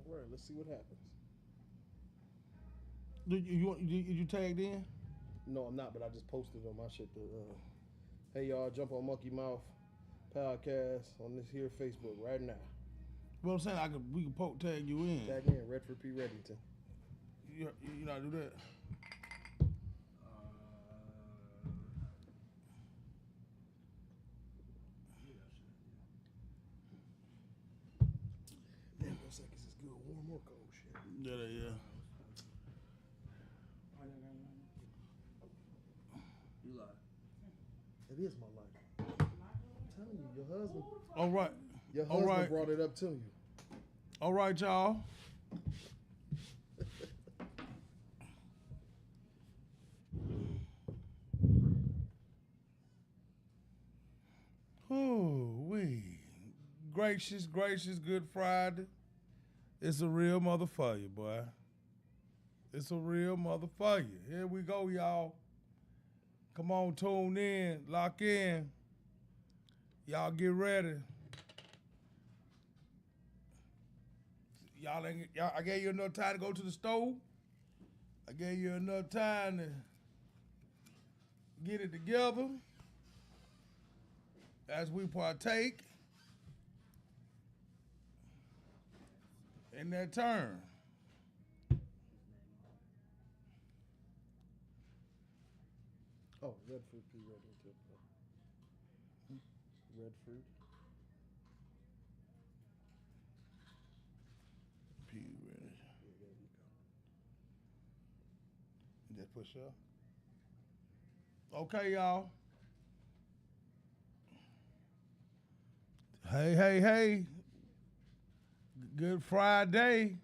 Right, let's see what happens. Did you tagged in? No, I'm not, but I just posted on my shit. Hey, y'all, jump on Monkey Mouth podcast on this here Facebook right now. Well, I'm saying we can tag you in. Tag in Redford P. Reddington. You not do that? Damn, those seconds is good. Warm or cold shit. Yeah. You lie. It is my life. I'm telling you, your husband. All right. Your husband brought it up to you. All right, y'all. Oh, gracious, Good Friday. It's a real motherfucker, boy. It's a real motherfucker. Here we go, y'all. Come on, tune in, lock in. Y'all get ready. I gave you enough time to go to the store. I gave you enough time to get it together as we partake in that turn. Oh, Redford P. Reddington. Redford. P. Reddington. Yeah, there you go. Just push up. Okay, y'all. Hey. Good Friday.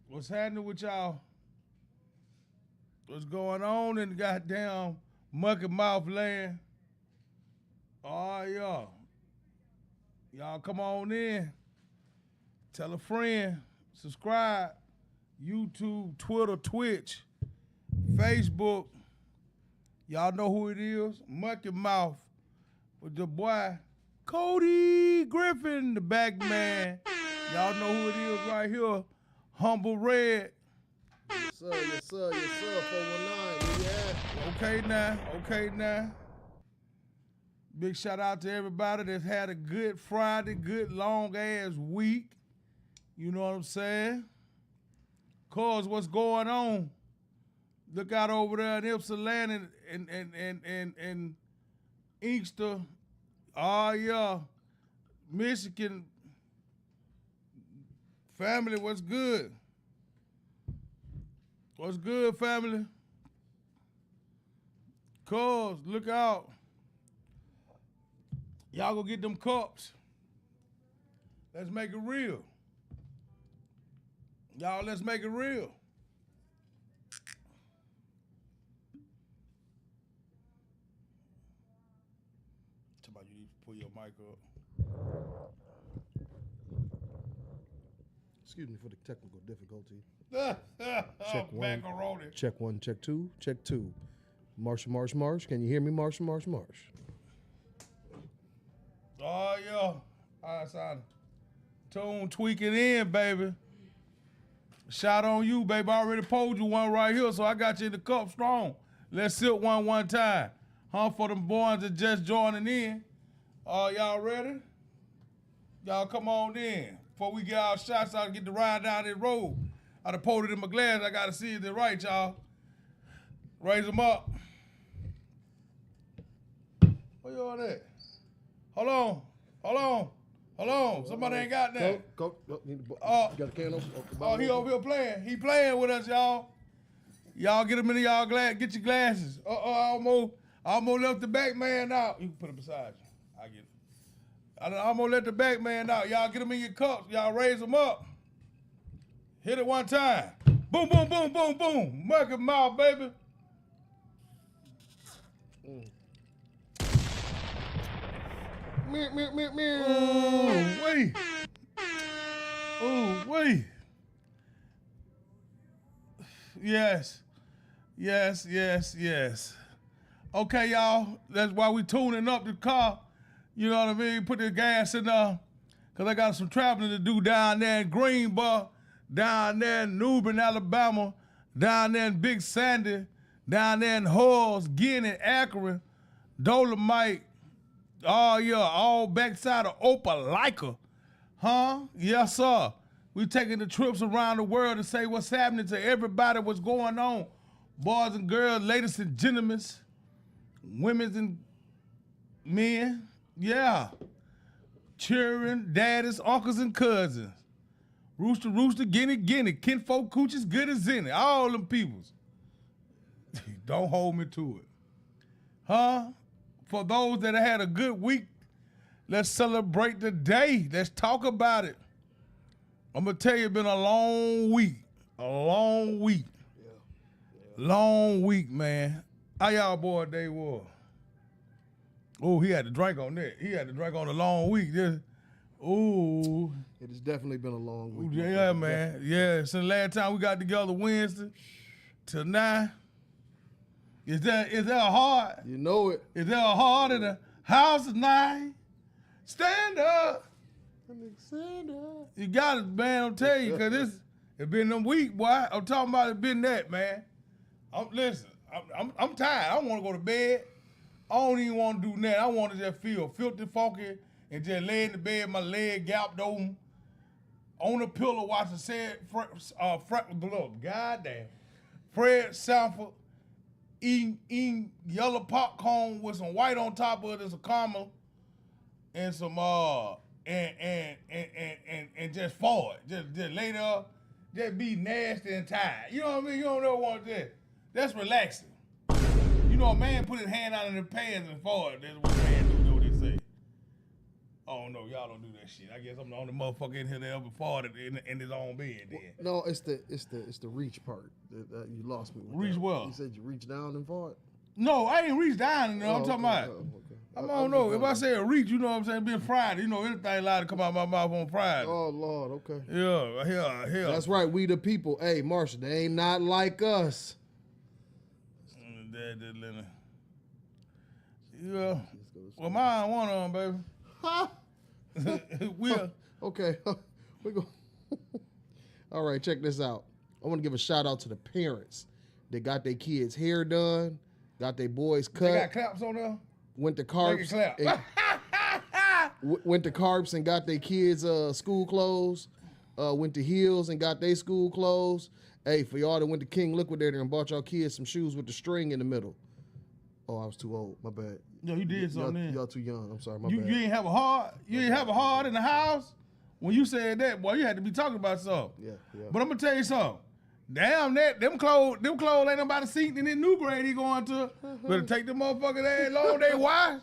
What's happening with y'all? What's going on in the goddamn Mucky Mouth land? Oh, yeah. Y'all come on in. Tell a friend. Subscribe. YouTube, Twitter, Twitch, Facebook. Y'all know who it is. Mucky Mouth with the boy Cody Griffin, the back man. Y'all know who it is right here. Humble Red. Yes, sir. 419. Yeah. Okay now. Big shout out to everybody that's had a good Friday, good long ass week. You know what I'm saying? Cause what's going on? Look out over there in Ypsilanti and Inkster. Oh yeah. Michigan family, what's good? What's good, family? Cause look out. Y'all go get them cups. Let's make it real. Y'all, let's make it real. Talk about you need to pull your mic up. Excuse me for the technical difficulty. Check one. Macaroni. Check one, check two, check two. Marsh. Can you hear me, Marsh? Oh, yeah. All right, son. Tune tweak it in, baby. Shout on you, baby. I already pulled you one right here, so I got you in the cup strong. Let's sip one time. For them boys that just joining in. Y'all ready? Y'all come on in. Before we get our shots out and get the ride down this road. I done poured it in my glass. I got to see if they're right, y'all. Raise them up. Where you all at? Hold on. Somebody ain't got that. Go. You got a can open? He over here playing. He playing with us, y'all. Y'all get him into y'all glass. Get your glasses. I almost left the back man out. You can put it beside you. I get it. I almost let the back man out. Y'all get him in your cups. Y'all raise them up. Hit it one time. Boom. Mucky Mouth, baby. Ooh, wait. Yes. Okay, y'all. That's why we tuning up the car. You know what I mean? Put the gas in there. because I got some traveling to do down there in Greenboro, down there in Newbern, Alabama, down there in Big Sandy, down there in Halls, Guinea, Akron, Dolomite, all backside of Opelika. Huh? Yes, sir. We taking the trips around the world to say what's happening to everybody, what's going on. Boys and girls, ladies and gentlemen, women and men, yeah. Children, daddies, uncles and cousins. Rooster, guinea, kinfolk, coochies, good as any. All them peoples. Don't hold me to it. Huh? For those that had a good week, let's celebrate the day. Let's talk about it. I'm going to tell you, it's been a long week. A long week. Yeah. Long week, man. How y'all boy day was? Oh, he had to drink on that. He had to drink on a long week. Ooh. It has definitely been a long week. Yeah, man. Yeah, since the last time we got together Wednesday till now. Is that hard? You know it. Is that hard in the house tonight? Stand up. Stand up. You got it, man. I'm telling you, because it's been them week, boy. I'm talking about it been that, man. Listen, I'm tired. I want to go to bed. I don't even want to do nothing. I want to just feel filthy, funky, and just lay in the bed, my leg gapped open, on the pillow watching goddamn, Fred Sanford eating yellow popcorn with some white on top of it and some caramel and some and just forward. Just lay there, just be nasty and tired. You know what I mean? You don't ever want that. That's relaxing. You know, a man put his hand out in the pants and forward. That's what man do what they say. Oh no, y'all don't do that shit. I guess I'm the only motherfucker in here that ever farted in his own bed. Then. No, it's the reach part that you lost me with. Reach well. You said you reach down and fart. No, I ain't reached down. You know, I'm talking about. Okay. I don't know. If I say a reach, you know what I'm saying? Being Friday, you know, anything allowed to come out my mouth on Friday. Oh Lord, okay. Yeah. That's right. We the people. Hey, Marsha, they ain't not like us. Yeah. Well, mine one on, baby. Huh? We'll. Okay. We go. All right, check this out. I want to give a shout out to the parents that got their kids' hair done, got their boys cut. They got claps on there? Went to Carps. Went to Carps and got their kids' school clothes. Went to Hills and got their school clothes. Hey, for y'all that went to King Liquidator and bought y'all kids some shoes with the string in the middle. Oh, I was too old. My bad. No, you did something. Y'all too young. I'm sorry. My bad. You ain't have a heart. You ain't have a heart in the house. When you said that, boy, you had to be talking about something. Yeah. But I'm gonna tell you something. Damn that, them clothes ain't nobody seen in this new grade he going to. Better take them motherfuckers that long they wash.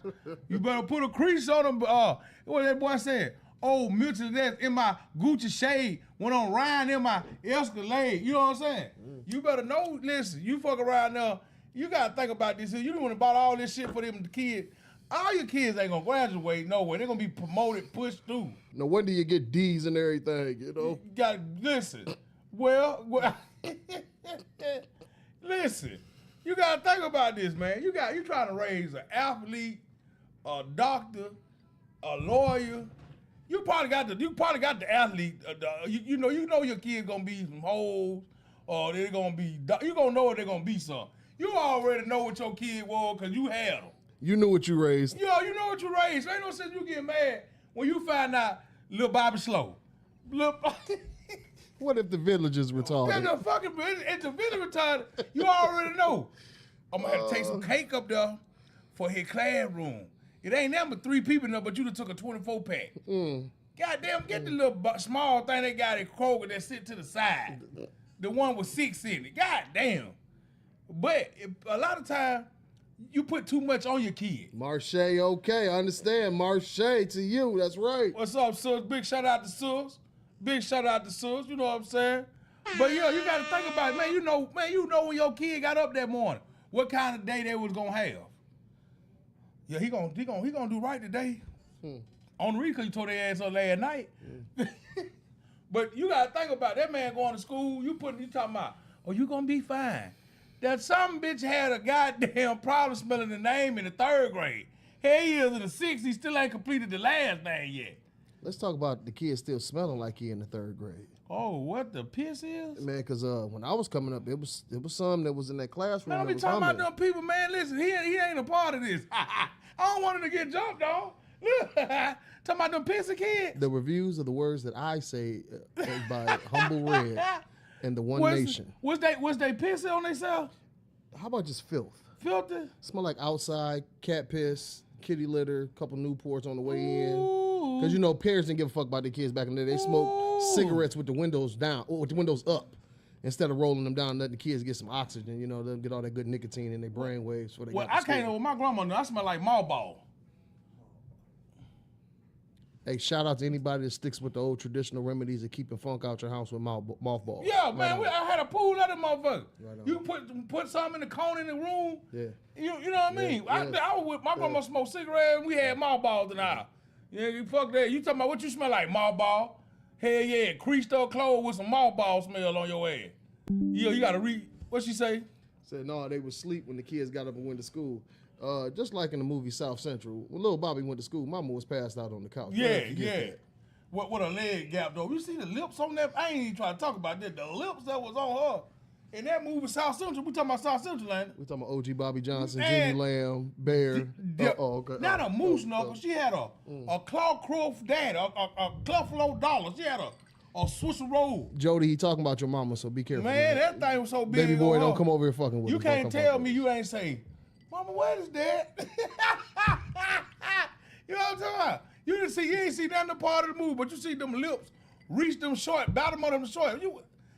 You better put a crease on them. What that boy said? Oh, Milton, that's in my Gucci shade. Went on Ryan in my Escalade. You know what I'm saying? You better know, listen, you fuck around now. You gotta think about this. You don't want to buy all this shit for them kids. All your kids ain't gonna graduate nowhere. They're gonna be promoted, pushed through. No wonder you get D's and everything, you know? You gotta listen. Well, listen. You gotta think about this, man. You trying to raise an athlete, a doctor, a lawyer. You probably got the athlete. You know your kid gonna be some hoes, or they're gonna be. You gonna know they're gonna be some. You already know what your kid was because you had them. You knew what you raised. Yo, you know what you raised. Ain't no sense you get mad when you find out Lil Bobby Slow. What if the village is retarded? If the village retarded, you already know. I'm gonna have to take some cake up there for his classroom. It ain't nothing but 3 people in there, but you done took a 24-pack. Goddamn, get the little small thing they got at Kroger that sit to the side. The one with 6 in it. Goddamn. But a lot of times, you put too much on your kid. Marche, okay, I understand. Marche to you, that's right. What's up, sis? Big shout out to sis. You know what I'm saying? But yeah, you gotta think about it, man. You know when your kid got up that morning, what kind of day they was gonna have. Yeah, he gonna do right today. On the reason, cause you told their ass up last night. But you gotta think about that man going to school. You talking about, oh, you gonna be fine. That some bitch had a goddamn problem spelling the name in the 3rd grade. Here he is in the 6th, he still ain't completed the last name yet. Let's talk about the kid still smelling like he in the 3rd grade. Oh, what the piss is? Man, because when I was coming up, it was some that was in that classroom. Man, I be talking about them people, man. Listen, he ain't a part of this. I don't want him to get jumped on. Look, talking about them pissy kids. The reviews of the words that I say is by Humble Red and the One Nation. Was they pissy on themselves? How about just filth? Filthy? Smell like outside, cat piss, kitty litter, couple Newports on the way in. Ooh. Because, you know, parents didn't give a fuck about their kids back in the day. They smoked cigarettes with the windows down, or with the windows up, instead of rolling them down and letting the kids get some oxygen. You know, they'll get all that good nicotine in their brain waves. Well, I came over with my grandma. I smell like mothball. Hey, shout out to anybody that sticks with the old traditional remedies of keeping funk out your house with mothballs. Yeah, man, I had a pool of them motherfuckers. Right on. You put something in the cone in the room. Yeah. You know what I mean? Yeah. I was with my grandma smoked cigarettes and we had mothballs in the house. Yeah, you fuck that. You talking about what you smell like, mothball? Hell yeah, creased up clothes with some mothball smell on your ass. Yeah, you gotta read. What she say? Said no, they would sleep when the kids got up and went to school. Just like in the movie South Central, when little Bobby went to school, Mama was passed out on the couch. Yeah. What a leg gap though. You see the lips on that? I ain't even trying to talk about that. The lips that was on her in that movie South Central. We talking about South Central, ain't it? We talking about OG Bobby Johnson, And- Jimmy Lamb, Bear. Okay. Not a moose knuckle. She had a Claw Croft dad, a Cluffalo dollar. She had a Swiss roll. Jody, he talking about your mama, so be careful. Man, that thing was so big. Baby boy, on don't her. come over here fucking with You us. Don't can't come tell fucking me with you ain't say, Mama, where is that? You know what I'm talking about? You ain't see nothing part of the movie, but you see them lips reach them short, bottom of them short.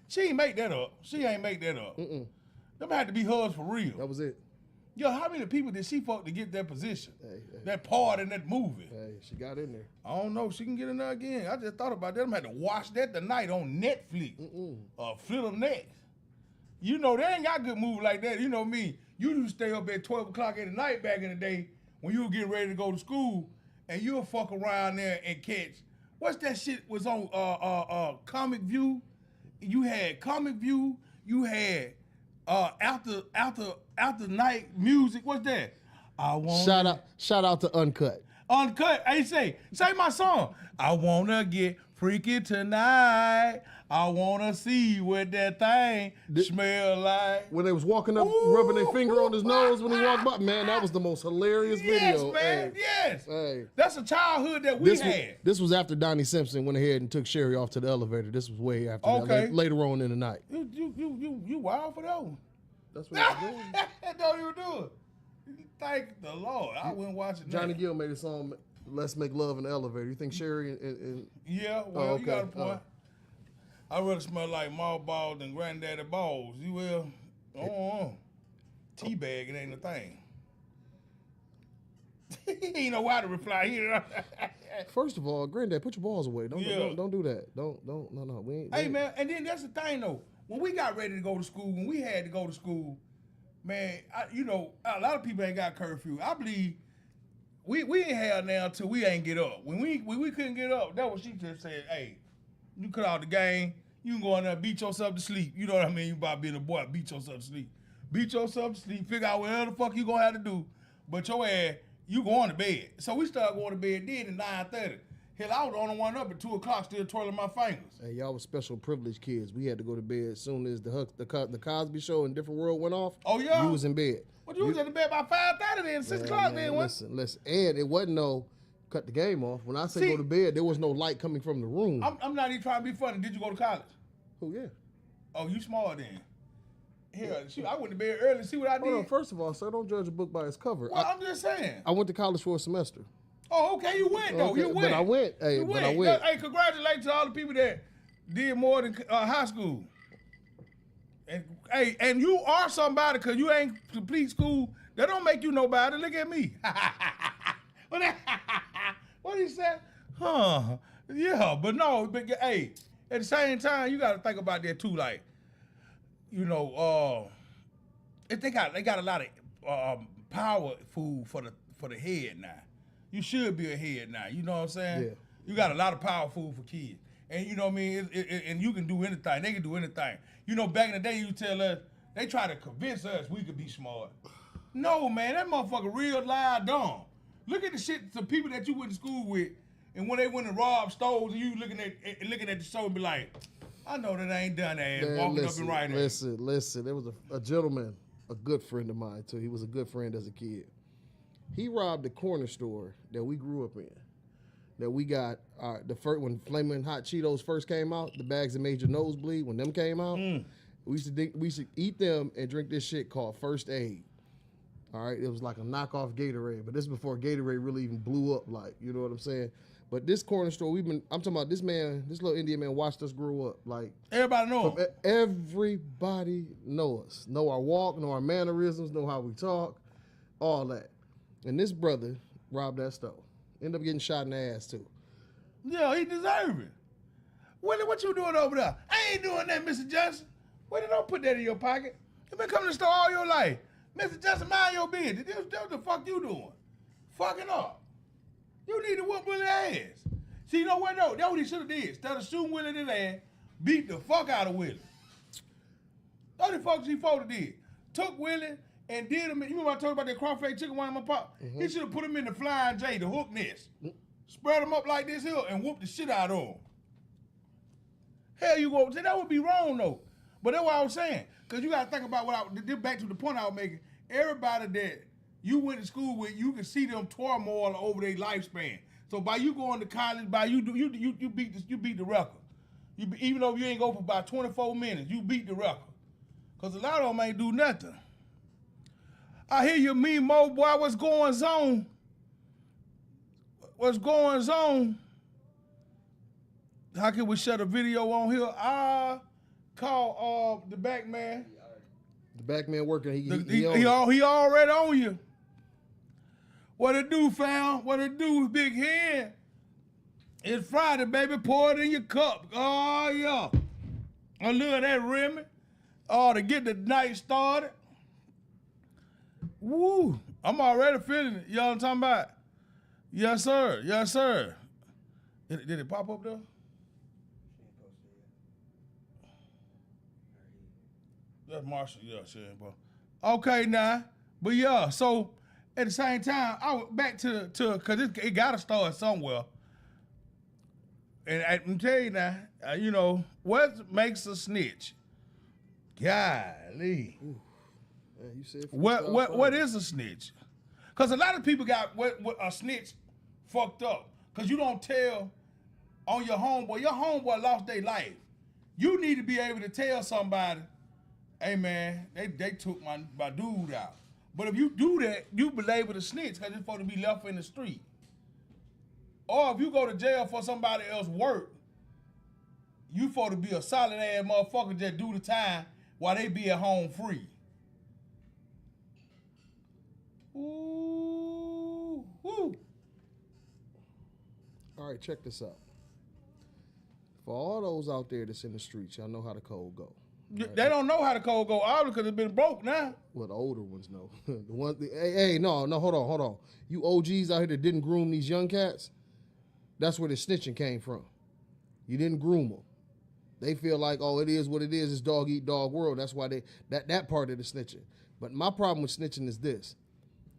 She ain't make that up. She ain't make that up. Them had to be hers for real. That was it. Yo, how many people did she fuck to get that position? Hey. That part in that movie? Hey, she got in there. I don't know. She can get in there again. I just thought about that. I'm had to watch that tonight on Netflix. Flip Net. You know, they ain't got good movies like that. You know me. You used to stay up at 12 o'clock at night back in the day when you were getting ready to go to school, and you'll fuck around there and catch. What's that shit was on Comic View? You had Comic View. You had after night music. What's that? I want Shout out to Uncut. Uncut. Hey, say my song. I wanna get freaky tonight. I wanna see what that thing smell like. When they was walking up, rubbing their finger on his nose when he walked by, man, that was the most hilarious video. Yes, man. Hey. Yes. Hey. That's a childhood that we had. This was after Donnie Simpson went ahead and took Sherry off to the elevator. This was way after that, later on in the night. You wild for that one. That's what I was doing. Don't even do it. Thank the Lord. I wouldn't watch it. Johnny Gill made a song, Let's Make Love in the Elevator. You think Sherry and Yeah, well, you got a point. I'd rather smell like mothballs than granddaddy balls. You will? Teabag, it ain't a thing. He ain't know how to reply here. First of all, granddad, put your balls away. Don't do that. No. We ain't. Hey, man, and then that's the thing, though. When we got ready to go to school, when we had to go to school, man, a lot of people ain't got curfew. I believe we ain't had now till we ain't get up. When we couldn't get up, that was she just said, hey, you cut out the game, you can go in there and beat yourself to sleep. You know what I mean? You about being a boy, beat yourself to sleep. Beat yourself to sleep, figure out whatever the fuck you gonna have to do. But your ass, you going to bed. So we started going to bed then at 9:30. Hell, I was the only one up at 2 o'clock still twirling my fingers. Hey, y'all was special privileged kids. We had to go to bed as soon as the Cosby Show and Different World went off. Oh, yeah? You was in bed. Well, you was in the bed by 5:30 then, 6 o'clock then, what? Listen. And it wasn't no cut the game off. When I say go to bed, there was no light coming from the room. I'm not even trying to be funny. Did you go to college? Oh, yeah. Oh, you smart then. Hell, shoot, I went to bed early. See what I did? Hold on, first of all, sir, don't judge a book by its cover. Well, I'm just saying. I went to college for a semester. Oh, okay, you went though. Okay, You went. but I went. Hey, You but I went. Hey, congratulations to all the people that did more than high school. And hey, and you are somebody because you ain't complete school. That don't make you nobody. Look at me. What he said? Huh? Yeah, but no. But hey, at the same time, you got to think about that too. Like, you know, if they got a lot of power food for the head now. You should be a head now. You know what I'm saying? Yeah. You got a lot of power food for kids. And you know what I mean? And you can do anything. They can do anything. You know, back in the day, you tell us, they try to convince us we could be smart. No, man, that motherfucker real live dumb. Look at the shit, the people that you went to school with, And when they went and robbed stores, and you looking at the show and be like, I know that I ain't done that. Man, Walking up and writing. Listen. There was a gentleman, a good friend of mine too. He was a good friend as a kid. He robbed the corner store that we grew up in. That we got the first when Flamin' Hot Cheetos first came out, the bags that made your nose bleed. When them came out, we used to eat them and drink this shit called First Aid. All right, it was like a knockoff Gatorade, but this is before Gatorade really even blew up. Like, you know what I'm saying? But this corner store, I'm talking about this little Indian man watched us grow up. Like, everybody know him. Everybody know us. Know our walk, know our mannerisms, know how we talk, all that. And this brother robbed that store. Ended up getting shot in the ass, too. Yeah, he deserve it. Willie, what you doing over there? I ain't doing that, Mr. Johnson. Willie, don't put that in your pocket. You been coming to the store all your life. Mr. Johnson, mind your business. That's what the fuck you doing. Fucking up. You need to whoop Willie's ass. See, you know what, though? That's what he should have did. Instead of shooting Willie in his ass, beat the fuck out of Willie. That's the fuck he supposed to did. Took Willie and did him. You remember I told you about that crawfish chicken wine in my pop? He should have put him in the flying J, the hook nest. Spread him up like this here and whoop the shit out of him. Hell, you go. See, that would be wrong, though. But that's what I was saying. Because you got to think about back to the point I was making. Everybody that you went to school with, you can see them turmoil over their lifespan. So by you going to college, you beat the record. Even though you ain't go for about 24 minutes, you beat the record. Because a lot of them ain't do nothing. I hear you, me, Mo, boy, what's going on? What's going on? How can we shut a video on here? I call the back man. The back man working. He already on you. What it do, fam? What it do, big head? It's Friday, baby. Pour it in your cup. Oh, yeah. I love that Remy. Oh, to get the night started. Woo. I'm already feeling it. You know what I'm talking about? Yes, sir. Yes, sir. Did it pop up, though? That's Marshall. Yeah, she ain't, bro. Okay, now. But, yeah, so at the same time, I went back to because it got to start somewhere. And I'm telling you now, you know, what makes a snitch? Golly. Man, you said what is a snitch? Because a lot of people got what a snitch fucked up. Because you don't tell on your homeboy. Your homeboy lost their life. You need to be able to tell somebody, hey, man, they took my dude out. But if you do that, you be labeled a snitch because it's supposed to be left in the street. Or if you go to jail for somebody else's work, you supposed to be a solid ass motherfucker that do the time while they be at home free. Ooh, woo. All right, check this out. For all those out there that's in the streets, y'all know how the code go. Right? They don't know how the code go, obviously, because it's been broke now. Well, the older ones know. No, hold on. You OGs out here that didn't groom these young cats, that's where the snitching came from. You didn't groom them. They feel like, oh, it is what it is. It's dog eat dog world. That's why that part of the snitching. But my problem with snitching is this.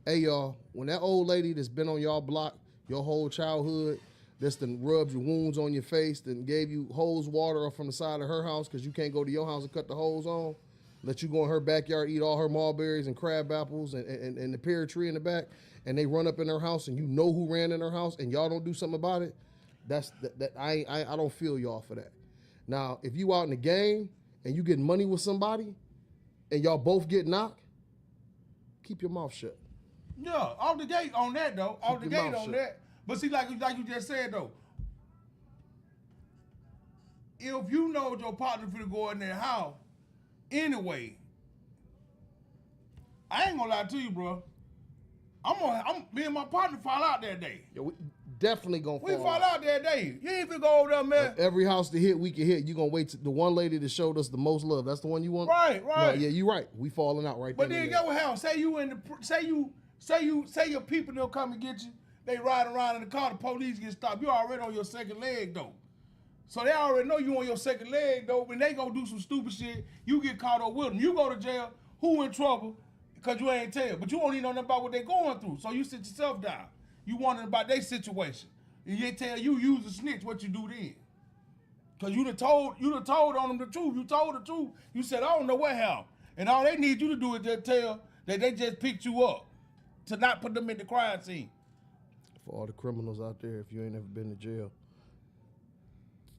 Hey, y'all, when that old lady that's been on y'all block your whole childhood, that's done rubbed your wounds on your face, then gave you hose water from the side of her house because you can't go to your house and cut the hose on, let you go in her backyard, eat all her mulberries and crab apples and the pear tree in the back, and they run up in her house and you know who ran in her house and y'all don't do something about it, I don't feel y'all for that. Now, if you out in the game and you getting money with somebody and y'all both get knocked, keep your mouth shut. Yeah, off the gate on that, though. Off the gate on that. But see, like you just said, though, if you know your partner finna go in their house, anyway, I ain't gonna lie to you, bro. Me and my partner fall out that day. Yeah, we definitely gonna fall out. We fall out that day. You ain't finna go over there, man. Every house to hit, we can hit. You gonna wait to the one lady that showed us the most love. That's the one you want? Right. No, yeah, you right. We falling out right but there. But then get what hell? Say your people they'll come and get you. They ride around in the car, the police get stopped. You already on your second leg, though. So they already know you on your second leg, though. When they gonna do some stupid shit, you get caught up with them. You go to jail, who in trouble? Because you ain't tell. But you don't even know nothing about what they going through. So you sit yourself down. You wondering about their situation. And they tell you was a snitch, what you do then? Cause you done told on them the truth. You told the truth. You said, I don't know what happened. And all they need you to do is just tell that they just picked you up to not put them in the crime scene. For all the criminals out there, if you ain't ever been to jail,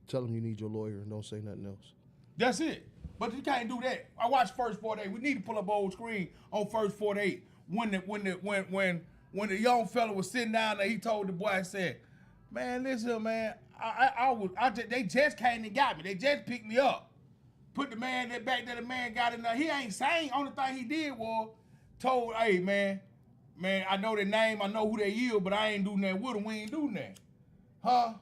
tell them you need your lawyer and don't say nothing else. That's it. But you can't do that. I watched First 48. We need to pull up old screen on First 48 when the young fella was sitting down there. He told the boy, I said, man, listen, man, they just came and got me. They just picked me up. Put the man that back there, the man got in there. He ain't saying. Only thing he did was told, hey, man, I know their name, I know who they is, but I ain't doing that with them. We ain't doing that. Huh?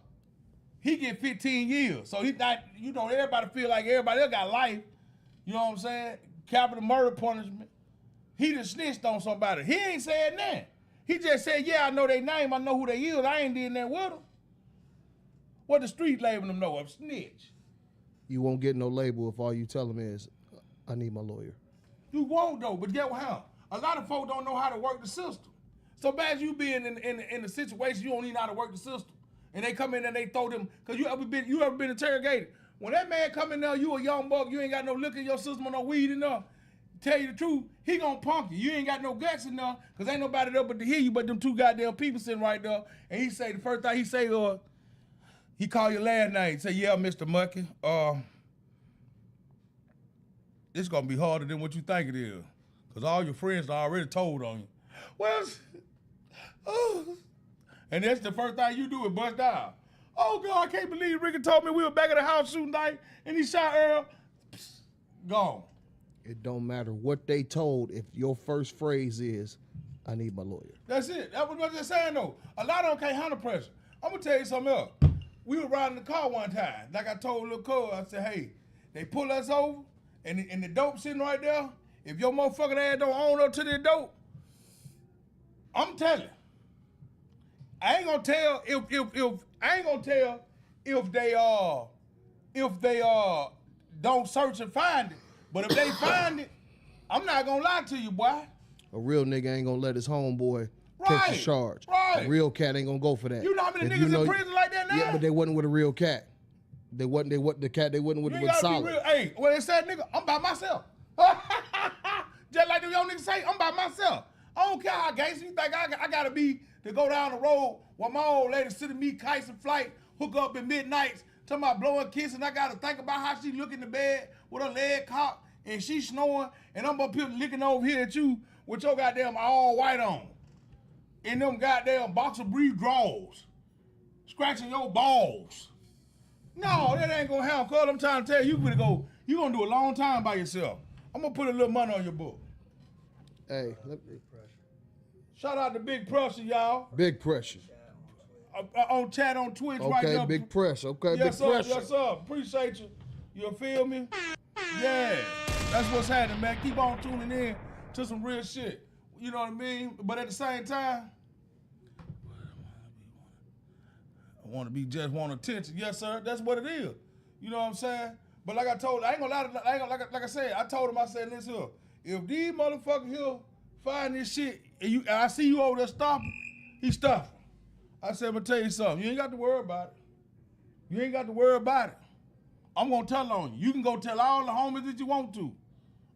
He get 15 years. So he not, everybody feel like everybody else got life. You know what I'm saying? Capital murder punishment. He done snitched on somebody. He ain't said nothing. He just said, yeah, I know their name, I know who they is, I ain't doing that with them. What the street labeling them know? A snitch. You won't get no label if all you tell them is, I need my lawyer. You won't though, but get what how? A lot of folks don't know how to work the system. So bad as you being in a situation, you don't even know how to work the system. And they come in and they throw them, cause you ever been interrogated? When that man come in there, you a young buck, you ain't got no liquor in your system or no weed in there. Tell you the truth, he gonna punk you. You ain't got no guts in there, cause ain't nobody there but to hear you, but them two goddamn people sitting right there. And he say, the first thing he say, he call your last name. Say, yeah, Mr. Mucky. It's gonna be harder than what you think it is. Cause all your friends are already told on you. Well, and that's the first thing you do is bust down. Oh God, I can't believe Ricky told me we were back at the house shooting night and he shot Earl. Psst, gone. It don't matter what they told if your first phrase is, I need my lawyer. That's it. That's what I'm just saying though. A lot of them can't handle pressure. I'm gonna tell you something else. We were riding the car one time. Like I told little Cole, I said, hey, they pull us over and the dope sitting right there. If your motherfucking ass don't own up to the dope, I'm telling. I ain't gonna tell if they don't search and find it. But if they find it, I'm not gonna lie to you, boy. A real nigga ain't gonna let his homeboy catch the charge. Right. A real cat ain't gonna go for that. You know how many niggas in prison like that now? Yeah, but they wasn't with a real cat. They wasn't with solid. Hey, well, they said, nigga, I'm by myself. Just like the young niggas say, I'm by myself. I don't care how gangster you think I gotta be to go down the road while my old lady sitting me kites and flight, hook up at midnights, talking about blowing kisses, and I gotta think about how she look in the bed with her leg cocked and she snoring, and I'm up here looking over here at you with your goddamn all white on. In them goddamn boxer brief drawers, scratching your balls. No, that ain't gonna happen, cuz I'm trying to tell you, you gonna do a long time by yourself. I'm gonna put a little money on your book. Hey, shout out to Big Pressure, y'all. Big Pressure. On chat on Twitch right now. Okay, Big Pressure. Okay, yes, Big Pressure. Yes, sir. Appreciate you. You feel me? Yeah. That's what's happening, man. Keep on tuning in to some real shit. You know what I mean? But at the same time, I want attention. Yes, sir. That's what it is. You know what I'm saying? But like I told, I ain't gonna lie to, like I said, I told him, I said, listen here, if these motherfuckers here find this shit and I see you over there stopping, he stopping. I said, I'm gonna tell you something. You ain't got to worry about it. You ain't got to worry about it. I'm gonna tell on you. You can go tell all the homies that you want to.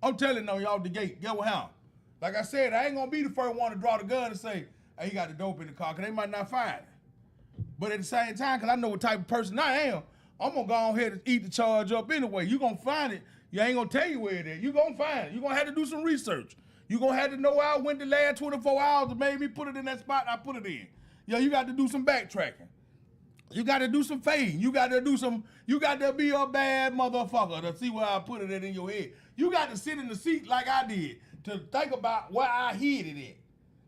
I'm telling on y'all the gate. Get what happened? Like I said, I ain't gonna be the first one to draw the gun and say, hey, he got the dope in the car, because they might not find it. But at the same time, because I know what type of person I am, I'm going to go ahead and eat the charge up anyway. You going to find it. You ain't going to tell you where it is. You going to find it. You going to have to do some research. You going to have to know where I went the last 24 hours that made me put it in that spot I put it in. Yeah, you got to do some backtracking. You got to do some fading. You got to be a bad motherfucker to see where I put it in your head. You got to sit in the seat like I did to think about where I hid it at.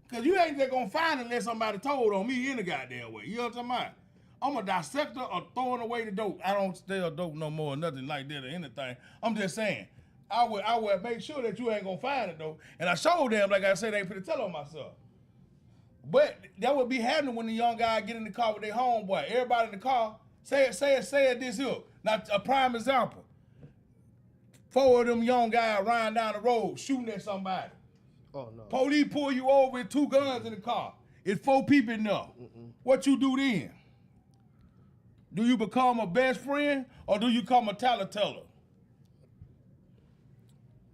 Because you ain't just going to find it unless somebody told on me in a goddamn way. You know what I'm talking about? I'm a dissector or throwing away the dope. I don't sell dope no more or nothing like that or anything. I'm just saying, I would make sure that you ain't going to find it though. And I showed them, like I said, they ain't finna tell on myself. But that would be happening when the young guy get in the car with their homeboy. Everybody in the car, say it this here. Now, a prime example. 4 of them young guys riding down the road shooting at somebody. Oh, no. Police pull you over with 2 guns in the car. It's 4 people in there. What you do then? Do you become a best friend or do you become a teller?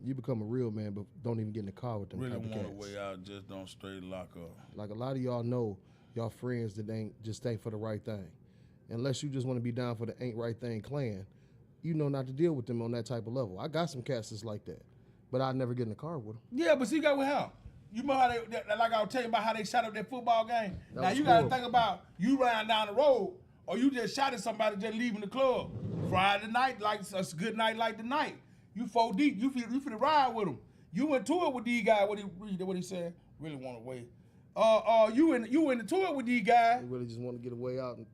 You become a real man, but don't even get in the car with them Really type of want cats. a way out, just don't straight lock up. Like a lot of y'all know, y'all friends that ain't for the right thing. Unless you just want to be down for the ain't right thing clan, you know not to deal with them on that type of level. I got some cats that's like that, but I never get in the car with them. Yeah, but see, you got with him. You know how they, like I was telling you about how they shot up that football game. That now was you got to horrible. think about you riding down the road, or you just shot at somebody just leaving the club Friday night, like a good night like tonight. You 4 deep. You finna ride with them. You went to it with these guys. What he said? Really want to wait. You in the tour with these guys. They really just want to get a way out and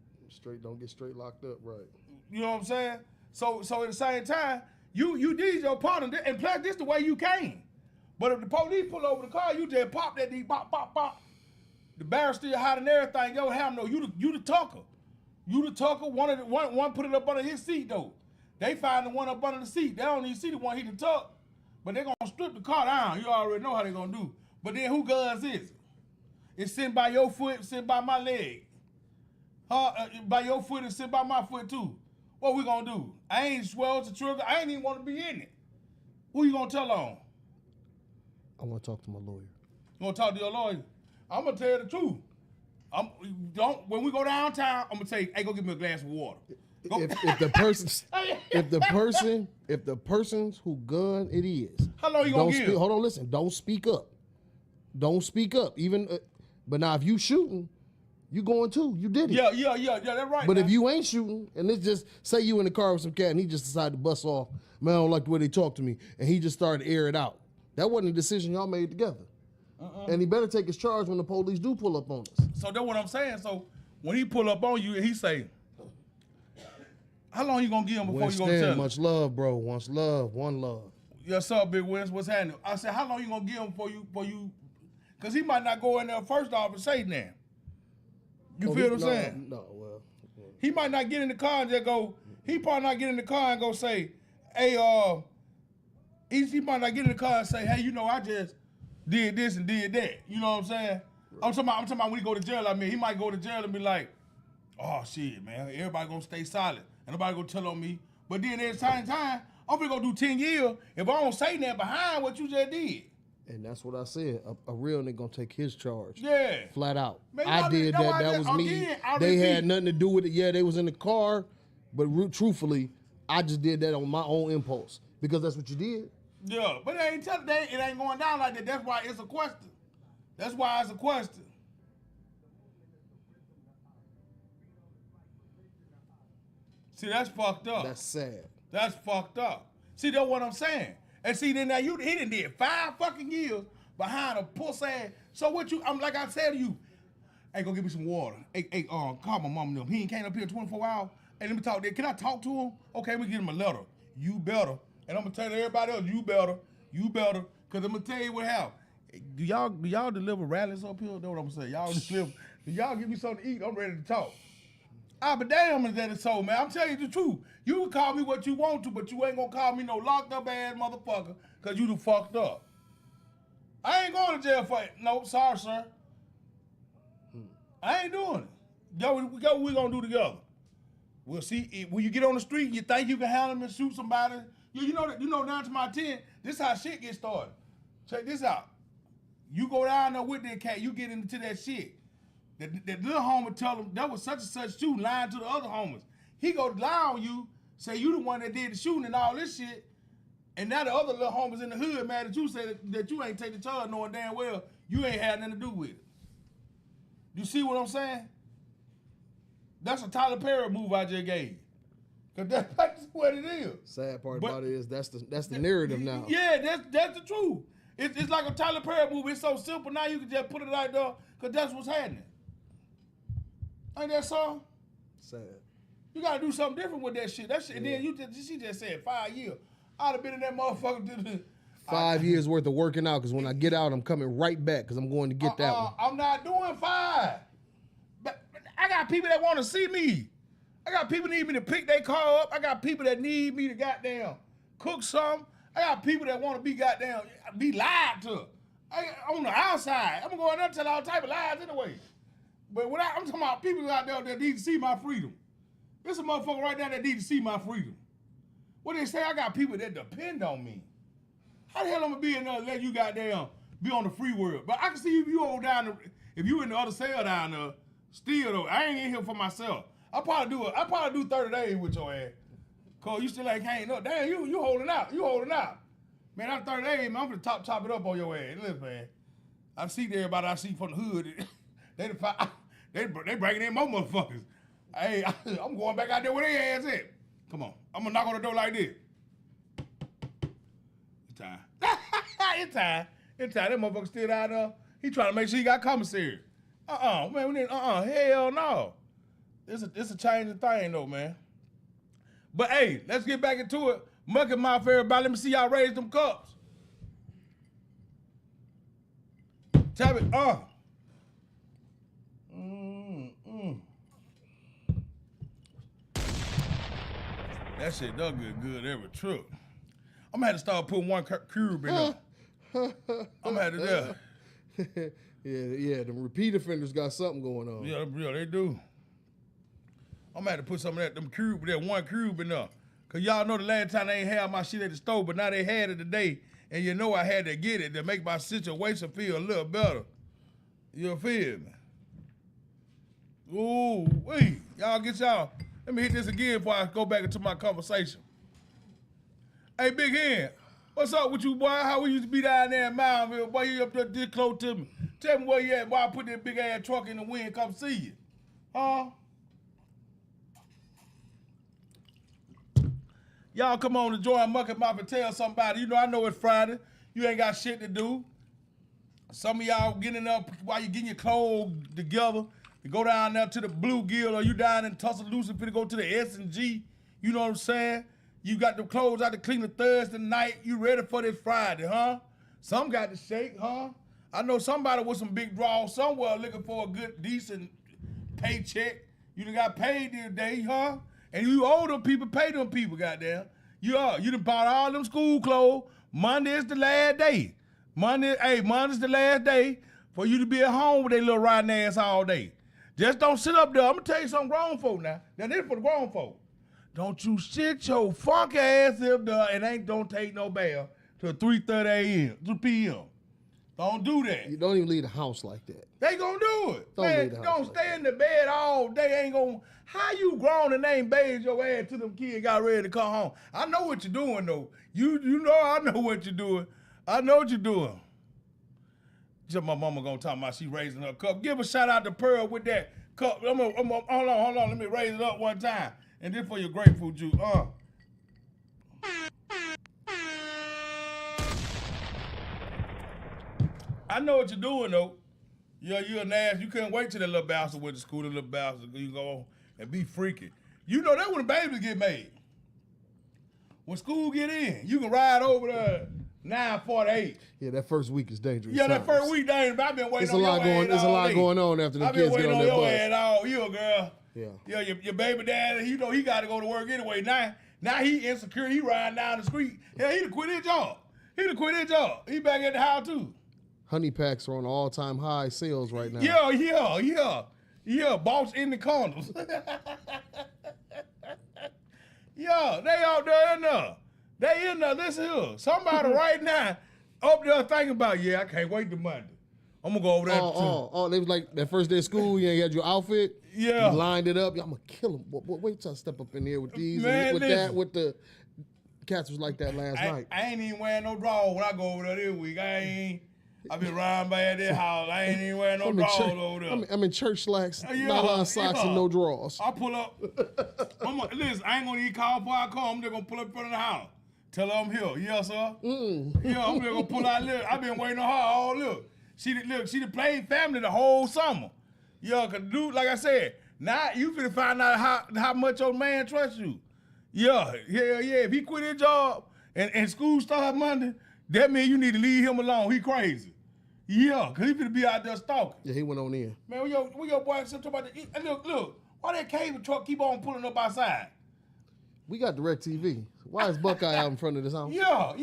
don't get straight locked up, right? You know what I'm saying? So at the same time, you did your partner, and plus this the way you came. But if the police pull over the car, you just pop that deep, pop, pop, pop. The barrel still hot and everything. Yo, hell no, you the tucker. You the tucker. One put it up under his seat though. They find the one up under the seat. They don't even see the one he the tuck. But they gonna strip the car down. You already know how they gonna do. But then who guns is it? It's sitting by your foot, sitting by my leg. By your foot and sitting by my foot too. What we gonna do? I ain't swelled the trigger. I ain't even want to be in it. Who you gonna tell on? I want to talk to my lawyer. You want to talk to your lawyer? I'm gonna tell you the truth. When we go downtown, I'm gonna say, hey, go get me a glass of water. If the person's who gun it is, how long you gonna give? Hold on, listen. Don't speak up. Don't speak up. Even, but now if you shooting, you going too. You did it. Yeah. That's right. But now. if you ain't shooting, and let's just say you in the car with some cat and he just decided to bust off, man, I don't like the way they talk to me, and he just started to air it out. That wasn't a decision y'all made together. And he better take his charge when the police do pull up on us. So that's what I'm saying. So when he pull up on you and he say, how long you gonna give him before you gonna tell him? Much love, bro. Once love, one love. Yes, sir, Big Wins. What's happening? I said, how long you gonna give him before you? Because he might not go in there first off and say that. You feel what I'm saying? No, well. He might not get in the car and just go. He probably not get in the car and go say, hey, he might not get in the car and say, hey, you know, I just did this and did that. You know what I'm saying? Right. I'm talking about when he go to jail. I mean, he might go to jail and be like, oh shit, man, everybody gonna stay silent and nobody gonna tell on me. But then at the same time, I'm gonna go do 10 years if I don't say that behind what you just did. And that's what I said. A real nigga gonna take his charge. Yeah. Flat out. Man, I did that. That was me. They had nothing to do with it. Yeah, they was in the car. But truthfully, I just did that on my own impulse. Because that's what you did. Yeah, but it ain't going down like that. That's why it's a question. That's why it's a question. See, that's fucked up. That's sad. That's fucked up. See, that's what I'm saying. And see, then now he done did 5 fucking years behind a pussy ass. So what I'm like I said to you, hey, go get me some water. Hey, call my mom and them. He ain't came up here 24 hours. Hey, let me talk. Can I talk to him? Okay, we get him a letter. You better. And I'm gonna tell everybody else, you better. Cause I'm gonna tell you what happened. Do y'all deliver rallies up here? That's what I'm saying. Do y'all give me something to eat? I'm ready to talk. But damn is that it's so, man. I'm telling you the truth. You can call me what you want to, but you ain't gonna call me no locked up ass motherfucker, cause you done fucked up. I ain't going to jail for it. No, sorry, sir. I ain't doing it. Yo, we gonna do together. We'll see. When you get on the street, you think you can handle them and shoot somebody. You know, down to my 10, this how shit get started. Check this out. You go down there with that cat, you get into that shit. That little homer tell him that was such and such shooting, lying to the other homers. He go lie on you, say you the one that did the shooting and all this shit, and now the other little homers in the hood mad at you, say that you ain't take the charge knowing damn well you ain't had nothing to do with it. You see what I'm saying? That's a Tyler Perry move I just gave. Cause that's what it is. Sad part about it is that's the narrative now. Yeah, that's the truth. It's like a Tyler Perry movie. It's so simple now you can just put it out there because that's what's happening. Ain't that so? Sad. You gotta do something different with that shit. That shit. Yeah. Then she just said 5 years. I'd have been in that motherfucker. 5 years worth of working out because when I get out, I'm coming right back because I'm going to get that one. I'm not doing 5. But I got people that want to see me. I got people that need me to pick their car up. I got people that need me to goddamn cook something. I got people that want to be goddamn be lied to. On the outside, I'm gonna go in there and tell all type of lies anyway. But I'm talking about people out there that need to see my freedom. There's a motherfucker right now that need to see my freedom. What they say, I got people that depend on me. How the hell I'm gonna be in there and let you goddamn be on the free world? But I can see if you on down the, if you in the other cell down there, still though, I ain't in here for myself. I probably do 30 days with your ass. Cause you still ain't came up. Damn, you holding out. You holding out. Man, I'm 30 days, man, I'm gonna chop it up on your ass. Listen, man. I see everybody I see from the hood. they breaking in more motherfuckers. Hey, I'm going back out there where they ass at. Come on. I'm gonna knock on the door like this. It's time. It's time. It's time. That motherfucker still out there. He trying to make sure he got commissary. Man, we need, hell no. It's a changing thing though, man. But hey, let's get back into it. Mucky mouth, everybody. Let me see y'all raise them cups. Tell me, That shit does get good every trip. I'm gonna have to start putting one cube in there. I'm gonna have to do. Yeah, the repeat offenders got something going on. Yeah, they do. I'm gonna have to put some of that one cube in there. Cause y'all know the last time they ain't had my shit at the store, but now they had it today. And you know I had to get it to make my situation feel a little better. You feel me? Ooh, wait. Y'all get y'all. Let me hit this again before I go back into my conversation. Hey, Big Hen, what's up with you, boy? How we used to be down there in Moundville? Boy, you up there this close to me. Tell me where you at, boy. I put that big ass truck in the wind, come see you. Huh? Y'all come on to join Mucky Mouth and tell somebody. You know, I know it's Friday. You ain't got shit to do. Some of y'all getting up while you getting your clothes together. You go down there to the Bluegill, or you down in Tuscaloosa finna go to the S&G. You know what I'm saying? You got the clothes out to clean the Thursday night. You ready for this Friday, huh? Some got to shake, huh? I know somebody with some big draws somewhere looking for a good, decent paycheck. You done got paid this day, huh? And you owe them people, pay them people, goddamn. You done bought all them school clothes. Monday is the last day. Monday's the last day for you to be at home with their little riding ass all day. Just don't sit up there. I'm gonna tell you something grown folk now. Now this for the grown folk. Don't you sit your fuck ass up there and don't take no bath till 3:30 a.m., 3 p.m. Don't do that. You don't even leave the house like that. They gonna do it. Don't Man, leave the house gonna like stay that. in the bed all day. Ain't gonna. How you grown and ain't bathed your ass till them kids got ready to come home? I know what you're doing though. You know I know what you're doing. I know what you're doing. Just my mama gonna talk about she raising her cup. Give a shout out to Pearl with that cup. Hold on. Let me raise it up one time. And then for your grapefruit juice. I know what you're doing though. Yeah, you're an ass. You couldn't wait till that little bastard went to school. The little bastard, you go and be freaky. You know that when the babies get made. When school get in, you can ride over there 9:48. Yeah, that first week is dangerous. Yeah, that first week dangerous. I've been waiting on your ass all day. There's a lot going on after the kids get on their bus. I've been waiting on your ass all year, girl. Yeah. Yeah, your baby dad, you know he got to go to work anyway. Now he insecure. He riding down the street. Yeah, he done quit his job. He back at the house too. Honey packs are on all-time high sales right now. Yeah. Boss in the corners. Yeah, they out there in there. They in there. Listen here. Somebody right now up there thinking about, I can't wait till Monday. I'm gonna go over there. They was like that first day of school. You ain't had your outfit. Yeah. You lined it up. I'm gonna kill him. Wait till I step up in here with these. Man, and with the cats was like that last night. I ain't even wearing no drawers when I go over there this week. I been riding by at this house. I ain't even wearing no drawers over there. I'm in church slacks, nylon socks, and no drawers. I pull up. Listen, I ain't gonna even call before I come. I'm just gonna pull up in front of the house. Tell her I'm here. Yes, sir. Yeah, I'm just gonna pull out. Look, I've been waiting on her all look. She done played family the whole summer. Yeah, cause dude, like I said, now you finna find out how much your man trusts you. Yeah. If he quit his job and school start Monday, that means you need to leave him alone. He crazy. Yeah, cause he finna be out there stalking. Yeah, he went on in. Man, where your boy talking about look, why that cable truck keep on pulling up outside? We got DirecTV. Why is Buckeye out in front of this house? Yeah.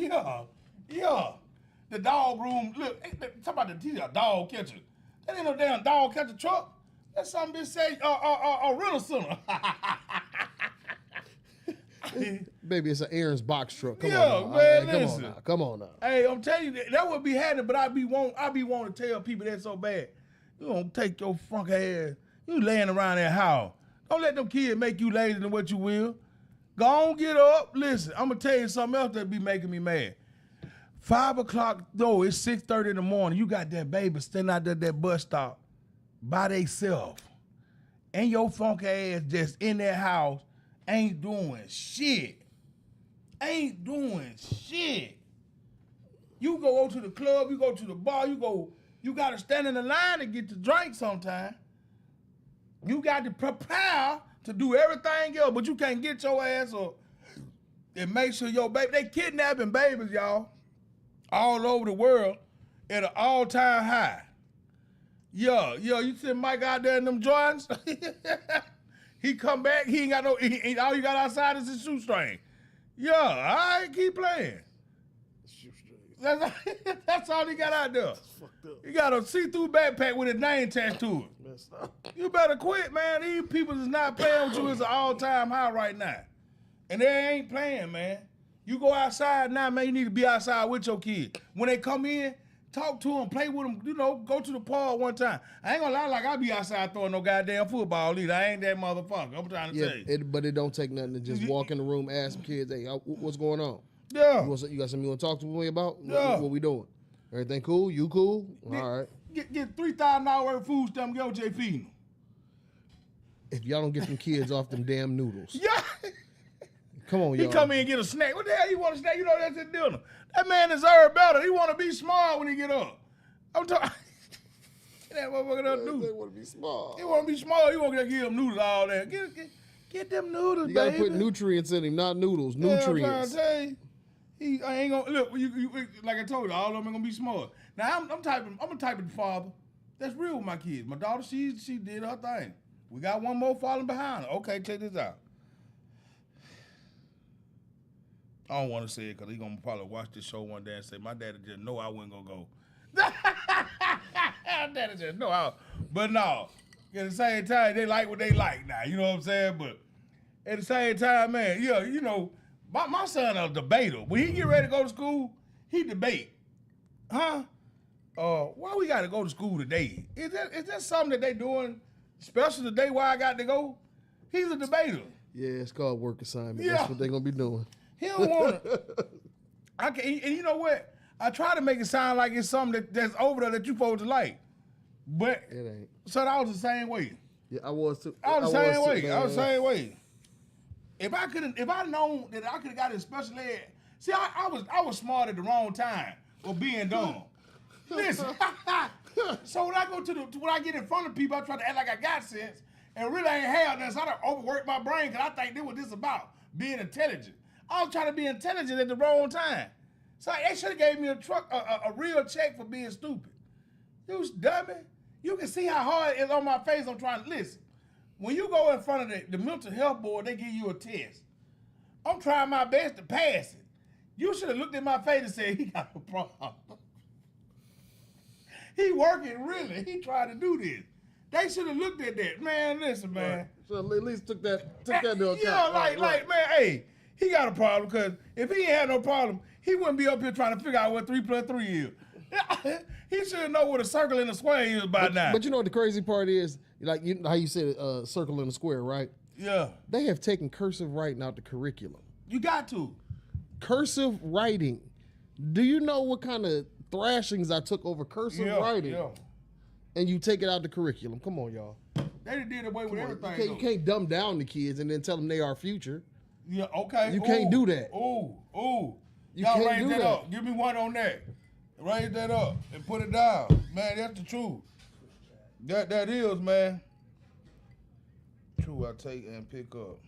The dog room, look, talk about the dog catcher. That ain't no damn dog catcher truck. That's something that say a rental center. Baby, it's an Aaron's box truck. Come Yeah, on now. man, Hey, listen. Come on now. Hey, I'm telling you, that would be happening, but I be wanting to tell people that so bad. You don't take your funk ass. You laying around that house. Don't let them kids make you lazy than what you will. Go on, get up. Listen, I'm going to tell you something else that be making me mad. 5 o'clock, no, it's 6:30 in the morning. You got that baby standing out there at that bus stop by theyself. And your funk ass just in that house ain't doing shit. Ain't doing shit. You go to the club, you go to the bar, you got to stand in the line to get the drink sometime. You got to prepare to do everything else, but you can't get your ass up and make sure your baby, they kidnapping babies, y'all, all over the world at an all-time high. Yeah, you see Mike out there in them joints? He come back, he ain't got no, all you got outside is his shoestring. Yeah, all right, keep playing. That's all he got out there. He got a see-through backpack with his name attached to it. You better quit, man. These people is not playing with you. It's an all-time high right now. And they ain't playing, man. You go outside now, man, you need to be outside with your kids. When they come in, talk to them, play with them, go to the park one time. I ain't gonna lie like I be outside throwing no goddamn football either. I ain't that motherfucker. I'm trying to tell you. But it don't take nothing to just walk in the room, ask some kids, hey, what's going on? Yeah. You got something you want to talk to me about? Yeah. What we doing? Everything cool? You cool? All right. Get $3,000 worth of food stamp, get what you feeding them. If y'all don't get them kids off them damn noodles. Yeah. Come on, y'all. He come in and get a snack. What the hell you want a snack? You know that's his dinner. That man deserve better. He want to be smart when he get up. I'm talking. That motherfucker don't do. They want to be smart. He want to be smart. He want to give them noodles all that. Get them noodles, You baby. gotta put nutrients in him, not noodles. Yeah, Nutrients. I'm trying to tell you. I ain't gonna look. You like I told you, all of them ain't gonna be smart. Now I'm a type of father that's real with my kids. My daughter, she did her thing. We got one more falling behind her. Okay, check this out. I don't want to say it because he's going to probably watch this show one day and say, my daddy just know I wasn't going to go. Daddy just know But no, at the same time, they like what they like now. You know what I'm saying? But at the same time, man, yeah, you know, my son a debater. When he get ready to go to school, he debate. Huh? Why we got to go to school today? Is that something that they doing special today why I got to go? He's a debater. Yeah, it's called work assignment. Yeah. That's what they're going to be doing. He don't want to. And you know what? I try to make it sound like it's something that's over there that you supposed to like. But it ain't. So I was the same way. Yeah, I was too. I was the same way. If I known that I could have got in special ed, see, I was smart at the wrong time or being dumb. Listen. So when I get in front of people, I try to act like I got sense and really ain't have nothing. So I done overwork my brain because I think this was this about being intelligent. I was trying to be intelligent at the wrong time. So they should have gave me a real check for being stupid. You dummy. You can see how hard it is on my face. I'm trying to listen. When you go in front of the mental health board, they give you a test. I'm trying my best to pass it. You should have looked at my face and said, he got a problem. He working really. He trying to do this. They should have looked at that. Man, listen, man. Right. So at least took that into account. Yeah, like, man, hey, he got a problem because if he ain't had no problem, he wouldn't be up here trying to figure out what 3 + 3 is. He should know what a circle and a square is by now. But you know what the crazy part is? Like how you said circle and a square, right? Yeah. They have taken cursive writing out the curriculum. You got to. Cursive writing. Do you know what kind of thrashings I took over cursive writing? Yeah. And you take it out the curriculum. Come on, y'all. They did away with everything. You can't dumb down the kids and then tell them they are future. Yeah, okay. You can't do that. Y'all can't raise do that that. up. Give me one on that. Raise that up and put it down. Man, that's the truth. That is, man. True, I take and pick up.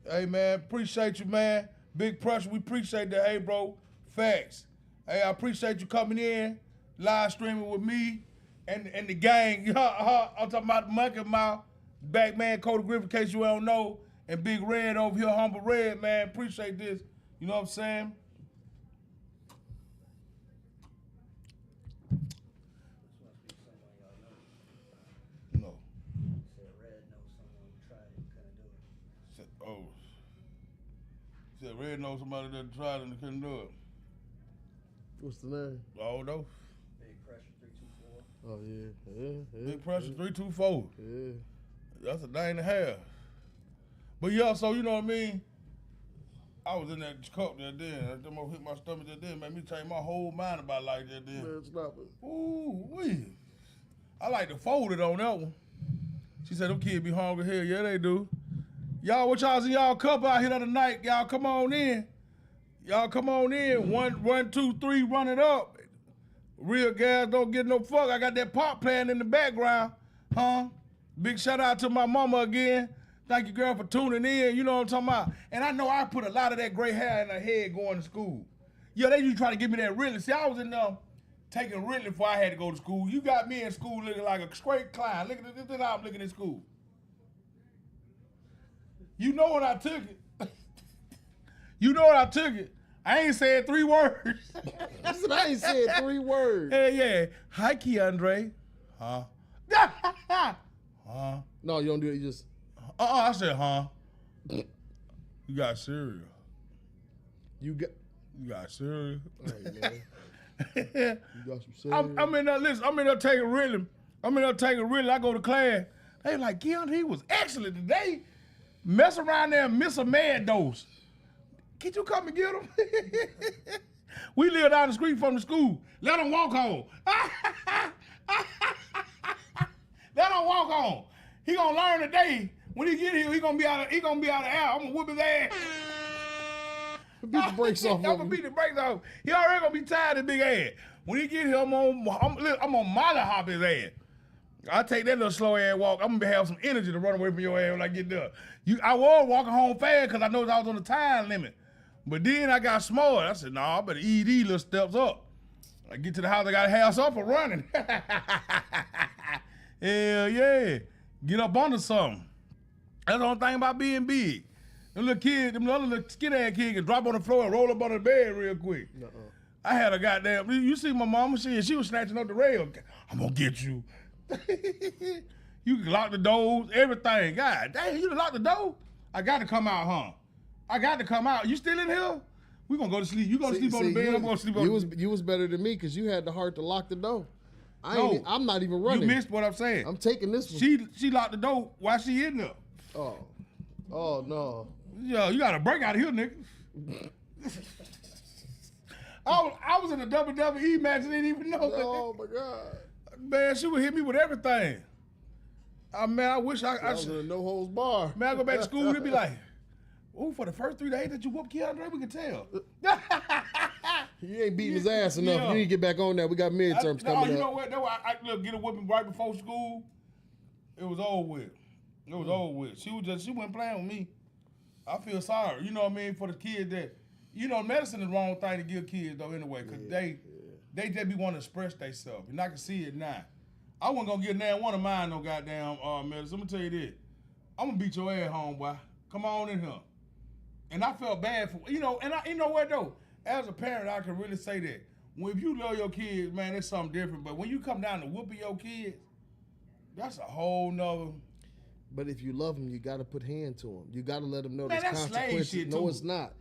Hey, man, appreciate you, man. Big pressure, we appreciate that. Hey, bro, facts. Hey, I appreciate you coming in, live streaming with me and the gang. I'm talking about Mucky Mouth, back man, Cody Griffin, in case you don't know, and Big Red over here, Humble Red, man. Appreciate this. You know what I'm saying? No. Oh. He said Red knows somebody that tried and couldn't do it. What's the name? Oh no. Big Pressure 324. Oh yeah. Big Pressure 324. Yeah. That's a day and a half. But yeah, so you know what I mean? I was in that cup that day. That them hit my stomach that day. Made me change my whole mind about life that day. Man, stop it. Ooh, wee. I like to fold it on that one. She said, them kids be hungry here. Yeah, they do. Y'all, what y'all's in y'all cup out here the other night? Y'all come on in. Y'all come on in. 1, 2, 3, run it up. Real guys don't get no fuck. I got that pop playing in the background. Huh? Big shout out to my mama again. Thank you, girl, for tuning in. You know what I'm talking about? And I know I put a lot of that gray hair in her head going to school. Yeah, they used to try to give me that Ritalin. See, I was in taking Ritalin before I had to go to school. You got me in school looking like a straight clown. Look at this is how I'm looking at school. You know when I took it. You know when I took it. I ain't said 3 words. I ain't said 3 words. Hey, yeah. Hi, Keandre. Huh? Huh? No, you don't do it. You just. I said, huh? You got cereal. You got cereal. All right, man. You got some cereal. I'm in there, listen, I'm in there taking Ritalin. I go to class. They like, Keandre, he was excellent today. Mess around there and miss a mad dose. Can you come and get him? We live down the street from the school. Let him walk home. Let him walk home. He gonna learn today. When he get here, he gonna be out of air. I'm gonna whoop his ass. Beat the brakes off. I'm gonna beat the brakes off. He already gonna be tired of big ass. When he get here, I'm gonna molly hop his ass. I take that little slow ass walk. I'm gonna have some energy to run away from your ass when I get there. I was walking home fast because I know I was on the time limit. But then I got smart. I said, I better eat these little steps up. I get to the house, I got half up for running. Hell yeah. Get up under something. That's the only thing about being big. Them little kids, them other little skinny ass kids can drop on the floor and roll up on the bed real quick. I had a goddamn, you see my mama, she was snatching up the rail. I'm gonna get you. You can lock the doors, everything. God damn, you done lock the door? I got to come out, huh? I got to come out. You still in here? We gonna go to sleep. You gonna sleep on the bed, I'm gonna sleep on the bed. You was better than me because you had the heart to lock the door. I'm not even running. You missed what I'm saying. I'm taking this one. She locked the door while she in there. Oh no. Yo, you gotta break out of here, nigga. I was in a WWE match and didn't even know. Oh my God. Man, she would hit me with everything. Man, I wish I was in a no holds bar. Man, I go back to school, they'd be like, oh, for the first 3 days that you whooped Keandre, we can tell. You ain't beating his ass enough. Yeah. You need to get back on that. We got midterms coming up. You know what? I look, get a whooping right before school. It was over with. It was over with. She wasn't playing with me. I feel sorry. You know what I mean? For the kids that, medicine is the wrong thing to give kids though anyway, because they just be wanting to express themselves. And I can see it now. I wasn't gonna give now one of mine no goddamn medicine. I'm gonna tell you this. I'm gonna beat your ass home, boy. Come on in here. And I felt bad for, you know what though? As a parent, I can really say that. If you love your kids, man, it's something different. But when you come down to whooping your kids, that's a whole nother. But if you love them, you got to put hand to them. You got to let them know man, there's consequences. Shit no, too. It's not.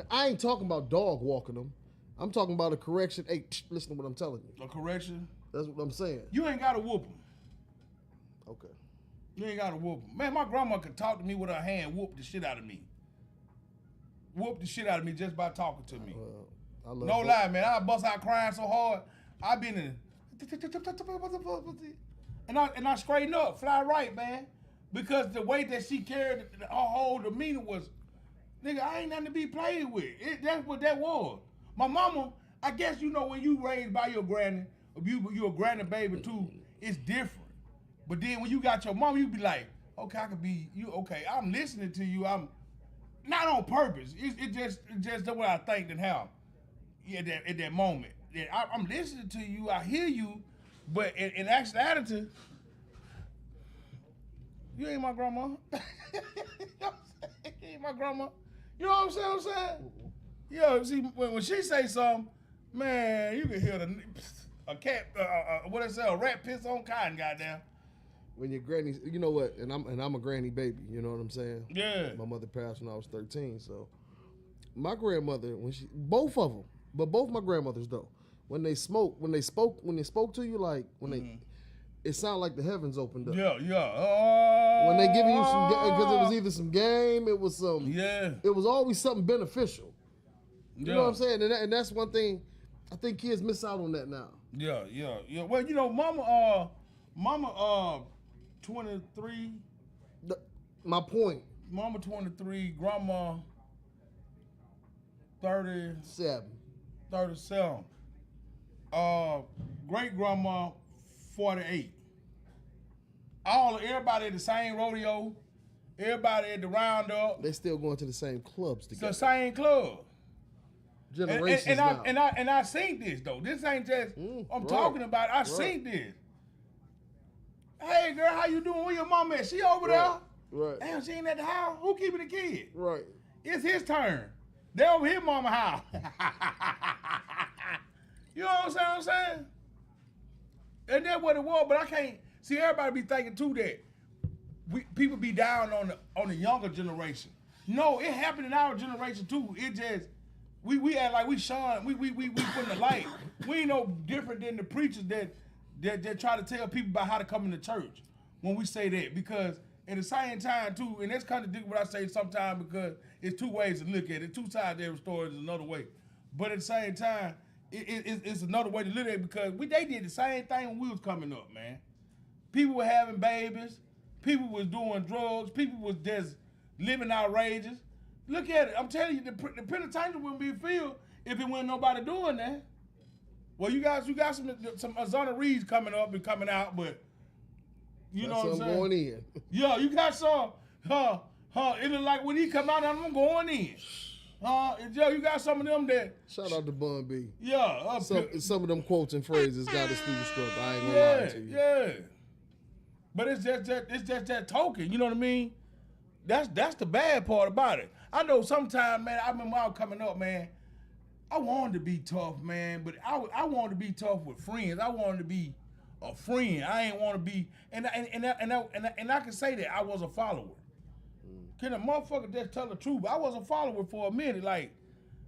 I ain't talking about dog walking them. I'm talking about a correction. Hey, listen to what I'm telling you. A correction? That's what I'm saying. You ain't got to whoop them. Okay. You ain't got to whoop them. Man, my grandma could talk to me with her hand, whoop the shit out of me. Whoop the shit out of me just by talking to me. No lie, man. I bust out crying so hard. I been in, and I straighten up, fly right, man. Because the way that she carried her whole demeanor was, nigga, I ain't nothing to be played with. That's what that was. My mama, I guess when you raised by your granny, or you a granny baby too, it's different. But then when you got your mom, you be like, okay, I could be you. Okay, I'm listening to you. I'm not on purpose. It's just the way I think and how. Yeah, at that moment, I'm listening to you. I hear you, but in actuality, you ain't my grandma. You ain't my grandma. You know what I'm saying? Yo, see, when she say something, man, you can hear a cat, a rat piss on cotton, goddamn. When your granny, you know what? And I'm a granny baby. You know what I'm saying? Yeah. My mother passed when I was 13, so my grandmother, both of them, but both my grandmothers though, when they spoke to you, like it sounded like the heavens opened up. Yeah. When they give you some, because it was either some game, it was some, it was always something beneficial. You know what I'm saying? And that's one thing, I think kids miss out on that now. Yeah. Well, Mama, 23. My point. Mama 23, Grandma 37. Great Grandma 48. Everybody at the same rodeo. Everybody at the roundup. They still going to the same clubs together. It's the same club. Generations now. And I seen this though. This ain't just I'm talking about. I seen this. Hey girl, how you doing? Where your mom at? She over there. Right. Damn, she ain't at the house. Who keeping the kid? Right. It's his turn. They over here, mama house. You know what I'm saying? And that's what it was. But I can't see everybody be thinking too that people be down on the younger generation. No, it happened in our generation too. It just we act like we shine. We put in the light. We ain't no different than the preachers that try to tell people about how to come into church when we say that, because at the same time too, and that's kind of what I say sometimes, because it's two ways to look at it. Two sides of every story is another way. But at the same time, it's another way to look at it, because they did the same thing when we was coming up, man. People were having babies. People was doing drugs. People was just living outrageous. Look at it. I'm telling you, the penitentiary wouldn't be filled if it wasn't nobody doing that. Well, you got some exonerees coming up and coming out, but you know what I'm saying? Going in. Yeah, you got some. It look like when he come out, I'm going in. You got some of them that. Shout out to Bun B. Yeah. Some of them quotes and phrases got us through the struggle. I ain't gonna lie to you. Yeah. But it's just that token. You know what I mean? That's the bad part about it. I know sometimes, man. I remember when I was coming up, man. I wanted to be tough, man, but I wanted to be tough with friends. I wanted to be a friend. I ain't want to be, and I can say that I was a follower. Can a motherfucker just tell the truth? I was a follower for a minute. Like,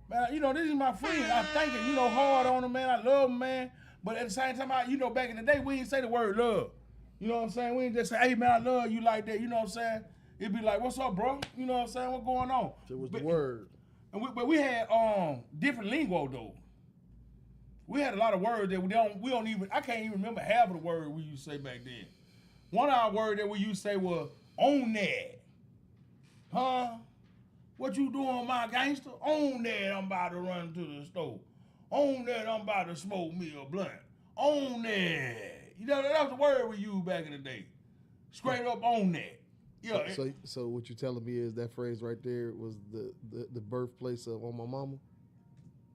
man, this is my friend. I think it, hard on him, man. I love him, man. But at the same time, back in the day, we didn't say the word love. You know what I'm saying? We didn't just say, hey, man, I love you like that. You know what I'm saying? It'd be like, what's up, bro? You know what I'm saying? What's going on? It was the word. But we had different lingo though. We had a lot of words that we don't even, I can't even remember half of the word we used to say back then. One of our words that we used to say was on that. Huh? What you doing, my gangster? On that, I'm about to run to the store. On that, I'm about to smoke me a blunt. On that. That was the word we used back in the day. Straight up on that. Yeah. So what you're telling me is that phrase right there was the birthplace of On My Mama?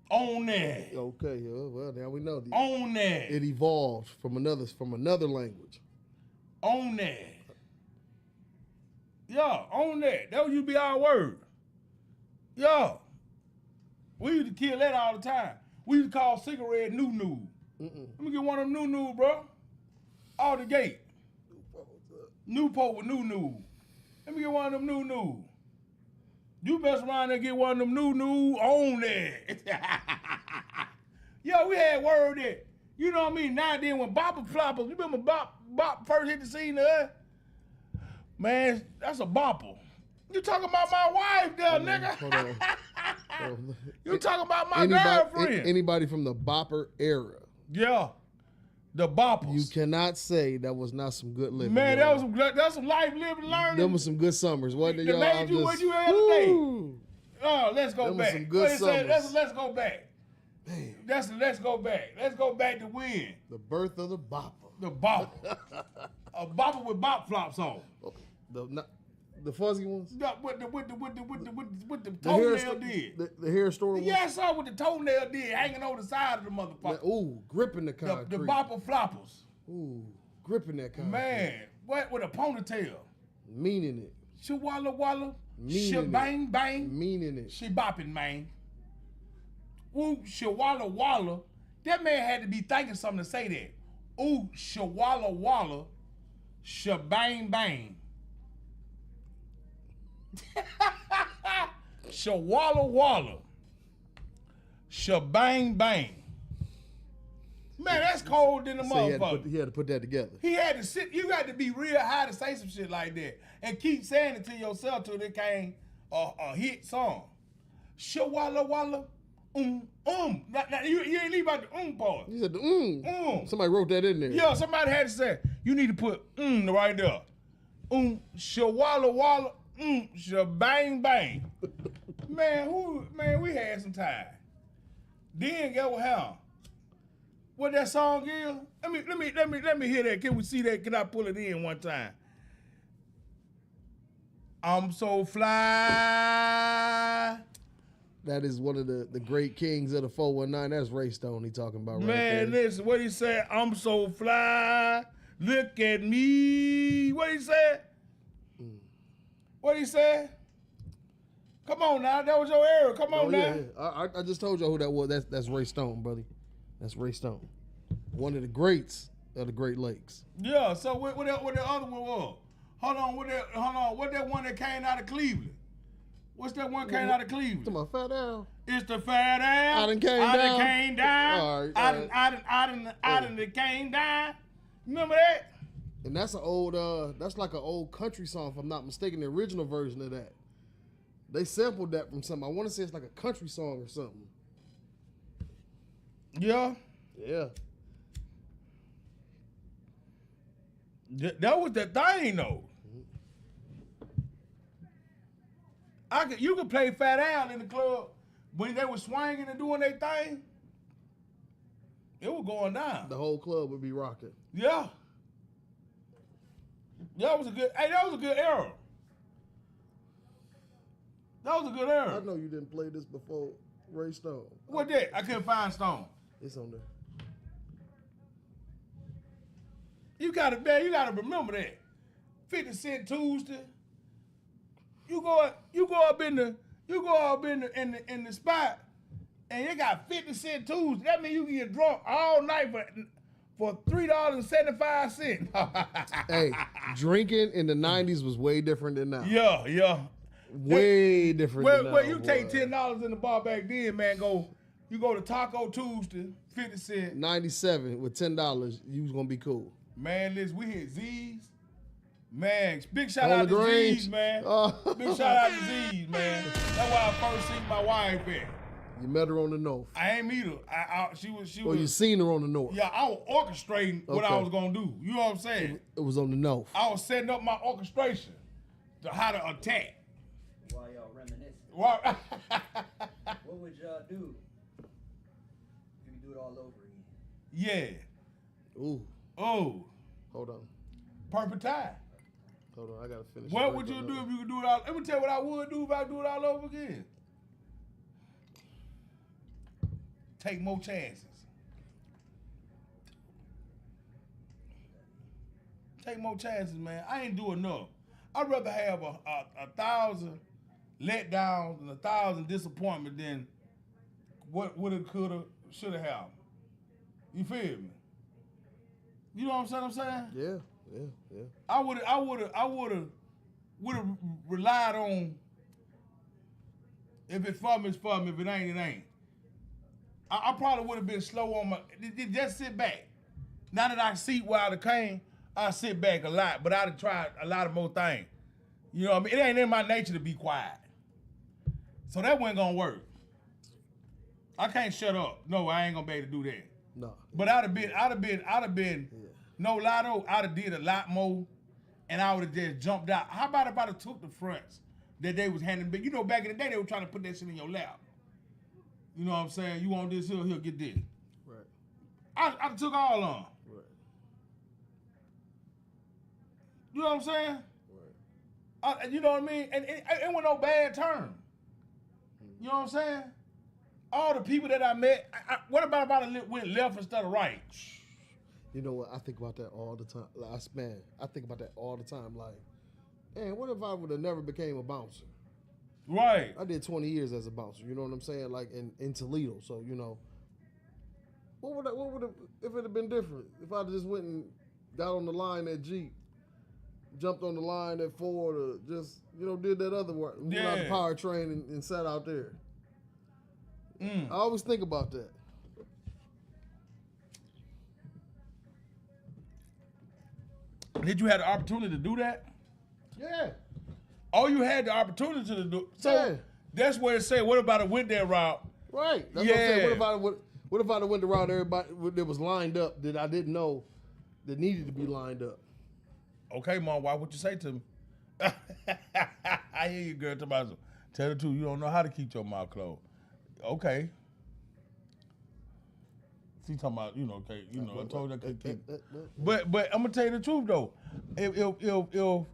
On that. Okay, well now we know. On that. It evolved from another language. On that. Yeah, on that. That would be our word. Yeah. We used to kill that all the time. We used to call cigarette new. Let me get one of them new, bro. Out the gate. Newport with new. Let me get one of them new. You best around there get one of them new on that. Yo, we had word that, you know what I mean? Now then when Bopper Floppers, you remember Bop first hit the scene there? Man, that's a bopper. You talking about my wife there, nigga. Hold on. You talking about my girlfriend. Anybody from the bopper era. Yeah. The boppers. You cannot say that was not some good living. Man, that was some life living, learning. Them was some good summers, wasn't it, y'all? Made you what you had today. Oh, let's go back. Some good summers. Let's go back. Man. Let's go back. Let's go back to when. The birth of the bopper. The bopper. A bopper with bop flops on. The fuzzy ones? With the toenail did. The hair store ones? Yeah, I saw what the toenail did, hanging on the side of the motherfucker. Ooh, gripping the concrete. The bopper floppers. Ooh, gripping that concrete. Man, what with a ponytail? Meaning it. Walla walla. Meaning bang bang. Meaning it. She bopping, man. Ooh, walla walla. That man had to be thinking something to say that. Ooh, walla walla. Bang bang. Shawalla Walla. Shabang Bang. Man, that's cold than the So motherfucker. he had to put that together. He had to sit. You got to be real high to say some shit like that, and keep saying it to yourself till it came a hit song. Shawalla Walla. Now, you ain't leave out the part. He said the Somebody wrote that in there. Yeah, somebody had to say, you need to put right there. Shawalla Walla, shabang bang. Man, we had some time. Then get what happened. What that song is? Let me hear that. Can we see that? Can I pull it in one time? I'm so fly. That is one of the great kings of the 419. That's Ray Stone he talking about right there. Man, listen, what he said? I'm so fly. Look at me. What he said? What he said? Come on now, that was your era. Come on now. Yeah. I just told y'all who that was. That's Ray Stone, buddy. That's Ray Stone. One of the greats of the Great Lakes. Yeah, so what the other one was? Hold on, what that one that came out of Cleveland? What's that one came out of Cleveland? Talking about Fat Al. It's the Fat Al. I done came down. All right. I done came down. Remember that? And that's an old, that's like an old country song, if I'm not mistaken, the original version of that. They sampled that from something. I want to say it's like a country song or something. Yeah. Yeah. That was the thing, though. You could play Fat Al in the club when they were swinging and doing their thing. It was going down. The whole club would be rocking. Yeah. That was a good era. That was a good era. I know you didn't play this before, Ray Stone. What that? I couldn't find Stone. It's on there. You gotta remember that. 50 Cent Tuesday. You go up in the spot, and you got 50 Cent Tuesday. That means you can get drunk all night for $3.75. Hey, drinking in the 90s was way different than now. Yeah. Way different than now. Well, you take $10 in the bar back then, man. You go to Taco Tuesday, 50 Cent. 97 with $10, you was gonna be cool. Man, listen, we hit Z's. Man, big shout out to Grange. Z's, man. Big shout out to Z's, man. That's why I first seen my wife at. You met her on the north. I ain't meet her. She was. Well, you seen her on the north. Yeah, I was orchestrating what I was gonna do. You know what I'm saying? It was on the north. I was setting up my orchestration to how to attack. While y'all reminiscing, What? what would y'all do if you could do it all over again? Yeah. Ooh. Oh. Hold on. Perfect time. Hold on. I gotta finish. What would you do if you could do it all? Let me tell you what I would do if I do it all over again. Take more chances. Take more chances, man. I ain't do enough. I'd rather have a 1,000 letdowns and 1,000 disappointments than what woulda, coulda, shoulda happened. You feel me? You know what I'm saying? Yeah. I would've relied on if it's for me, it's for me. If it ain't, it ain't. I probably would have been slow on my. Just sit back. Now that I see where I came, I sit back a lot, but I'd have tried a lot of more things. You know what I mean? It ain't in my nature to be quiet, so that wasn't gonna work. I can't shut up. No, I ain't gonna be able to do that. No. But I'd have been. No lie though, I'd have did a lot more, and I would have just jumped out. How about if I'd have took the fronts that they was handing back? You know, back in the day, they were trying to put that shit in your lap. You know what I'm saying? You want this, he'll get this. Right. I took all on. Right. You know what I'm saying? Right. You know what I mean? And it was no bad term. You know what I'm saying? All the people that I met, what about if I went left instead of right? You know what? I think about that all the time. I think about that all the time. Like, man, what if I would have never became a bouncer? Right. I did 20 years as a bouncer. You know what I'm saying? Like in Toledo. So you know, what would if it had been different? If I just went and got on the line at Jeep jumped on the line at Ford or just, did that other work. Went out the powertrain and sat out there. I always think about that. Did you have the opportunity to do that? Yeah. Oh, you had the opportunity to do. So that's where it said, what about a went that route? Right. That's what I'm saying. What if I went the route everybody that was lined up that I didn't know that needed to be lined up? Okay, Mom, why would you say to me? I hear you, girl. Tell the truth, you don't know how to keep your mouth closed. Okay. She talking about, okay, I told you I couldn't keep. But I'm gonna tell you the truth though. If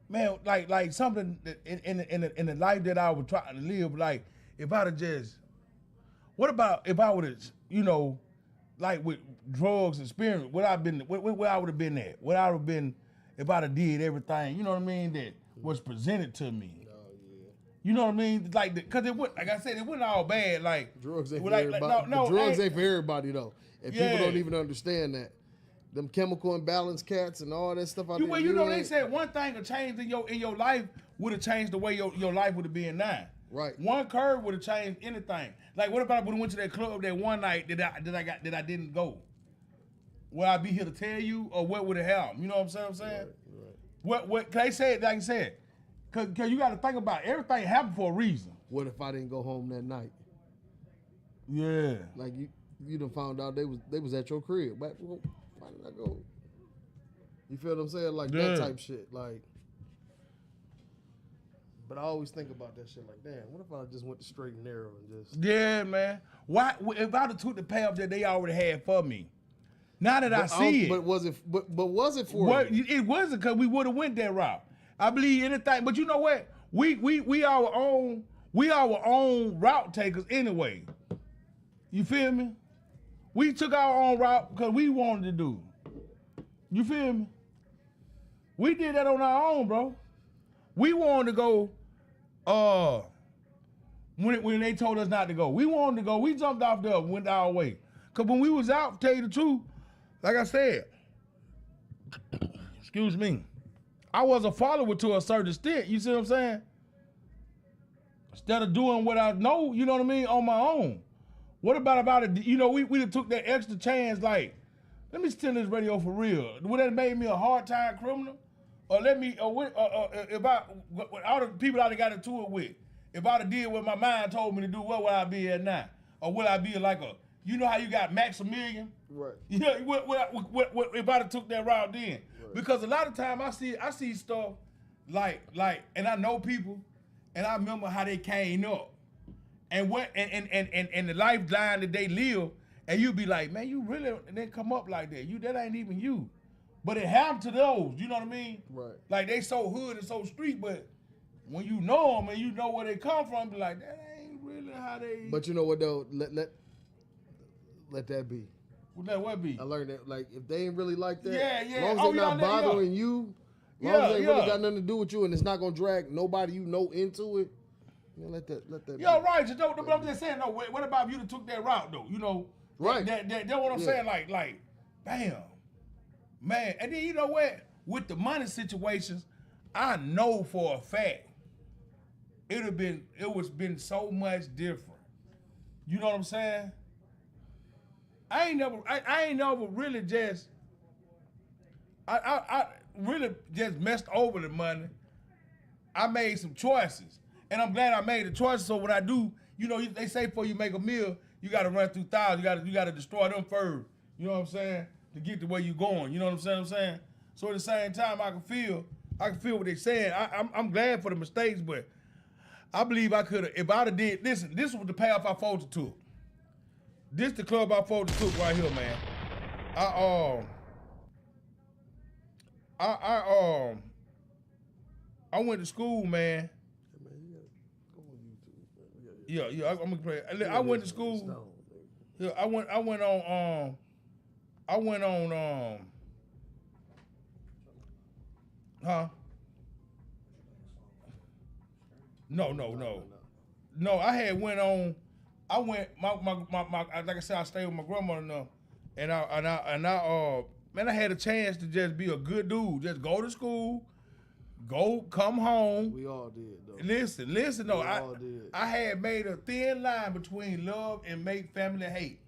man, like something that in the life that I was trying to live, like if I'd have just, what about if I would have, like with drugs experience, where I would have been at? Where I would have been if I'd have did everything, you know what I mean, that was presented to me. You know what I mean? Like, because it would, like I said, it wasn't all bad. Like drugs ain't for everybody. Drugs ain't for everybody though, and people don't even understand that. Them chemical imbalance cats and all that stuff out there. Well, they said one thing a change in your life would have changed the way your life would have been now. Right. One curve would have changed anything. Like, what if I would have went to that club that one night that I didn't go? Will I be here to tell you, or what would have happened? You know what I'm saying? Right. What can I say it like I said? Cause you got to think about it. Everything happened for a reason. What if I didn't go home that night? Yeah. Like you done found out they was at your crib. Why did I go? You feel what I'm saying? Like that type shit. Like, but I always think about that shit. Like, damn, what if I just went to straight and narrow and just? Yeah, man. Why if I'd have took the path that they already had for me? Now that I see it. But was it? But was it for you? It wasn't, because we would have went that route. I believe anything, but you know what? We our own route takers anyway. You feel me? We took our own route because we wanted to do. You feel me? We did that on our own, bro. We wanted to go. When they told us not to go, we wanted to go. We jumped off there, went our way. Cause when we was out, to tell you the truth, like I said, excuse me, I was a follower to a certain extent. You see what I'm saying? Instead of doing what I know, you know what I mean, on my own. What about it? We took that extra chance. Like, let me steal this radio for real. Would that have made me a hard-time criminal? Or if all the people I got into it with, if I'd have did what my mind told me to do, what would I be at now? Or would I be like how you got Maximilian? Right. Yeah. What if I'd have took that route then? Right. Because a lot of time I see stuff like, and I know people, and I remember how they came up, and the lifeline that they live, and you be like, man, you really didn't come up like that. That ain't even you. But it happened to those, you know what I mean? Right. Like they so hood and so street, but when you know them and you know where they come from, be like, that ain't really how they. But you know what though? Let that be. Let what be? I learned that, like, if they ain't really like that, yeah. as long as they're not bothering you, as long as they really got nothing to do with you, and it's not gonna drag nobody you know into it, man, let that. Yeah, right. But I'm just saying, no. What about if you took that route though? You know, right? That's what I'm saying. Like, bam, man. And then you know what? With the money situations, I know for a fact it was been so much different. You know what I'm saying? I ain't never really just. I really just messed over the money. I made some choices, and I'm glad I made the choices. So what I do, they say before you make a meal, you got to run through thousands. You got to destroy them first. You know what I'm saying? To get to where you going. You know what I'm saying? So at the same time, I can feel what they're saying. I'm glad for the mistakes, but I believe I could have. If I'd have did, listen, this was the path I folded to. This the club I folded to right here, man. I went to school, man. Yeah, I'm gonna play. I went to school. Yeah, I went on. Huh? No, I had went on. I went my like I said, I stayed with my grandmother now, and I man, I had a chance to just be a good dude, just go to school, come home. We all did though. Listen though. We all did. I had made a thin line between love and make family hate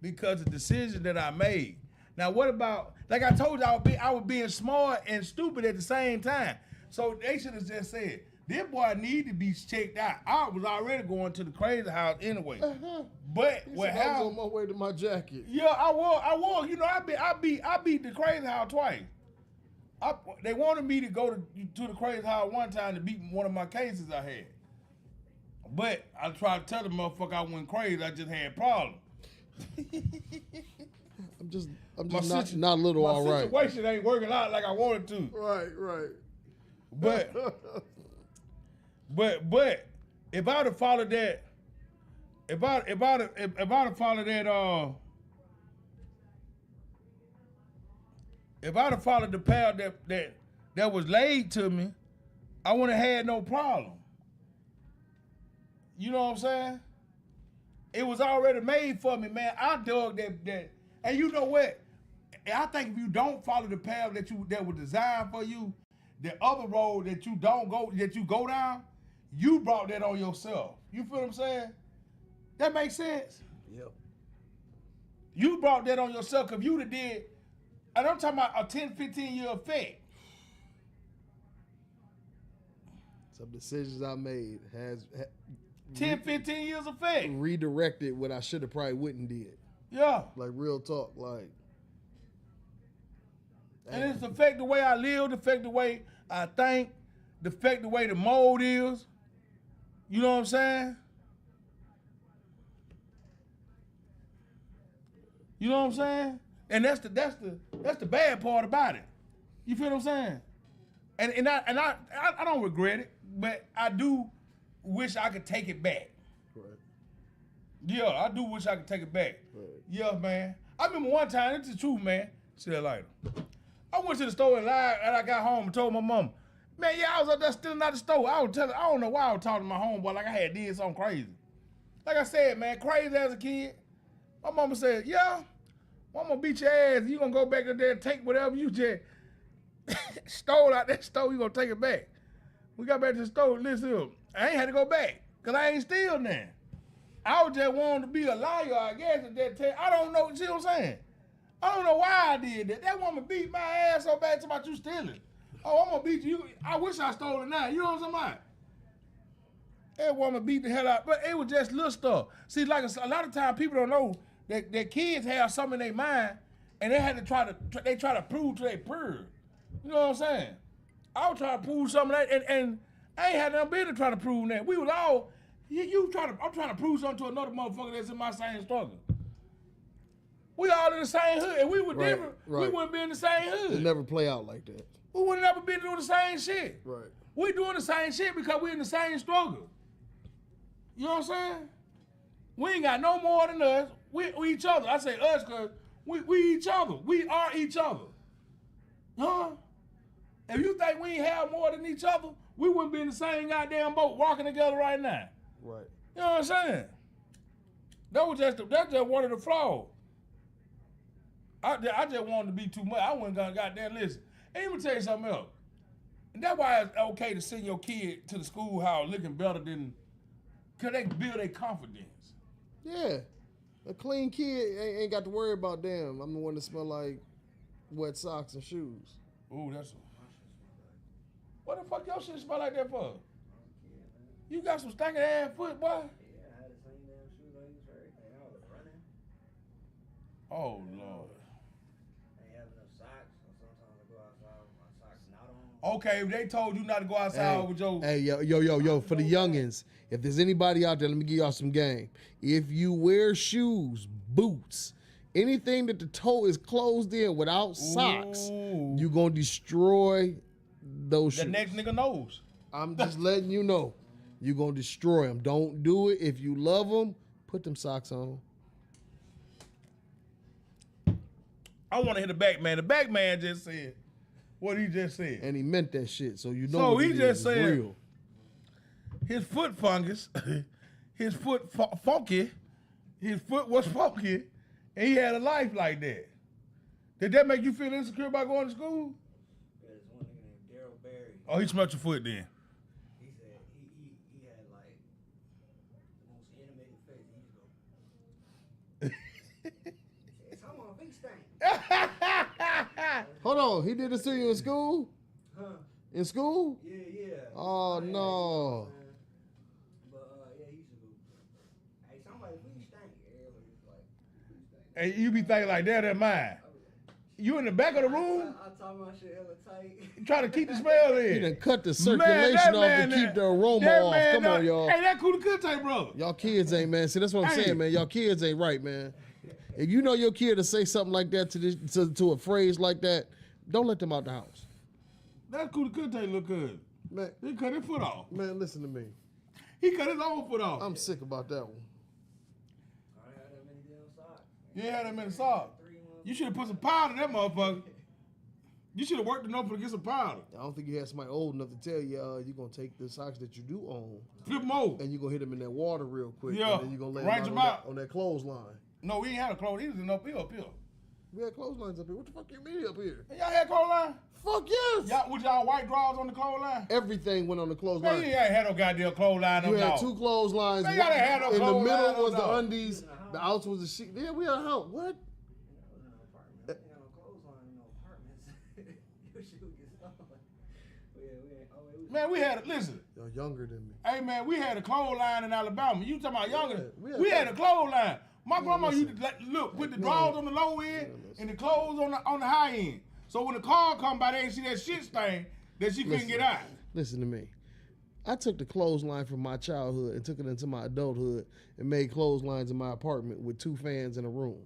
because of the decision that I made. Now what about, like I told you, I was being smart and stupid at the same time. So they should have just said, this boy need to be checked out. I was already going to the crazy house anyway. But I was on my way to my jacket. yeah, I was. You know, I beat the crazy house twice. They wanted me to go to the crazy house one time to beat one of my cases I had. But I tried to tell the motherfucker I went crazy. I just had problems. I'm just not a little all right. My situation ain't working out like I wanted to. Right. But if I'd have followed that, if I'd have followed the path that was laid to me, I wouldn't have had no problem. You know what I'm saying? It was already made for me, man. I dug that. And you know what? I think if you don't follow the path that was designed for you, the other road that you go down, you brought that on yourself. You feel what I'm saying? That makes sense? Yep. You brought that on yourself because you did, and I'm talking about a 10, 15 year effect. Some decisions I made has 10, 15 years effect. redirected what I should have probably wouldn't did. Yeah. Like real talk, like. And it's affect the way I live, affect the way I think, affect the way the mold is. You know what I'm saying? You know what I'm saying? And that's the bad part about it. You feel what I'm saying? And I don't regret it, but I do wish I could take it back. Right. Yeah, I do wish I could take it back. Right. Yeah, man. I remember one time, it's the truth, man. See that later. I went to the store and lied, and I got home and told my mom, man, yeah, I was up there stealing out the store. I don't know why I was talking to my homeboy like I had did something crazy. Like I said, man, crazy as a kid. My mama said, yeah, I'm gonna beat your ass. You gonna go back in there and take whatever you just stole out that store, you gonna take it back. We got back to the store, listen, I ain't had to go back, because I ain't steal nothing. I was just wanting to be a liar, I guess, at that time. I don't know, see what I'm saying? I don't know why I did that. That woman beat my ass so bad about you stealing. Oh, I'm gonna beat you. I wish I stole it now. You know what I'm talking about? That woman beat the hell out, but it was just little stuff. See, like a lot of times people don't know that kids have something in their mind, and they had to try to prove to their peers. You know what I'm saying? I was trying to prove something of that, and I ain't had nothing business trying to prove that. We was all, I'm trying to prove something to another motherfucker that's in my same struggle. We all in the same hood. If we were different, we wouldn't be in the same hood. It never play out like that. We would never be doing the same shit. Right. We doing the same shit because we in the same struggle. You know what I'm saying? We ain't got no more than us. We each other. I say us because we each other. We are each other. Huh? If you think we ain't have more than each other, we wouldn't be in the same goddamn boat walking together right now. Right. You know what I'm saying? That's just one of the flaws. I just wanted to be too much. I wasn't gonna goddamn listen. And let me tell you something else. And that's why it's okay to send your kid to the schoolhouse looking better than, because they build their confidence. Yeah. A clean kid ain't got to worry about, damn, I'm the one that smell like wet socks and shoes. Ooh, that's what the fuck your shit smell like that for? You got some stinking ass foot, boy. Yeah, I had the same damn shoes I used for everything. I was running. Oh, Lord. I ain't have enough socks, so sometimes I go outside with my socks not on. Okay, if they told you not to go outside with your... Hey, yo, for the youngins, if there's anybody out there, let me give y'all some game. If you wear shoes, boots, anything that the toe is closed in without socks, Ooh. you gonna destroy those shoes. The next nigga knows. I'm just letting you know. You gonna destroy them. Don't do it. If you love them, put them socks on. I want to hear the back man. The back man just said what he just said. And he meant that shit, so you know So what he it just is. said- It's real. His foot fungus, his foot funky, his foot was funky, and he had a life like that. Did that make you feel insecure about going to school? Yeah, there's one nigga named Daryl Berry. Oh, he smelt your foot then. He said he had like the most animated face. He just go. It's how my feet stink. Hold on, he did this to you in school? Huh? In school? Yeah. Oh, no. But yeah, he used to go. Hey, somebody feet stink. Everybody was like, feet stink. And you be thinking like, that's mine. You in the back of the room, I talk my shit hella tight. trying to keep the smell He in. done cut the Man, circulation that off man to keep that- the aroma that off. man Come on, that- y'all. Hey, that Kuda Kute, brother. Y'all kids ain't, man. See, that's what I'm Hey. saying, man. Y'all kids ain't right, man. If you know your kid to say something like that to a phrase like that, don't let them out the house. That Kuda Kute look good. Man, He cut his foot off. man, listen to me. He cut his own foot off. I'm sick about that one. I ain't had that many damn socks. You ain't had that many socks. 3 months. You should have put some powder in that motherfucker. You should have worked enough to get some powder. I don't think you had somebody old enough to tell you you're going to take the socks that you do own Flip them over. and you're going to hit them in that water real quick. Yeah, And then you're going to lay range them them out out. on that clothesline. No, we ain't had a clothes. He was in uphill. We had clotheslines up here. What the fuck you mean up here? Y'all had clothesline? Fuck yes. Y'all, with y'all white drawers on the clothesline? Everything went on the Man, clothesline. you ain't had no goddamn clothesline You up had now. 2 clotheslines. Man, y'all done had no in the clothesline middle was on the dog. undies. The outs was the sheet. Yeah, we had a house. What? That was in an apartment. We ain't got no clothesline in no apartments. Your shit would get stolen. But yeah, we ain't. Oh, wait, Man, we had, listen. Y'all younger than me. Hey, man, we had a clothesline in Alabama. You talking about younger? Yeah, We had a clothesline. My grandma listen. used to look, put the No. drawers on the low end and the clothes on the high end. So when the car come by, they ain't see that shit stain that she couldn't Listen. get out. Listen to me. I took the clothesline from my childhood and took it into my adulthood and made clotheslines in my apartment with 2 fans in a room.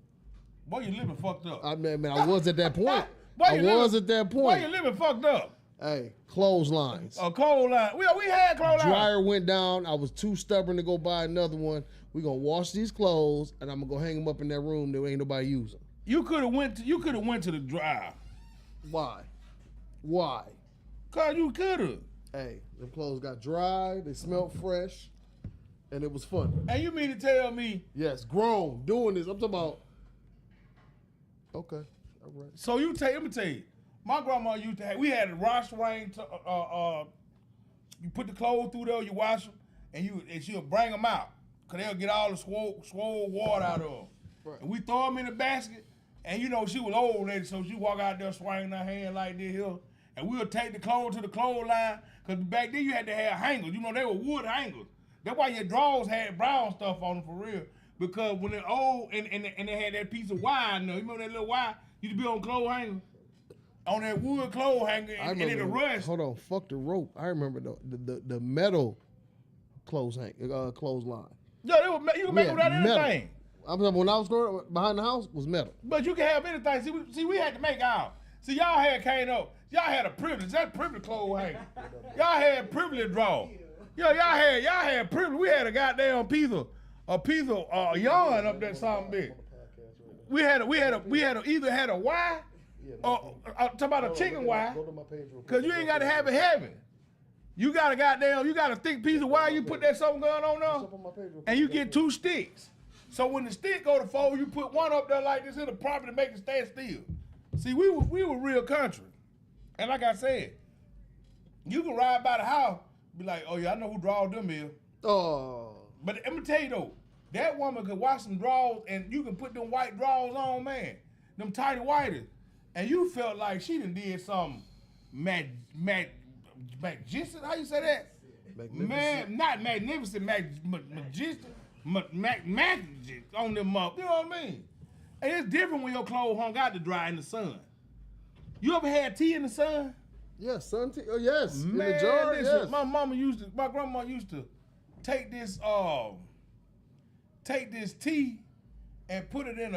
Boy, you living fucked up. I was at that point. Boy, I you was living- at that Boy, you point. living fucked up. Hey, clotheslines. A clothesline. We had clothesline. Dryer went down. I was too stubborn to go buy another one. We gonna wash these clothes and I'm gonna go hang them up in that room that ain't nobody using. You could have went to the dryer. Why? Why? Cause you could have. Hey, them clothes got dry. They smelled fresh, and it was fun. And you mean to tell me? Yes, grown doing this. I'm talking about. Okay, all right. So let me tell you, my grandma used to have. We had a wash rain. You put the clothes through there, you wash them, and she'll bring them out, cause they'll get all the swole water out of them. Right. And we throw them in the basket, and you know she was old lady, so she walk out there swinging her hand like this here, and we'll take the clothes to the clothesline, cause back then you had to have hangers. You know they were wood hangers. That's why your drawers had brown stuff on them for real. Because when they're old and they had that piece of wire in there, you remember that little wire used to be on clothes hanger? On that wood clothes hanger, and it'll rust. Hold on, fuck the rope. I remember the metal clothesline. Yeah, you can make it without anything. I'm talking when I was growing up, behind the house was metal. But you can have anything. See, we had to make ours. See, y'all had came up. Y'all had a privilege. That's privilege clothes hanger. Y'all had privilege draw. Yeah, y'all had privilege. We had a goddamn piece of yarn up there something big. We had either had a wire or talk about a chicken wire. Go to my page real quick. Cause you ain't got to have it heavy. You got a thick piece of wire. You put that something going on there, and you get 2 sticks. So when the stick go to fold, you put one up there like this in the property to make it stand still. See, we were real country, and like I said, you can ride by the house, be like, oh yeah, I know who drawed them here. Oh, But let me tell you though, that woman could wash some drawers, and you can put them white drawers on, man, them tighty whities, and you felt like she done did something magnificent. How you say that? Man, not magnificent, majestic, magic on them up. You know what I mean? And it's different when your clothes hung out to dry in the sun. You ever had tea in the sun? yes, son. Oh, yes. Man, in the jar. listen, Yes. my grandma used to take this tea and put it in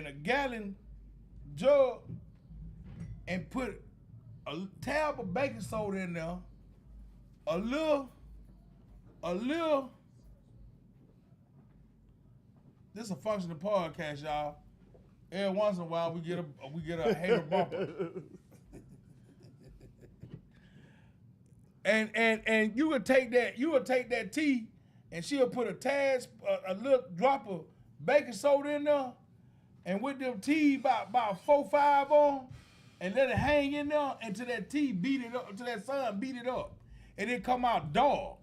a gallon jug and put a tab of baking soda in there, a little. This is a function of podcast, y'all. Every once in a while we get a hater bumper. And you would take that tea, and she'll put a little drop of baking soda in there, and with them tea about 4-5 on, and let it hang in there until that tea beat it up, until that sun beat it up. And it come out dark.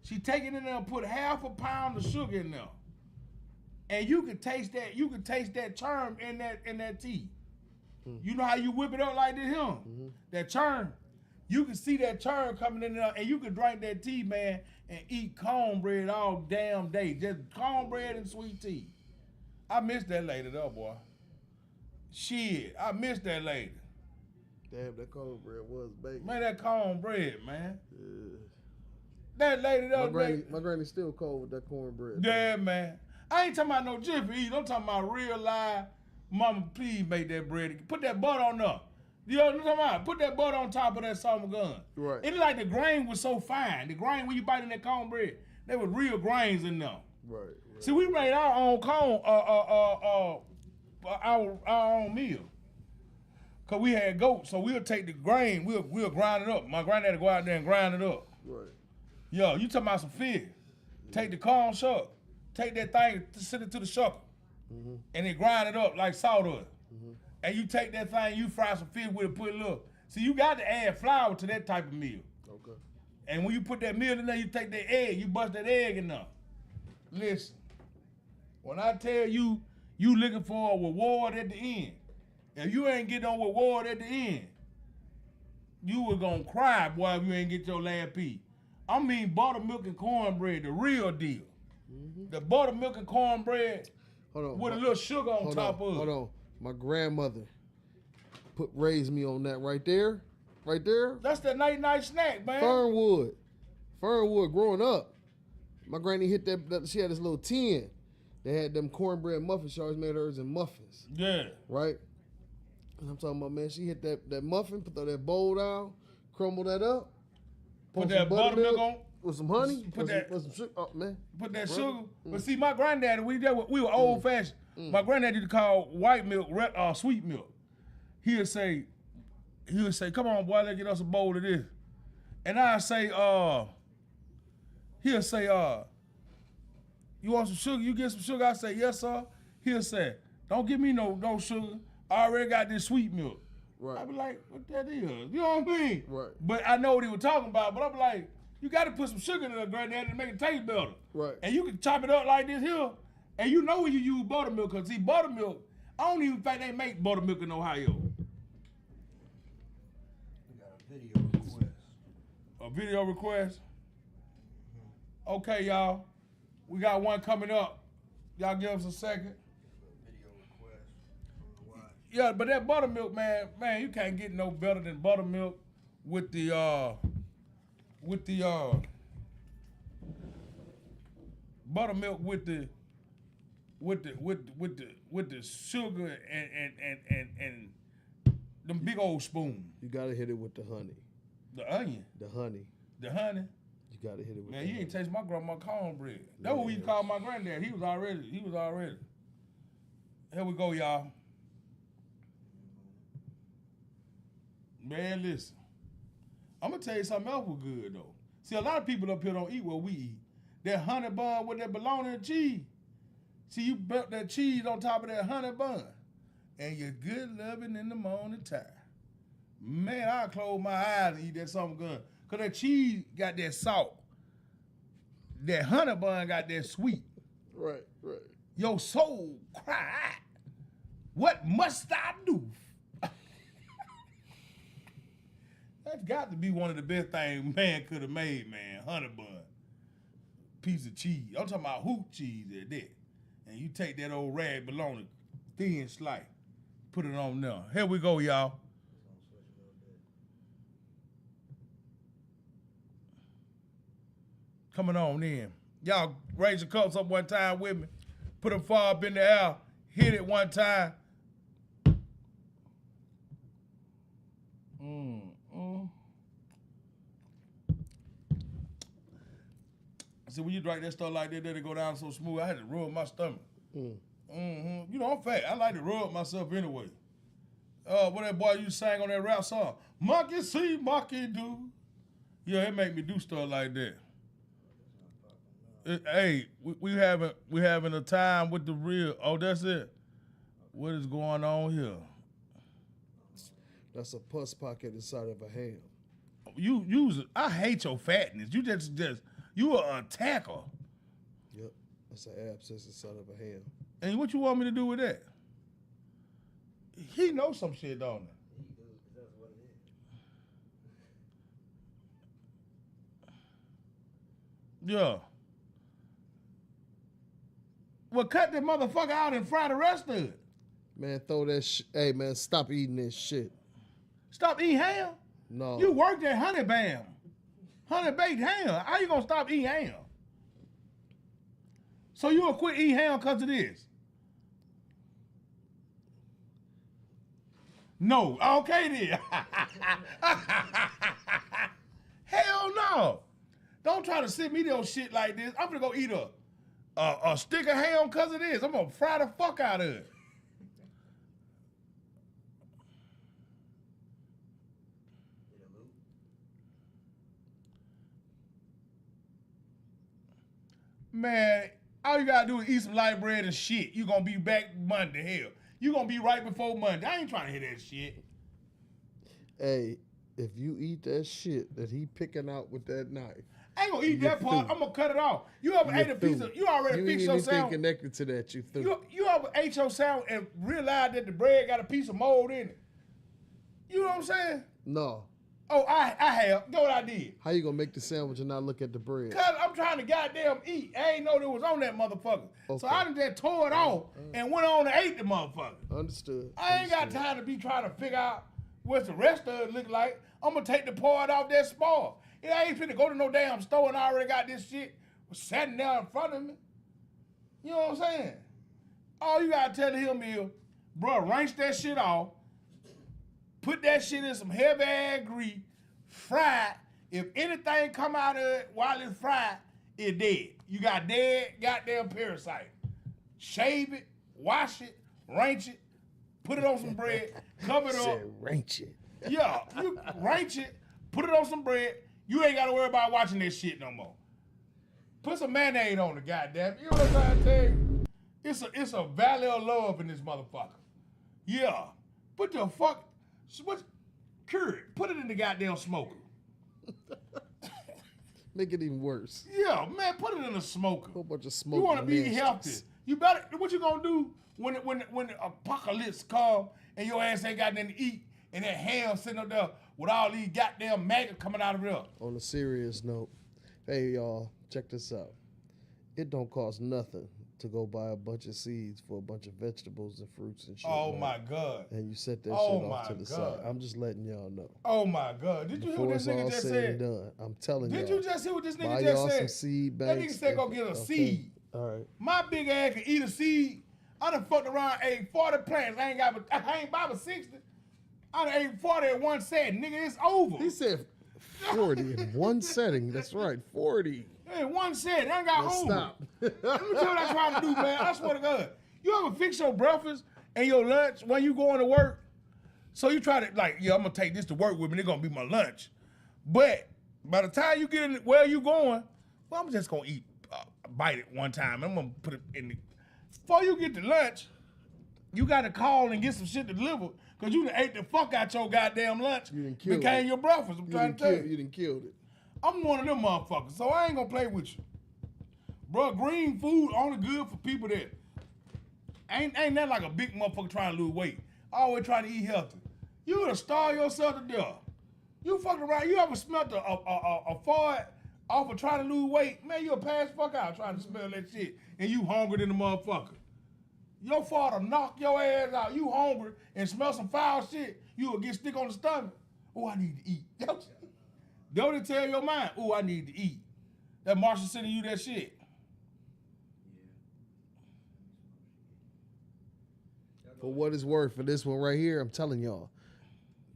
She take it in there and put half a pound of sugar in there. And you can taste that churn in that tea. You know how you whip it up like this here? That churn. You can see that churn coming in there, and you can drink that tea, man, and eat cornbread all damn day. Just cornbread and sweet tea. I miss that lady though, boy. Shit, I miss that lady. Damn, that cornbread was bacon. Man, that cornbread, man. Yeah. That lady though, My granny's still cold with that cornbread. Yeah, man. I ain't talking about no jiffy either. I'm talking about real live. Mama, please make that bread. Put that butter on there. You know what I'm talking about? Put that butter on top of that summer gun. Right. It's like the grain was so fine. The grain when you bite in that cornbread, there was real grains in there. Right. See, we made our own corn, our own meal. Cause we had goats, so we'll take the grain, we'll grind it up. My granddaddy go out there and grind it up. Right. Yo, you talking about some fish. Take the corn shuck, take that thing, send it to the shucker, and then grind it up like sawdust. And you take that thing, you fry some fish with it, put a little. See, you got to add flour to that type of meal. Okay. And when you put that meal in there, you take that egg, you bust that egg in there. Listen, when I tell you, you looking for a reward at the end, if you ain't get no reward at the end, you was gonna cry, boy, if you ain't get your last piece. I mean buttermilk and cornbread, the real deal. The buttermilk and cornbread with a little sugar on top of it. Hold on. My grandmother raised me on that right there. Right there. That's that night snack, man. Fernwood, growing up, my granny hit that she had this little tin. They had them cornbread muffins. She always made hers in muffins. Yeah. Right? And I'm talking about, man, she hit that muffin, put that bowl down, crumble that up. Put that buttermilk on. With some honey. Put some sugar. Oh, man. Put that sugar. But see, my granddaddy, we were old fashioned. My granddad used to call white milk sweet milk. He would say, come on, boy, let's get us a bowl of this. And I say, he'll say, you want some sugar? You get some sugar? I say, yes, sir. He'll say, don't give me no sugar. I already got this sweet milk. Right. I be like, what that is? You know what I mean? Right. But I know what he was talking about, but I'm like, you got to put some sugar in there, granddaddy, to make it taste better. Right. And you can chop it up like this here, and you know when you use buttermilk, because see, buttermilk, I don't even think they make buttermilk in Ohio. We got a video request. A video request? Okay, y'all. We got one coming up. Y'all give us a second. Video request. Watch. Yeah, but that buttermilk, man, you can't get no better than buttermilk with the buttermilk with the sugar and them big old spoons. You gotta hit it with the honey. The onion. The honey. The honey. You gotta hit it with Man, the you honey. ain't taste my grandma cornbread. That's what we call my granddad. He was already. Here we go, y'all. Man, listen. I'm gonna tell you something else was good though. See, a lot of people up here don't eat what we eat. That honey bun with that bologna and cheese. See, you built that cheese on top of that honey bun. And you're good loving in the morning time. Man, I'll close my eyes and eat that something good. Cause that cheese got that salt. That honey bun got that sweet. Right. Your soul cry. What must I do? That's got to be one of the best things man could have made, man. Honey bun. Piece of cheese. I'm talking about hoop cheese at that. And you take that old rag bologna, thin slice, put it on there. Here we go, y'all. Coming on in. Y'all raise your cups up one time with me. Put them far up in the air. Hit it one time. See, when you drink that stuff like that, then it go down so smooth, I had to rub my stomach. You know, I'm fat. I like to rub myself anyway. What that boy you sang on that rap song? Mucky see, Mucky do. Yeah, it make me do stuff like that. Hey, we having a time with the real. Oh, that's it. What is going on here? That's a pus pocket inside of a ham. I hate your fatness. You just you an attacker. Yep. That's an abscess inside of a ham. And what you want me to do with that? He knows some shit, don't he? He do, 'cause that's what it is. Yeah. Well, cut the motherfucker out and fry the rest of it. Man, throw that Hey, man, stop eating this shit. Stop eating ham. No. You worked at Honey Bam. Honey baked ham. How you gonna stop eating ham? So you gonna quit eating ham because of this? No. Okay then. Hell no. Don't try to send me those shit like this. I'm gonna go eat a stick of ham because of this. I'm gonna fry the fuck out of it. Did it move? Man, all you gotta do is eat some light bread and shit. You gonna be back Monday. Hell, you gonna be right before Monday. I ain't trying to hear that shit. Hey, if you eat that shit that he picking out with that knife, I ain't gonna eat that part. I'm gonna cut it off. You ever ate a piece of? You already fixed your sandwich. Connected to that, you threw. You ever ate your sandwich and realized that the bread got a piece of mold in it? You know what I'm saying? No. Oh, I have. Know what I did? How you gonna make the sandwich and not look at the bread? Cause I'm trying to goddamn eat. I ain't know that was on that motherfucker. Okay. So I done just tore it off and went on and ate the motherfucker. Understood. I ain't got time to be trying to figure out what the rest of it look like. I'm gonna take the part off that spoil. And I ain't finna go to no damn store and I already got this shit sitting there in front of me. You know what I'm saying? All you gotta tell him is, bro, rinse that shit off, put that shit in some heavy ass grease, fry it. If anything come out of it while it's fried, it's dead. You got dead goddamn parasite. Shave it, wash it, rinse it, put it on some bread, cover it up. Said ranch it. Yeah, you rinse it, put it on some bread. You ain't gotta worry about watching this shit no more. Put some mayonnaise on it, goddamn. You know what I'm trying to tell you? It's a valley of love in this motherfucker. Yeah. Put the fuck, cure it. Put it in the goddamn smoker. Make it even worse. Yeah, man, put it in the smoker. Whole bunch of smoke. You want to be healthy. You better. What you gonna do when the apocalypse come and your ass ain't got nothing to eat and that ham sitting up there with all these goddamn maggots coming out of there? On a serious note, hey y'all, check this out. It don't cost nothing to go buy a bunch of seeds for a bunch of vegetables and fruits and shit. Oh right? my God. And you set that Oh shit off my to the God. side. I'm just letting y'all know. Oh my God. Did you hear Before what it's this all nigga just said and said? done, I'm telling y'all. Did you just hear what this buy nigga y'all just some said? seed That banks. nigga said go get a seed. All right. My big ass can eat a seed. I done fucked around, ate 40 plants. I ain't buy but 60. I done ate 40 at one setting. Nigga, it's over. He said 40 in one setting. That's right, 40. Hey, one setting. I ain't got Let's home. stop. Let me tell you what I'm trying to do, man. I swear to God. You ever fix your breakfast and your lunch when you going to work? So you try to, like, yeah, I'm going to take this to work with me. It's going to be my lunch. But by the time you get in where you going, well, I'm just going to eat, bite it one time. I'm going to put it in the, before you get to lunch, you got to call and get some shit delivered because you done ate the fuck out your goddamn lunch. You done killed Became it. your breakfast. I'm trying to tell you. You done killed it. I'm one of them motherfuckers, so I ain't gonna play with you. Bro, green food only good for people that ain't that like a big motherfucker trying to lose weight. Always trying to eat healthy. You would have starved yourself to death. You fucking around, you ever smelled a fart off of trying to lose weight? Man, you'll pass fuck out trying to smell that shit, and you hungry than the motherfucker. Your fart will knock your ass out. You hungry and smell some foul shit, you will get stick on the stomach. Oh, I need to eat. Don't tell your mind, oh, I need to eat. That Marshall sending you that shit. For what it's worth, for this one right here, I'm telling y'all,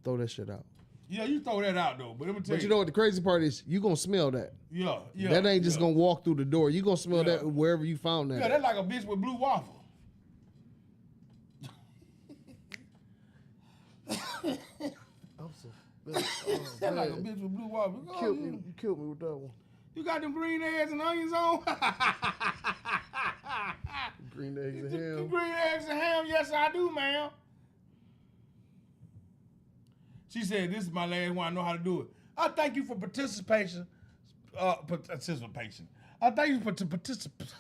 throw that shit out. Yeah, you throw that out though, but let me tell But you know what the crazy part is? You gonna smell that. Yeah. That ain't just gonna walk through the door. You gonna smell Yeah. that wherever you found that. Yeah, that's like a bitch with blue waffle. I'm so That's like a bitch with blue waffle. You killed me. You killed me with that one. You got them green eggs and onions on? Green eggs and The ham. green eggs and ham, yes I do, ma'am. She said, "This is my last one. I know how to do it." I thank you for participation. Participation. I thank you for participation.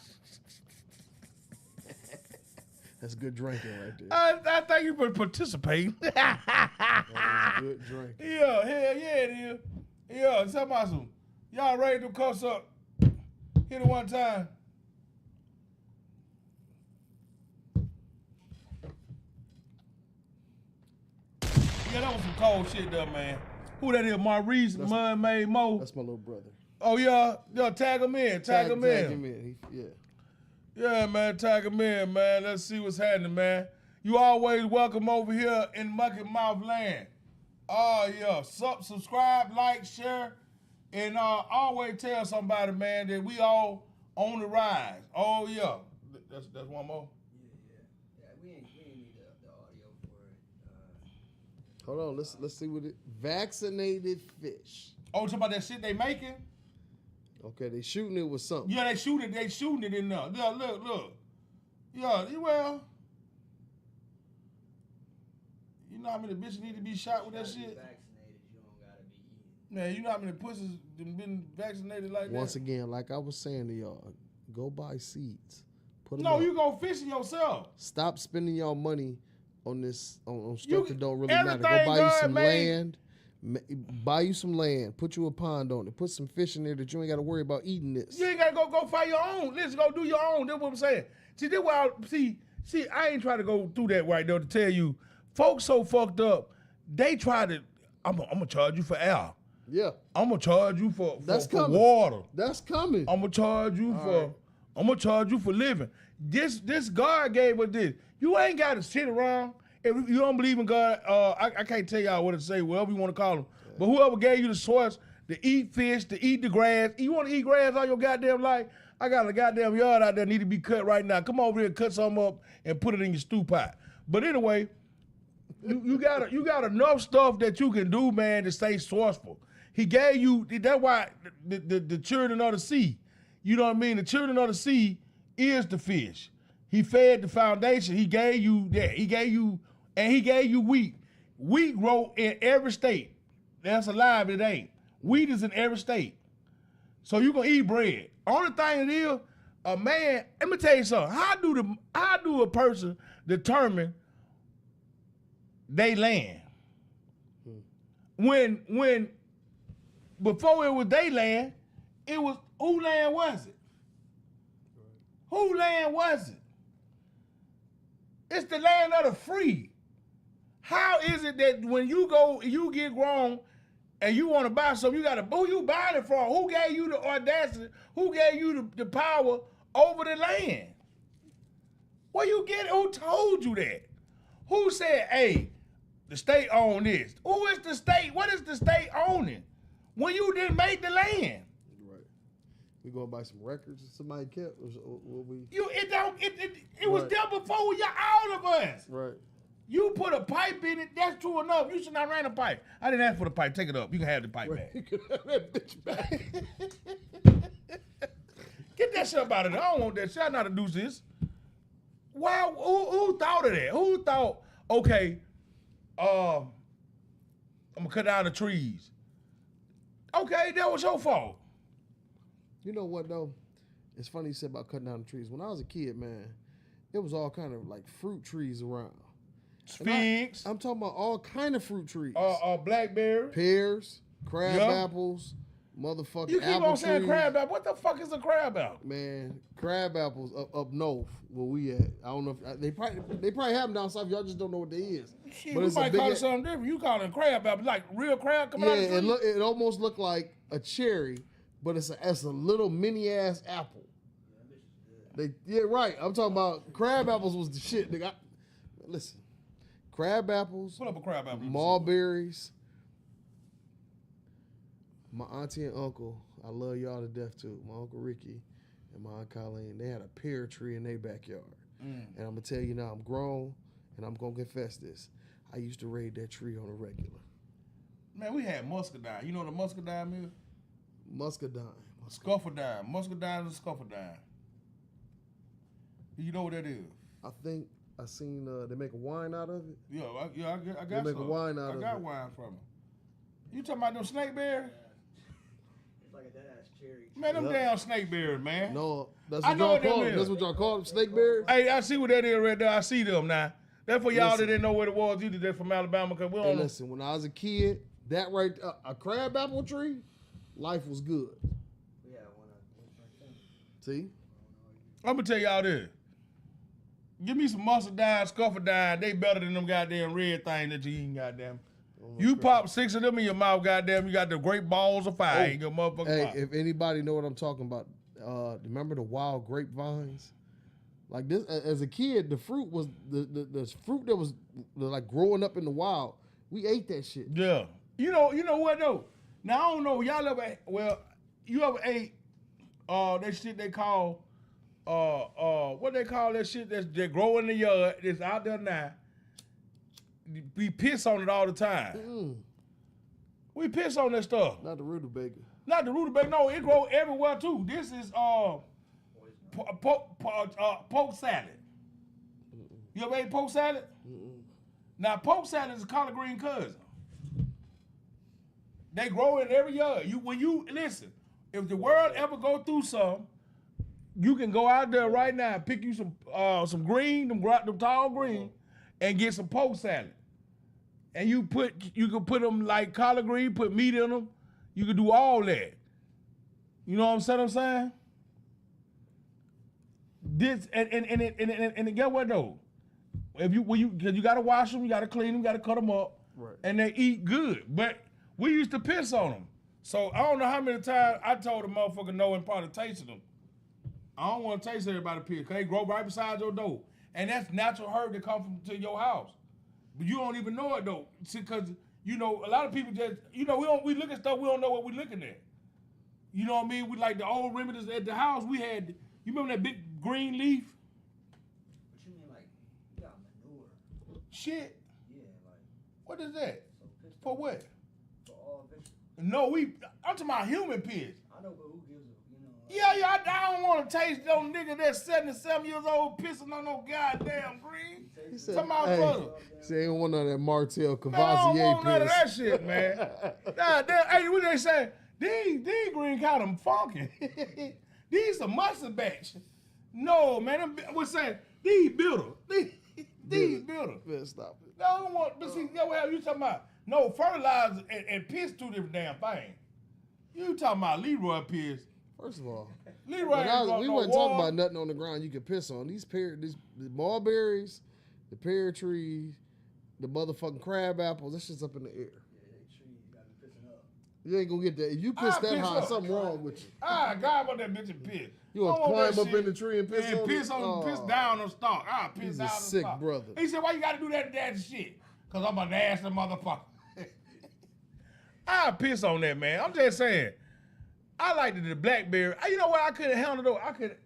That's good drinking right there. I thank you for participating. That's good drinking. Yeah, hell yeah, it is. Yeah, tell me some. Y'all ready to cuss up? Hit it one time. Yeah, that was some cold shit there, man. Who that is? Maurice Mud Made Mo. That's my little brother. Oh, yeah? Yeah, tag him in. Tag him in. Tag him in. Yeah. Yeah, man, tag him in, man. Let's see what's happening, man. You always welcome over here in Mucky Mouth Land. Oh, yeah. Subscribe, like, share, and always tell somebody, man, that we all on the rise. Oh, yeah. That's one more. Yeah. We ain't need the audio for it. Hold on. Let's see what it. Vaccinated fish. Oh, talking about that shit they making? Okay, they shooting it with something. Yeah, they shooting it in there. Yeah, look. Yeah, well, you know how many bitches need to be shot with that shit? Vaccinated, you don't gotta be eating. Man, you know how many pussies been vaccinated like that? Once again, like I was saying to y'all, go buy seeds. Put them No, up. you go fishing yourself. Stop spending y'all money on this on stuff that don't really matter. Go everything buy you God some made- land. Buy you some land. Put you a pond on it. Put some fish in there that you ain't got to worry about eating this. You ain't gotta go find your own. Let's go do your own. That's what I'm saying. See, this why see, I ain't trying to go through that right there to tell you, folks so fucked up. They try to. I'm gonna charge you for air. Yeah, I'm gonna charge you for coming. water. That's coming. I'm gonna charge you right. I'm gonna charge you for living. This God gave us this. You ain't gotta sit around. If you don't believe in God, I can't tell y'all what to say, whatever you want to call them. Yeah. But whoever gave you the source to eat fish, to eat the grass, you want to eat grass all your goddamn life? I got a goddamn yard out there need to be cut right now. Come over here and cut some up and put it in your stew pot. But anyway, you got enough stuff that you can do, man, to stay sourceful. He gave you. That's why the children of the sea. You know what I mean? The children of the sea is the fish. He fed the foundation. He gave you that. He gave you. And he gave you wheat. Wheat grow in every state. That's a lie, but it ain't. Wheat is in every state. So you gonna eat bread. Only thing it is, a man, let me tell you something. How do a person determine they land? When before it was they land, it was who land was it? Who land was it? It's the land of the free. How is it that when you get grown and you want to buy something, you gotta, who you buying it from? Who gave you the audacity? Who gave you the power over the land? Where you get it? Who told you that? Who said, hey, the state own this? Who is the state? What is the state owning? When you didn't make the land. Right. We gonna buy some records that somebody kept? Or will we? It was there before all of us. Right. You put a pipe in it, that's true enough. You should not ran a pipe. I didn't ask for the pipe. Take it up. You can have the pipe back. You can have that bitch back. Get that shit up out of there. I don't want that shit. I know how to do this. Why? Who thought of that? Who thought, okay, I'm going to cut down the trees. Okay, that was your fault. You know what, though? It's funny you said about cutting down the trees. When I was a kid, man, there was all kind of like fruit trees around. Figs. I'm talking about all kind of fruit trees. Blackberry. Pears, crab apples, motherfucking You keep apple on saying trees. crab apple. What the fuck is a crab apple? Man, crab apples up north where we at. I don't know if they probably have them down south. Y'all just don't know what they is. Shit, but we it's a might big call it something different. You call it crab apple, like real crab coming out of the tree? Yeah, it almost looked like a cherry, but it's a little mini ass apple. Right. I'm talking about crab apples was the shit, nigga. Listen, crab apples. Pull up a crab apple. Mulberries. My auntie and uncle, I love y'all to death too. My uncle Ricky and my aunt Colleen, they had a pear tree in their backyard. And I'm gonna tell you now, I'm grown, and I'm gonna confess this. I used to raid that tree on a regular. Man, we had muscadine. You know what a muscadine is? Muscadine. Scuffledine. Muscadine is a scuffledine. Do you know what that is? I think I seen they make a wine out of it. Yeah, I got They make some. a wine out of it. I got wine from them. You talking about them snake berries? It's like a dead-ass cherry. Man, them Yep. damn snake berries, man. No, that's I what know y'all what them call them. is. That's what y'all call them, snake berries. Hey, I see what that is right there. I see them now. That's for y'all Listen. that didn't know what it was either. They're from Alabama because we Hey, don't know. listen, when I was a kid, that right, a crab apple tree, life was good. Yeah, one of See? I'm going to tell y'all this. Give me some muscadine, scuffadine. They better than them goddamn red thing that you eating, goddamn. You pop 6 of them in your mouth, goddamn. You got the great balls of fire in your motherfucking Hey, mouth. if anybody know what I'm talking about, remember the wild grapevines? Like this, as a kid, the fruit was the fruit that was like growing up in the wild. We ate that shit. Yeah. You know what though? Now I don't know. Y'all ever? Well, you ever ate that shit they call what they call that shit that grow in the yard that's out there now? We piss on it all the time. Mm, We piss on that stuff. not the rutabaga. Not the rutabaga. No, it grow everywhere too. This is poke salad. You ever ate poke salad? Now poke salad is a collard green cousin. They grow in every yard. When you listen, if the world ever go through some, you can go out there right now and pick you some green, them tall green, and get some poke salad. And you can put them like collard green, put meat in them. You can do all that. You know what I'm saying? This and get what though? Cause you gotta wash them, you gotta clean them, you gotta cut them up, Right. and they eat good. But we used to piss on them. So I don't know how many times I told a motherfucker no and probably tasted them. I don't want to taste everybody piss because they grow right beside your door, and that's natural herb that come to your house. But you don't even know it though, because a lot of people just we look at stuff we don't know what we're looking at. You know what I mean? We like the old remedies at the house. We had. You remember that big green leaf? What you mean, like, you got manure? Shit. Yeah, like, What is that? so piss For what? for all vegetables. No, I'm talking about human piss. I know, but who gives a, like, Yeah, I don't want to taste no nigga that's 77 years old pissing on no goddamn green. He taste said, Talking about hey, brother. he said he don't want none of that Martell Man, I don't want Cavassier none of piss. that shit, man. Nah, hey, what they say? These green kind of funky. These a mustard batch. No, man, what's that? These bitter. These bitter. Man, stop it. No, I don't want, but see, that's what you talking about. No, fertilizer and piss two different damn things. You talking about Leroy piss. First of all, Leroy ain't we no wasn't talking water. about nothing on the ground you could piss on. These the mulberries, the pear trees, the motherfucking crab apples, that shit's up in the air. yeah, they trees, you gotta be pissing up. You ain't gonna get that. If you piss I that piss high, up. something wrong with you. God, about that bitch and piss. You I gonna want that climb up shit in the tree and piss and on piss it? on, piss Oh. down on stock. I piss He's a down on sick stock. brother. He said, "Why you gotta do that shit?" Cause I'm a nasty motherfucker. I piss on that, man. I'm just saying. I liked the blackberry. You know what? I couldn't handle though.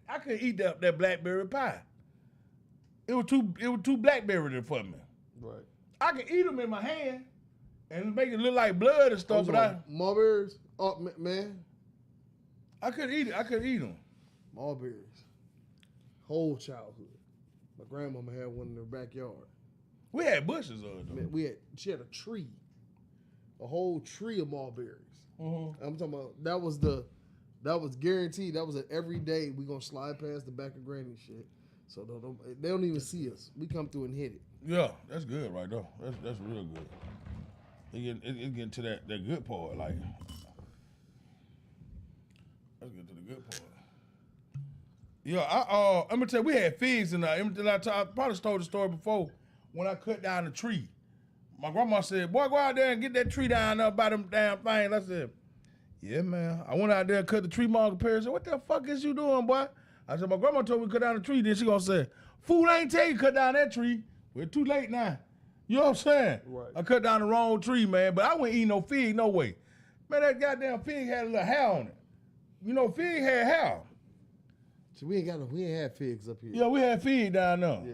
I could eat that blackberry pie. It was too blackberry for me. Right. I could eat them in my hand and make it look like blood and stuff, but mulberries. Oh man, I couldn't eat it. I couldn't eat them. mulberries. Whole childhood. My grandmama had one in her backyard. We had bushes of them. Man, she had a tree, a whole tree of mulberries. Mm-hmm. I'm talking about that was guaranteed. That was an every day we gonna slide past the back of Granny shit. So they don't even see us. We come through and hit it. Yeah, that's good right there. That's real good. It getting to that good part, like. Let's get to the good part. Yeah, I'm gonna tell you, we had figs in there. I probably told the story before when I cut down the tree. My grandma said, "Boy, go out there and get that tree down there by them damn things." I said, "Yeah, man." I went out there and cut the tree. My parents said, "What the fuck is you doing, boy?" I said, "My grandma told me to cut down the tree." Then she gonna say, "Fool, I ain't tell you to cut down that tree. We're too late now." You know what I'm saying? Right. I cut down the wrong tree, man. But I wouldn't eat no fig, no way. Man, that goddamn fig had a little hair on it. You know, fig had hair. So we ain't had figs up here. Yeah, we had fig down there. Yeah.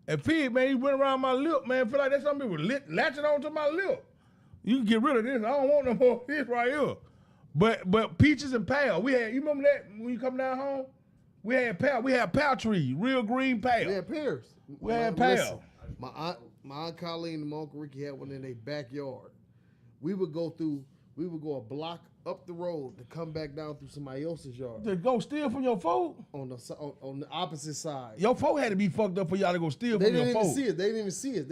And fig, man, he went around my lip, man. Feel like that's something was latching onto my lip. You can get rid of this. I don't want no more of this right here. But peaches and pear, you remember that when you come down home? We had pear trees, real green pear. We had pears. We had pear. Listen, my aunt Colleen and my Uncle Ricky had one in their backyard. We would go a block up the road to come back down through somebody else's yard. To go steal from your folk? On the opposite side. Your folk had to be fucked up for y'all to go steal from your folk. They didn't even see us.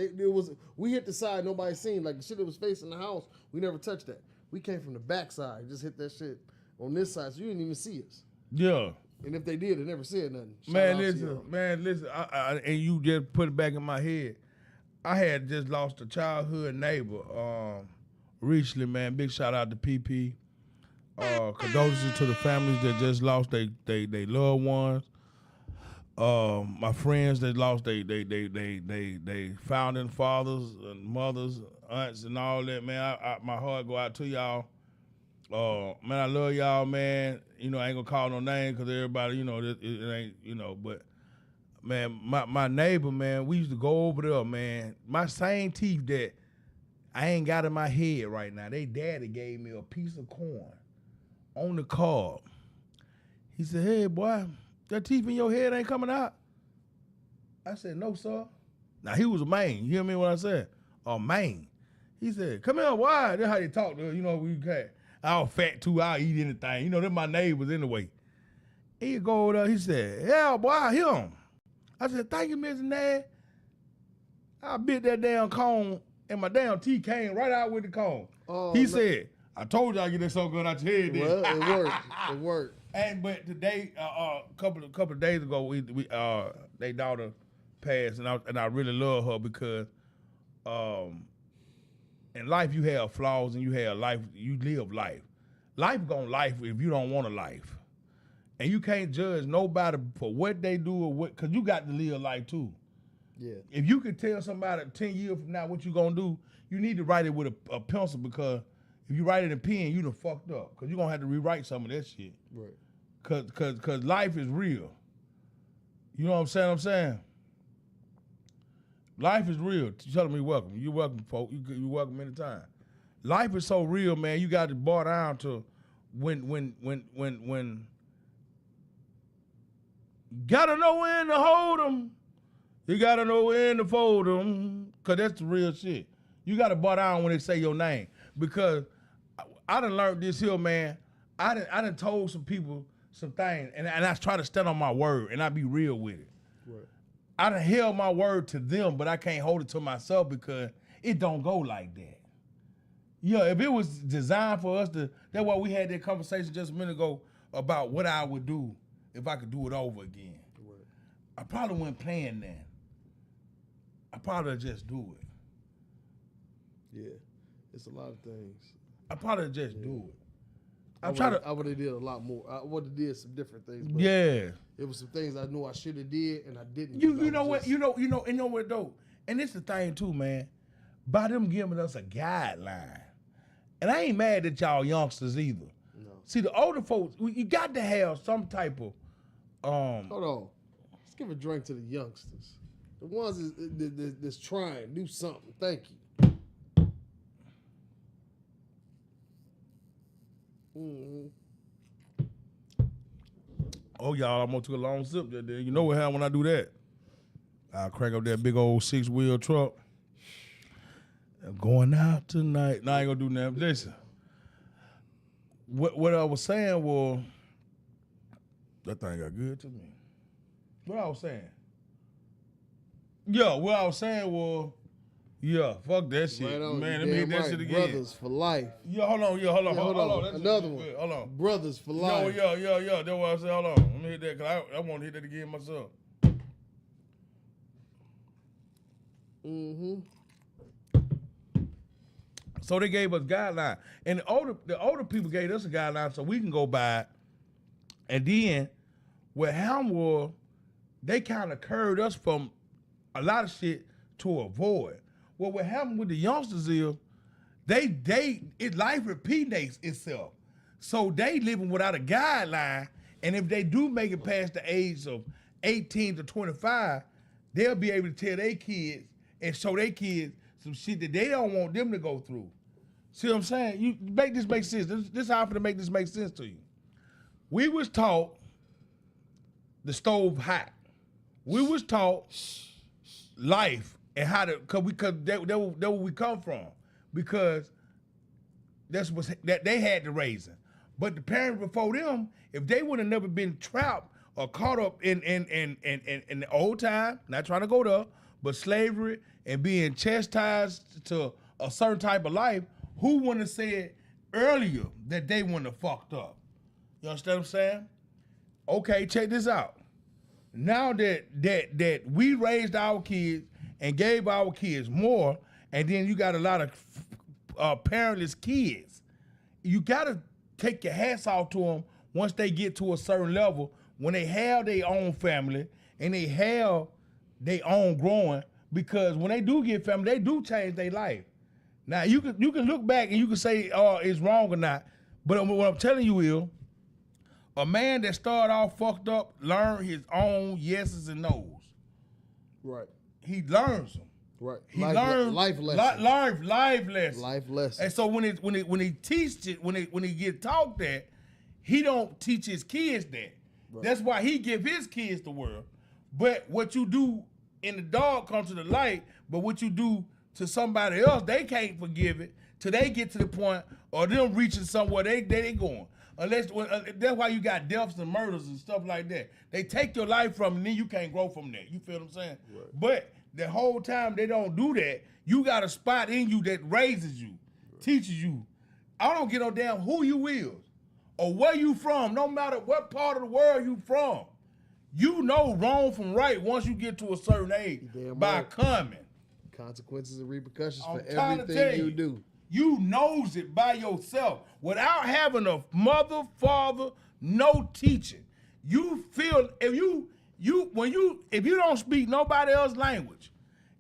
We hit the side nobody seen. Like the shit that was facing the house, we never touched that. We came from the back side, just hit that shit on this side, so you didn't even see us. Yeah. And if they did, they never said nothing. Man, listen. I, and you just put it back in my head. I had just lost a childhood neighbor recently, man. Big shout out to PP. Condolences to the families that just lost they loved ones. My friends that lost they founding fathers and mothers, aunts, and all that. Man, my heart go out to y'all. Man, I love y'all, man. You know, I ain't gonna call no name because everybody, you know, it ain't, you know, but man, my neighbor, man, we used to go over there, man. My same teeth that I ain't got in my head right now. They daddy gave me a piece of corn on the cob. He said, "Hey, boy, that teeth in your head ain't coming out." I said, "No, sir." Now, he was a man. You hear me what I said? A man. He said, "Come here, why?" That's how they talk to us. You know, we can't. I'll fat too, I'll eat anything. You know, they're my neighbors anyway. He go over there, he said, "Yeah, boy, him." I said, "Thank you, Mr. Ned." I bit that damn cone, and my damn teeth came right out with the cone. He said, "I told you I get that so good out your head." Well, it worked. It worked. But today, a couple of days ago, we their daughter passed, and I really love her because, in life you have flaws and you have life. You live life. Life gonna life if you don't want a life, and you can't judge nobody for what they do or what, cause you got to live life too. Yeah. If you could tell somebody 10 years from now what you gonna do, you need to write it with a pencil, because if you write it in pen, you done fucked up, cause you gonna have to rewrite some of that shit. Right. Cause life is real. You know what I'm saying? Life is real. Tell me welcome. You're welcome, folks. You're welcome anytime. Life is so real, man. You got to bar down to when gotta know when to hold 'em. You gotta know when to fold 'em, cause that's the real shit. You gotta bar down when they say your name, because I done learned this here, man. I done told some people some things, and I try to stand on my word, and I be real with it. Right. I done held my word to them, but I can't hold it to myself because it don't go like that. Yeah, if it was designed for us to, that's why we had that conversation just a minute ago about what I would do if I could do it over again. Right. I probably wouldn't plan that. I probably just do it. Yeah. It's a lot of things. I probably just do it. I would have did a lot more. I would have did some different things. But Yeah. It was some things I knew I should have did and I didn't. You know what? You know what though? And it's the thing too, man. By them giving us a guideline. And I ain't mad at y'all youngsters either. No. See, the older folks, you got to have some type of Hold on. Let's give a drink to the youngsters. The ones that's trying, do something. Thank you. Mm-hmm. Oh, y'all, I'm gonna took a long sip there. You know what happens when I do that? I crank up that big old 6-wheel truck. I'm going out tonight. Nah, I ain't gonna do nothing. Listen, what I was saying was, that thing got good to me. What I was saying? Yeah, what I was saying was, yeah, fuck that shit. Right on, man, let you me hit damn that right. shit again. Brothers for life. Yeah, hold on. Hold on. That's Another one. good. Hold on. Brothers for life. Yeah. That's what I said. Hold on. Let me hit that, because I want to hit that again myself. Mm-hmm. So they gave us guidelines. And the older people gave us a guideline so we can go by it. And then with Hamwood, they kind of curved us from a lot of shit to avoid. Well, what happened with the youngsters is life repeats itself. So they living without a guideline, and if they do make it past the age of 18 to 25, they'll be able to tell their kids and show their kids some shit that they don't want them to go through. See what I'm saying? You make this make sense. This is how I'm gonna make this make sense to you. We was taught the stove hot. We was taught life and how to, because that where we come from. Because that's that they had to raising. But the parents before them, if they would have never been trapped or caught up in the old time, not trying to go there, but slavery and being chastised to a certain type of life, who wouldn't have said earlier that they wouldn't have fucked up? You understand what I'm saying? Okay, check this out. Now that we raised our kids and gave our kids more, and then you got a lot of parentless kids, you gotta take your hats off to them once they get to a certain level, when they have their own family and they have their own growing, because when they do get family, they do change their life. Now you can look back and you can say, oh, it's wrong or not, but what I'm telling you is, a man that started off fucked up learned his own yeses and nos. Right. He learns them. Right. He learned life lessons. Life lessons. Life lessons. And so when he teaches it, when he get taught that, he don't teach his kids that. Right. That's why he give his kids the world. But what you do in the dark comes to the light. But what you do to somebody else, they can't forgive it till they get to the point or them reaching somewhere they going. Unless that's why you got deaths and murders and stuff like that. They take your life from, and then you can't grow from that. You feel what I'm saying? Right. But the whole time they don't do that, you got a spot in you that raises you, right, teaches you. I don't give no damn who you is or where you from. No matter what part of the world you from, you know wrong from right once you get to a certain age by right. Coming. Consequences and repercussions I'm for everything you do. You knows it by yourself without having a mother, father, no teaching. You feel if you don't speak nobody else's language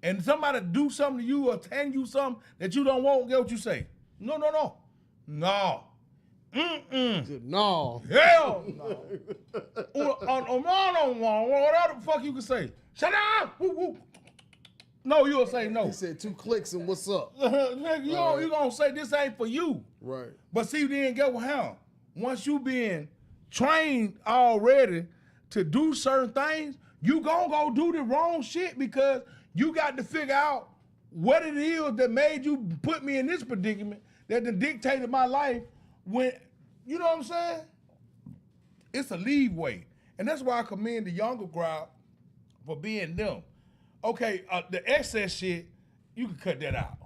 and somebody do something to you or tell you something that you don't want, get what you say. No. No. No. Hell no. Whatever the fuck you can say. Shut up. Woo, woo. No, you'll say no. He said 2 clicks and what's up? You gonna say this ain't for you. Right. But see, then get what hell. Once you been trained already to do certain things, you gonna go do the wrong shit because you got to figure out what it is that made you put me in this predicament that dictated my life when, you know what I'm saying? It's a leeway. And that's why I commend the younger crowd for being them. Okay, the excess shit, you can cut that out.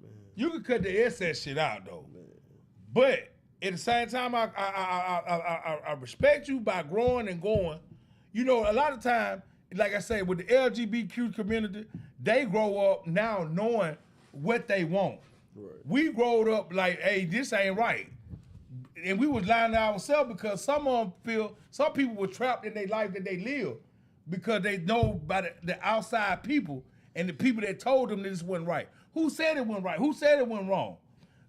Man. You can cut the excess shit out though. Man. But at the same time, I respect you by growing and going. You know, a lot of time, like I say, with the LGBTQ community, they grow up now knowing what they want. Right. We growed up like, hey, this ain't right. And we was lying to ourselves because some people were trapped in their life that they live, because they know by the outside people and the people that told them this wasn't right. Who said it wasn't right? Who said it went wrong?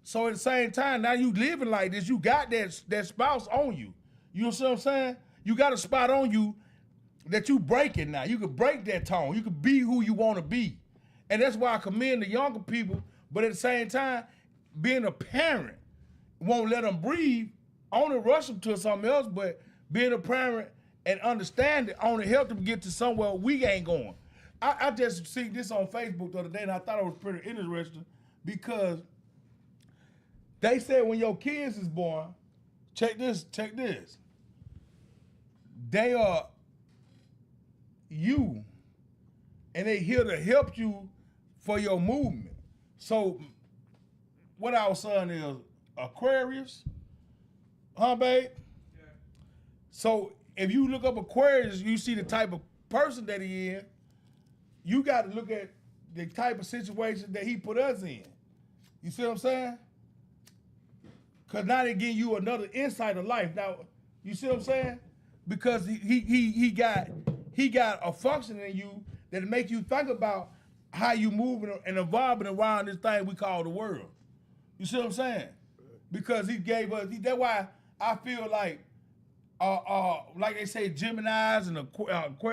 So at the same time, now you living like this, you got that spouse on you. You know what I'm saying? You got a spot on you that you breaking now. You can break that tone. You can be who you want to be. And that's why I commend the younger people, but at the same time, being a parent won't let them breathe. I want to rush them to something else, but being a parent and understand it only help them get to somewhere we ain't going. I just see this on Facebook the other day, and I thought it was pretty interesting because they said when your kids is born, check this, they are you, and they here to help you for your movement. So what our son is, Aquarius, huh, babe? Yeah. So if you look up Aquarius, you see the type of person that he is. You got to look at the type of situation that he put us in. You see what I'm saying? Because now they give you another insight of life. Now, you see what I'm saying? Because he got a function in you that make you think about how you moving and evolving around this thing we call the world. You see what I'm saying? Because he gave us, that's why I feel like they say Geminis and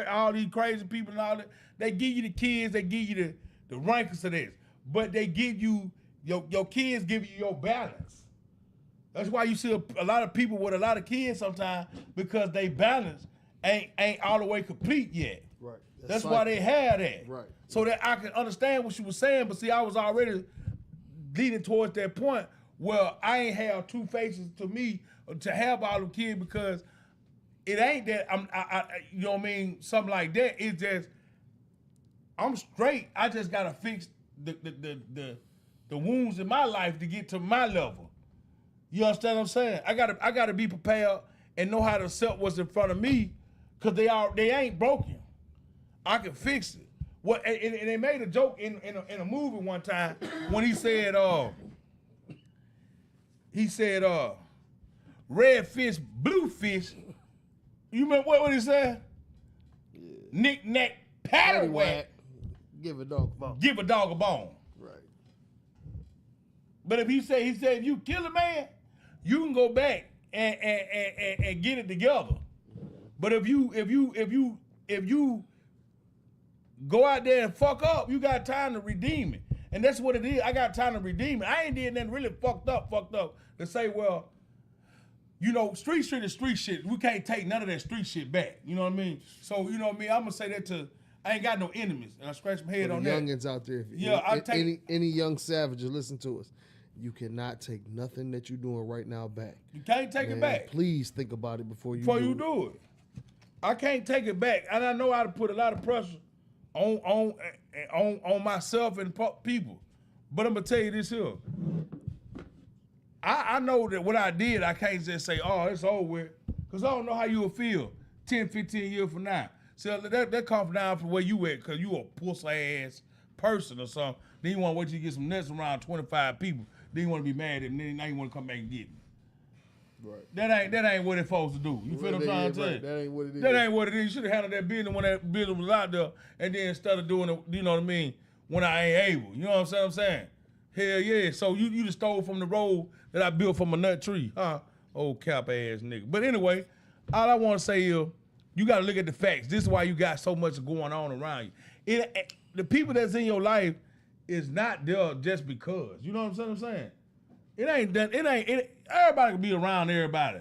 all these crazy people and all that, they give you the kids, they give you the rankings of this, but they give you, your kids give you your balance. That's why you see a lot of people with a lot of kids sometimes, because they balance ain't all the way complete yet. Right. That's why they had that. Right. So that I can understand what she was saying, but see, I was already leading towards that point where I ain't have two faces to me to have all the kids because it ain't that I you know what I mean, something like that. It's just I'm straight. I just gotta fix the wounds in my life to get to my level. You understand what I'm saying? I gotta be prepared and know how to accept what's in front of me, cause they ain't broken. I can fix it. What and they made a joke in a movie one time when he said red fish, blue fish. You remember what he said? Yeah. Knick knack, paddywhack. Give a dog a bone. Give a dog a bone. Right. But if he said if you kill a man, you can go back and get it together. But if you go out there and fuck up, you got time to redeem it. And that's what it is. I got time to redeem it. I ain't did nothing really fucked up to say, well, you know, street shit is street shit. We can't take none of that street shit back. You know what I mean? So, you know what I mean? I'm going to say that to, I ain't got no enemies. And I scratch my head on that. Youngins out there. Yeah, I take any young savages, listen to us. You cannot take nothing that you're doing right now back. You can't take it back. Please think about it before you do it. I can't take it back. And I know how to put a lot of pressure on myself and people. But I'm going to tell you this here. I know that what I did, I can't just say, oh, it's over with. Because I don't know how you will feel 10, 15 years from now. So that comes down from where you at, because you a pussy-ass person or something. Then you want to wait till you get some nuts around 25 people. Then you want to be mad at me. Then now you want to come back and get me. Right. That ain't what it's supposed to do. You feel what I'm trying to tell you? That ain't what it is. That ain't what it is. You should have handled that business when that business was out there, and then instead of doing it, you know what I mean, when I ain't able. You know what I'm saying? Hell yeah. So you just stole from the road that I built from a nut tree. Huh? Old cap ass nigga. But anyway, all I want to say is, you got to look at the facts. This is why you got so much going on around you. The people that's in your life is not there just because. You know what I'm saying? It ain't done. Everybody can be around everybody,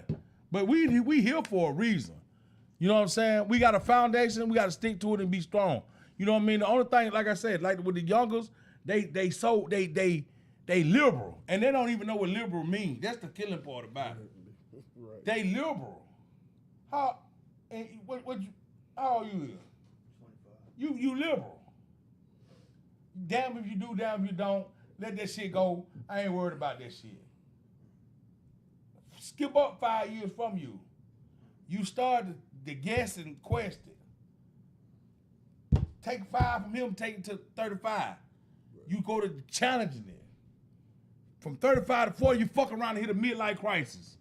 but we here for a reason. You know what I'm saying? We got a foundation. We got to stick to it and be strong. You know what I mean? The only thing, like I said, like with the youngers, they liberal, and they don't even know what liberal means. That's the killing part about it. Right. They liberal. How old you is? 25. You liberal. Damn if you do, damn if you don't. Let that shit go. I ain't worried about that shit. Skip up 5 years from you. You start the guess and question. Take 5 from him, take it to 35. Right. You go to challenging it. From 35 to 40, you fuck around and hit a midlife crisis.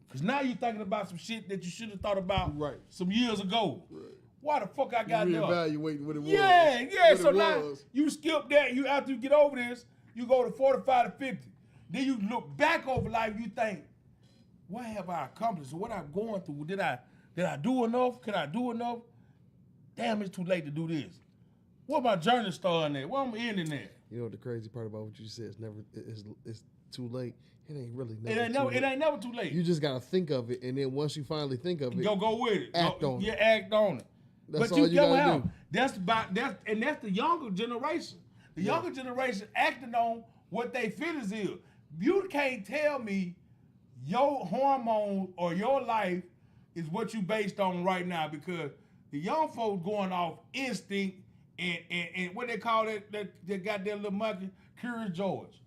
Because now you're thinking about some shit that you should have thought about some years ago. Right. Why the fuck I got there? Reevaluate what it was. Yeah. So now you skip that. You after you get over this, you go to 45 to 50. Then you look back over life. You think, what have I accomplished? What I'm going through? Did I do enough? Can I do enough? Damn, it's too late to do this. What my journey starting at? Where I'm ending at? You know what the crazy part about what you said is it's too late. It ain't really never It ain't never too late. You just gotta think of it, and then once you finally think of it, go with it. Act on it. Yeah, act on it. That's all you gotta do. That's the younger generation. The younger generation acting on what they feelings is. You can't tell me your hormones or your life is what you based on right now, because the young folks going off instinct and what they call that goddamn little monkey, Curious George.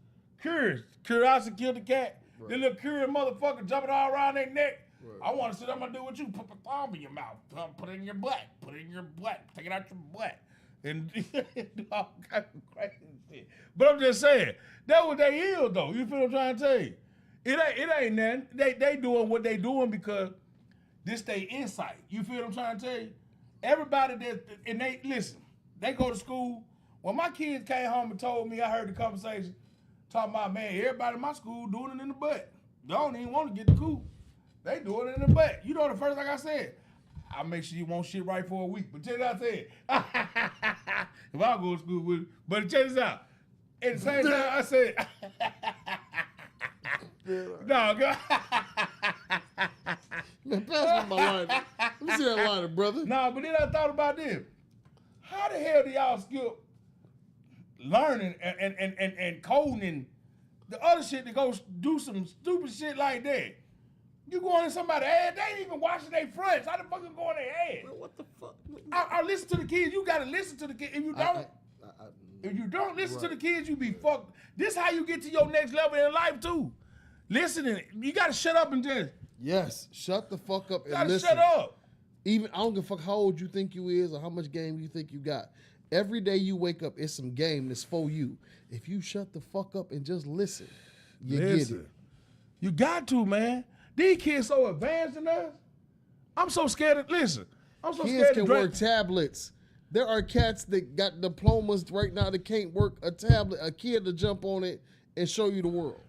Curiosity killed the cat. Right. The little curious motherfucker jumping all around their neck. Right. I want to see what I'm going to do with you. Put my thumb in your mouth. Put it in your butt. Put it in your butt. Take it out your butt. And do all kinds of crazy shit. But I'm just saying, that's what they is, though. You feel what I'm trying to tell you? It ain't nothing. They doing what they doing because this they insight. You feel what I'm trying to tell you? Everybody and they, listen, they go to school. When my kids came home and told me, I heard the conversation, talking about, man, everybody in my school doing it in the butt. They don't even want to get the cool. They doing it in the butt. You know the first thing I said? I make sure you won't shit right for a week. But check it out, I said, if I go to school with it. But check this out. At the same time, I said, no, Man, pass me my lighter. Let me see that lighter, brother. Nah, but then I thought about this. How the hell do y'all skip learning and coding and the other shit to go do some stupid shit like that? You going in somebody's ass, they ain't even washing their fronts. How the fuck you go in their ass? Man, what the fuck? I listen to the kids. You gotta listen to the kids. If you don't listen to the kids, you be fucked. This how you get to your next level in life too. Listening. You gotta shut up and just. Yes, shut the fuck up and Gotta listen. shut up. Even I don't give a fuck how old you think you is or how much game you think you got. Every day you wake up, it's some game that's for you. If you shut the fuck up and just listen, you get it. You got to, man. These kids so advanced in us. I'm so scared of. Listen, I'm so Kids scared can to work tablets. There are cats that got diplomas right now that can't work a tablet. A kid to jump on it and show you the world.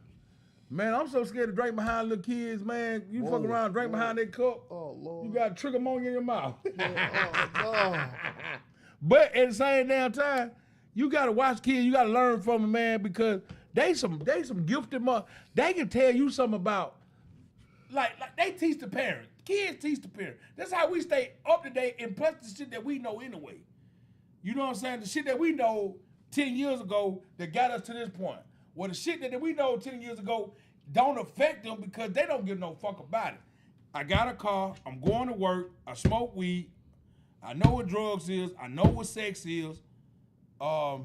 Man, I'm so scared to drink behind little kids, man. You Whoa, fuck around, drink behind that cup. Oh Lord. You got trick ammonia in your mouth. Oh, But at the same damn time, you gotta watch kids. You gotta learn from them, man, because they some gifted mother. They can tell you something about. Like they teach the parents. Kids teach the parents. That's how we stay up to date and plus the shit that we know anyway. You know what I'm saying? The shit that we know 10 years ago that got us to this point. Well, the shit that we know 10 years ago don't affect them because they don't give no fuck about it. I got a car. I'm going to work. I smoke weed. I know what drugs is. I know what sex is. I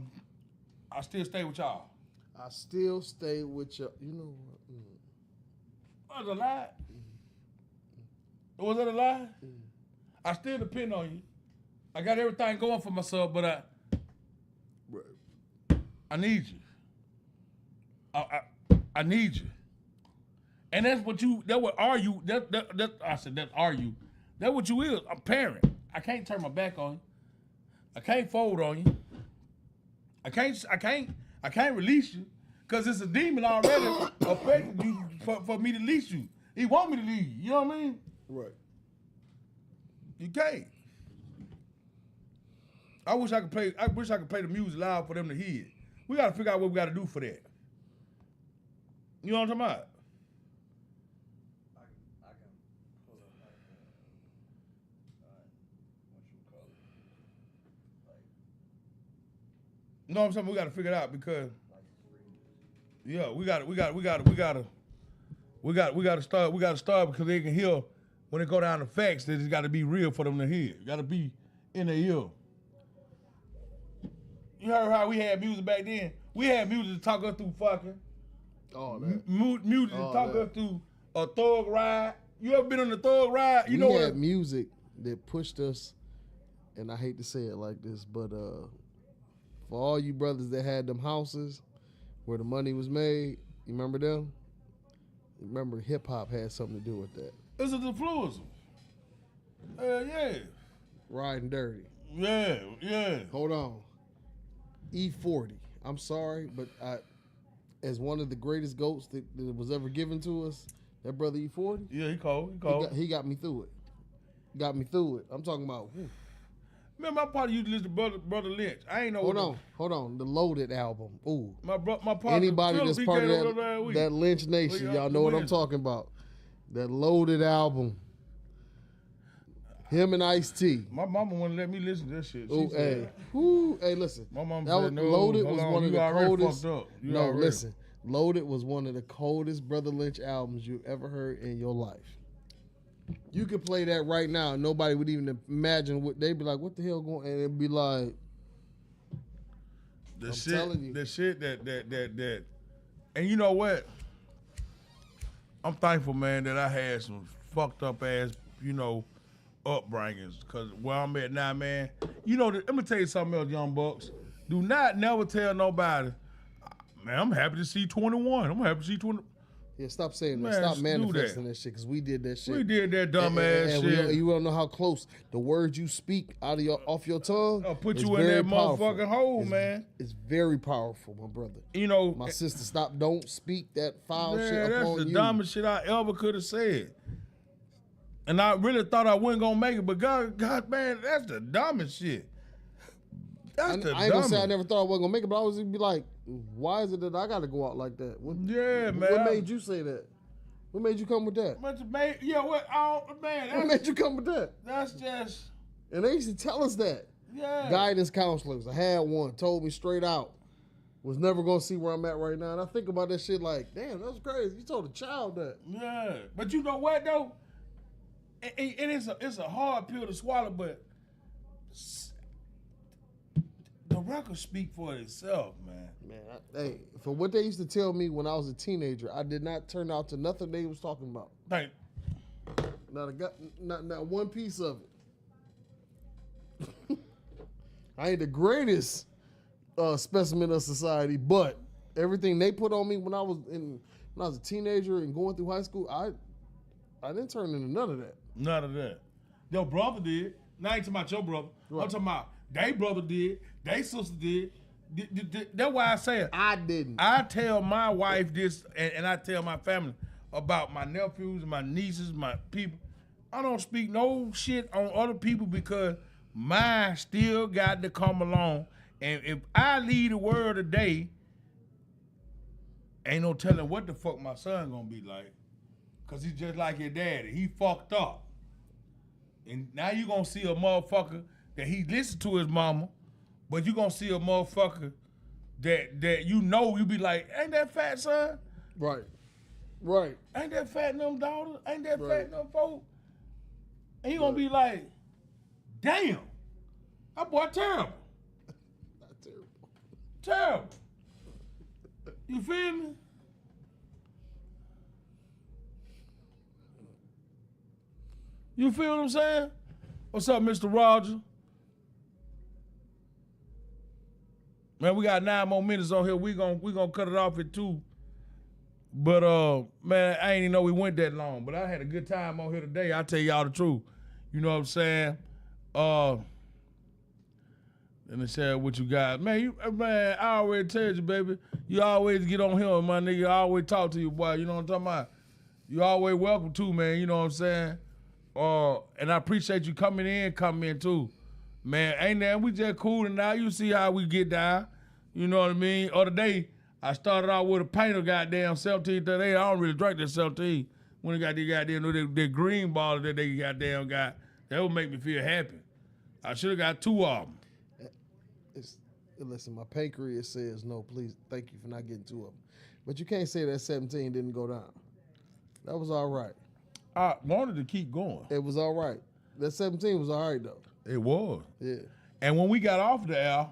still stay with y'all. I still stay with you. You know what? Was it a lie? Was it a lie? I still depend on you. I got everything going for myself, but I need you. I need you. And that's what you. That what are you? That I said that are you? That's what you is. I'm a parent. I can't turn my back on you. I can't fold on you. I can't release you. Cause it's a demon already affecting you for me to release you. He want me to leave you. You know what I mean? Right. You can't. I wish I could play the music loud for them to hear. We gotta figure out what we gotta do for that. You know what I'm talking about? You know what I'm saying? We gotta figure it out because yeah, we gotta start because they can hear when they go down the facts that it's gotta be real for them to hear. It gotta be in their ear. You heard how we had music back then? We had music to talk us through fucking. Oh, man. Music to talk us through a thug ride. You ever been on a thug ride? You know we what? had music that pushed us, and I hate to say it like this, but for all you brothers that had them houses where the money was made, you remember them? Remember hip hop had something to do with that. It's a influencer. Yeah. Riding dirty. Yeah. Hold on. E40. I'm sorry, but as one of the greatest goats that was ever given to us, that brother E40. Yeah, he cold. He got me through it. I'm talking about. Man, my partner used to listen to Brother Lynch. I ain't know. Hold on. The Loaded album. Ooh. My partner. Anybody Philip, that's part of that that Lynch Nation, y'all know what I'm talking about. That Loaded album. Him and Ice-T. My mama wouldn't let me listen to that shit. Ooh, hey. Ooh, hey, listen. My mama that said, no, Loaded was one of the coldest. Listen. Loaded was one of the coldest Brother Lynch albums you ever heard in your life. You could play that right now. Nobody would even imagine what they'd be like. What the hell going? And it'd be like, telling you. The shit that. And you know what? I'm thankful, man, that I had some fucked up ass, upbringings. Cause where I'm at now, man. Let me tell you something else, young bucks. Do not never tell nobody, man, I'm happy to see 21. I'm happy to see 20. Yeah, stop saying Man, that. Stop manifesting that shit, because we did that shit. We did that dumb ass shit. You don't know how close the words you speak off your tongue. I'll put you in that motherfucking hole, man. It's very powerful, my brother. My sister, don't speak that foul shit upon you. That's the dumbest shit I ever could have said. And I really thought I wasn't gonna make it, but God, man, that's the dumbest shit. I ain't gonna say I never thought I wasn't gonna make it, but I was be like, why is it that I gotta go out like that? Man. What made you say that? What made you come with that? Yeah, what? Oh, man, What made you come with that? that's just, And they used to tell us that. yeah. Guidance counselors. I had one. Told me straight out. Was never going to see where I'm at right now. And I think about that shit like, damn, that was crazy. You told a child that. Yeah. But you know what, though? And it's a hard pill to swallow, but the records speak for itself, man. Man, hey, for what they used to tell me when I was a teenager, I did not turn out to nothing they was talking about. Like, Not one piece of it. I ain't the greatest specimen of society, but everything they put on me when I was a teenager and going through high school, I didn't turn into none of that. none of that. Your brother did. Now I ain't talking about your brother. Right. I'm talking about they brother did. They sister did. That's why I say it. I didn't. I tell my wife this, and I tell my family about my nephews, my nieces, my people. I don't speak no shit on other people because mine still got to come along. And if I leave the world today, ain't no telling what the fuck my son gonna be like. Cause he's just like your daddy. He fucked up. And now you gonna see a motherfucker that he listened to his mama, but you gonna see a motherfucker that you know you be like, ain't that fat son? Right. Right. Ain't that fat in them daughters? Ain't that Right. fat in them folks? And you gonna be like, damn, that boy terrible. Not terrible. Terrible. You feel me? You feel what I'm saying? What's up, Mr. Rogers? Man, we got 9 more minutes on here. We gonna cut it off at 2. But man, I ain't even know we went that long. But I had a good time on here today. I'll tell y'all the truth. You know what I'm saying? Let me share what you got. Man, I always tell you, baby, you always get on here, my nigga. I always talk to you, boy. You know what I'm talking about? You always welcome too, man. You know what I'm saying? And I appreciate you coming in too. Man, ain't that we just cool and now you see how we get down. You know what I mean? Other day, I started out with a painter goddamn 1738. I don't really drink that 17. When they got the goddamn that green bottle that they goddamn got, that would make me feel happy. I should have got 2 of them. Listen, my pancreas says no, please, thank you for not getting 2 of them. But you can't say that 17 didn't go down. That was all right. I wanted to keep going. It was all right. That 17 was all right, though. It was. Yeah. And when we got off the air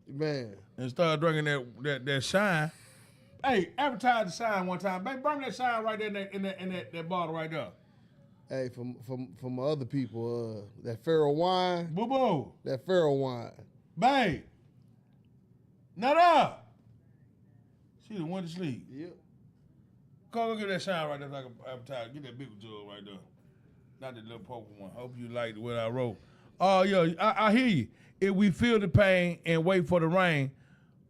Man. and started drinking that shine, hey, advertise the shine one time. Baby, bring that shine right there in that bottle right there. Hey, from my other people, that Pharaoh wine. Boo-boo. That Pharaoh wine. Babe. Not up. She done went to sleep. Yep. Go get that shine right there like a advertise. Get that big jug right there. Not the little poker one. Hope you liked what I wrote. Oh, yeah, I hear you. If we feel the pain and wait for the rain,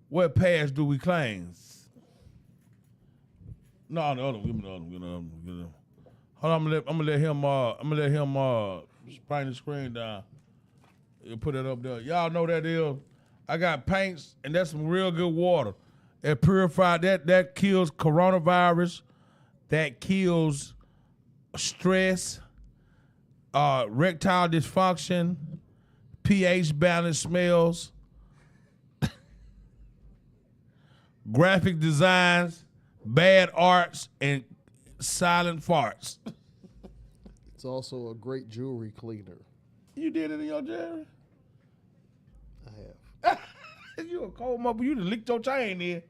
what past do we claim? No, the other one. Give me the other one. Give me the other one. Hold on, I'm gonna let him bring the screen down. You put it up there. Y'all know that is. I got paints, and that's some real good water. It purified that kills coronavirus, that kills stress, erectile dysfunction, pH balance smells, graphic designs, bad arts, and silent farts. It's also a great jewelry cleaner. You did it in your jewelry? I have. You a cold mother. You done licked your chain in.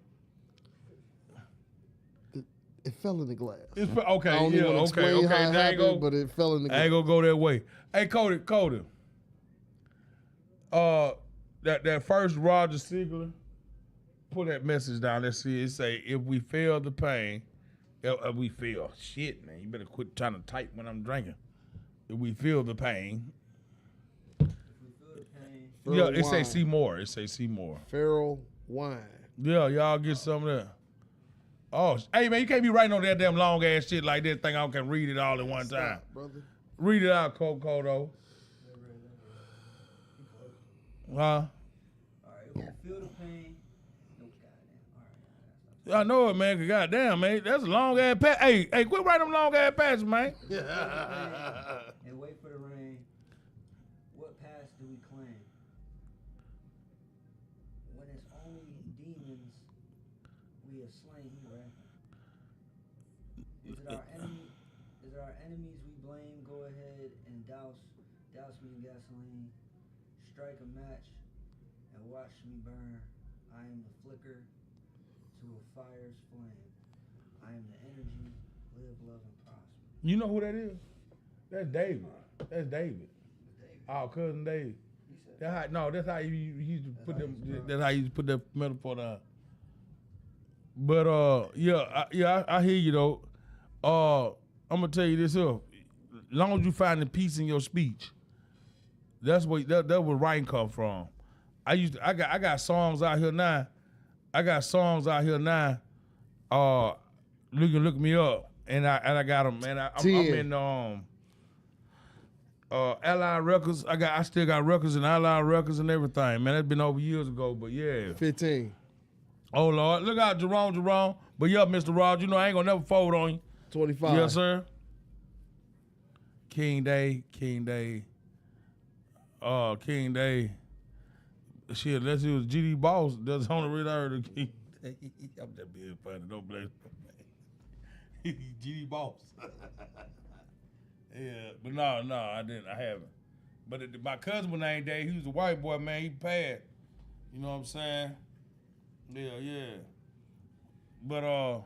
It fell in the glass. Okay, I don't even want to explain how it happened, but it fell in the glass. I ain't gonna go that way. Hey, Cody. That first Roger Siegler, put that message down. Let's see. It say, if we feel the pain, we feel shit, man. You better quit trying to type when I'm drinking. If we feel the pain. Pharaoh Yeah, it say wine. see more. It say see more. Pharaoh wine. Yeah, y'all get some of that. Oh, hey man, you can't be writing on that damn long ass shit like that. Thing I can read it all at one time. Stop, brother. Read it out, Codo. Huh? All right, if we feel the pain, no goddamn. All right, I know it, man. Cause goddamn, man, that's a long ass pass. Hey, quit writing them long ass passes, man. And wait for the rain. What past do we claim? When it's only demons we have slain, right? Is it our enemies we blame? Go ahead and douse me in gasoline. Strike a match and watch me burn. I am the flicker to a fire's flame. I am the energy, live, love, and prosper. You know who that is? That's David. That's David. Our cousin David. That's how he used to put them. That's how he used to put that metaphor down. But I hear you though. I'm gonna tell you this here. Long as you find the peace in your speech, that's where writing come from. I got songs out here now. Look me up, and I got them. And I'm in Allied Records. I still got records and Allied Records and everything. Man, that's been over years ago, but yeah. 15. Oh Lord, look out, Jerome. But yeah, Mr. Rod, you know I ain't gonna never fold on you. 25. Yes, sir. King Day. King Day. Shit, unless it was GD Boss, that's the only reason I heard of King Day. I'm just being funny, don't blame me. GD Boss. Yeah, but no, I didn't. I haven't. But my cousin was named Day. He was a white boy, man. He passed. You know what I'm saying? Yeah. But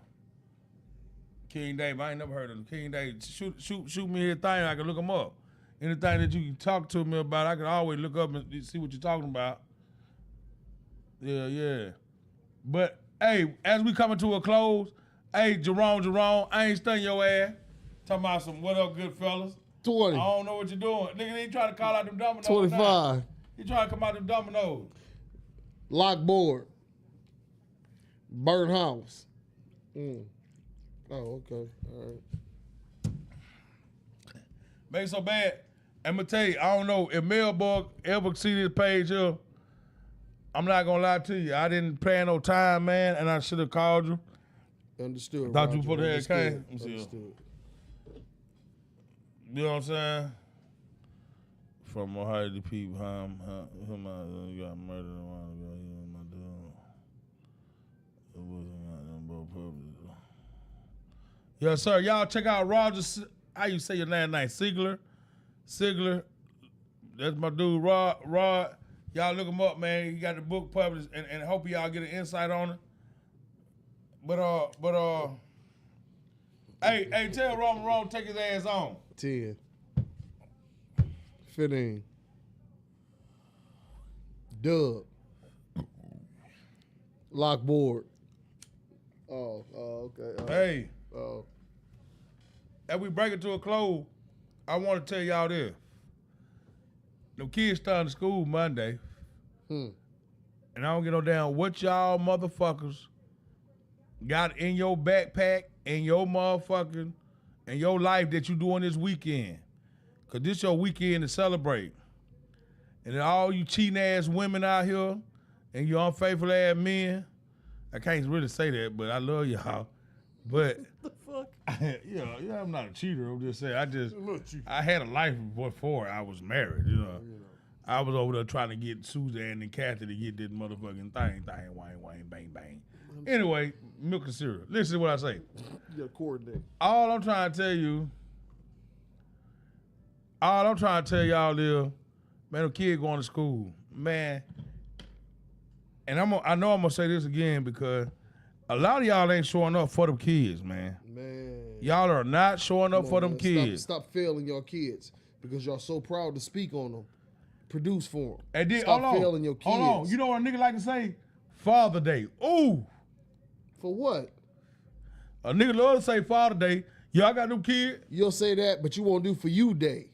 King Dave, I ain't never heard of him. King Dave, shoot me his thing. I can look him up. Anything that you can talk to me about, I can always look up and see what you're talking about. Yeah. But hey, as we coming to a close, hey, Jerome, I ain't stunning your ass. Talking about some what up, good fellas. 20. I don't know what you're doing. Nigga, he trying to call out them dominoes. 25. Now. He trying to come out them dominoes. Lockboard. Burnt house. Oh, okay. All right. Make it so bad. I'm gonna tell you, I don't know if Melbourne ever see this page here. I'm not gonna lie to you. I didn't plan no time, man, and I should have called you. Understood. Thought you Roger. put the head came. Understood. You know what I'm saying? From Ohio to people, him got murdered a while ago. He was my dude. It wasn't got them both purposes. Yes, sir. Y'all check out Roger. How you say your last name? Sigler. That's my dude, Rod. Y'all look him up, man. He got the book published, and hope y'all get an insight on it. But hey, tell Roman take his ass on. 10. 15. Dub. Lockboard. Oh, okay. Hey. Oh. As we break it to a close, I want to tell y'all this. Them kids starting school Monday. And I don't get no damn what y'all motherfuckers got in your backpack and your motherfucking and your life that you doing this weekend. Cause this your weekend to celebrate. And then all you cheating ass women out here and you unfaithful ass men, I can't really say that, but I love y'all. But the fuck? yeah, I'm not a cheater. I'm just saying I had a life before I was married, you know. I was over there trying to get Suzanne and Kathy to get this motherfucking thing, wang, bang, bang. Anyway, milk and cereal. Listen to what I say. You got a coordinate. All I'm trying to tell y'all is, man, a kid going to school, man. And I know I'm gonna say this again because a lot of y'all ain't showing up for them kids, man. Y'all are not showing up for them kids. Stop failing your kids because y'all so proud to speak on them. Produce for them. And then, stop failing your kids. Hold on. You know what a nigga like to say? Father Day. Ooh. For what? A nigga love to say Father Day. Y'all got them kids? You'll say that, but you won't do for you day.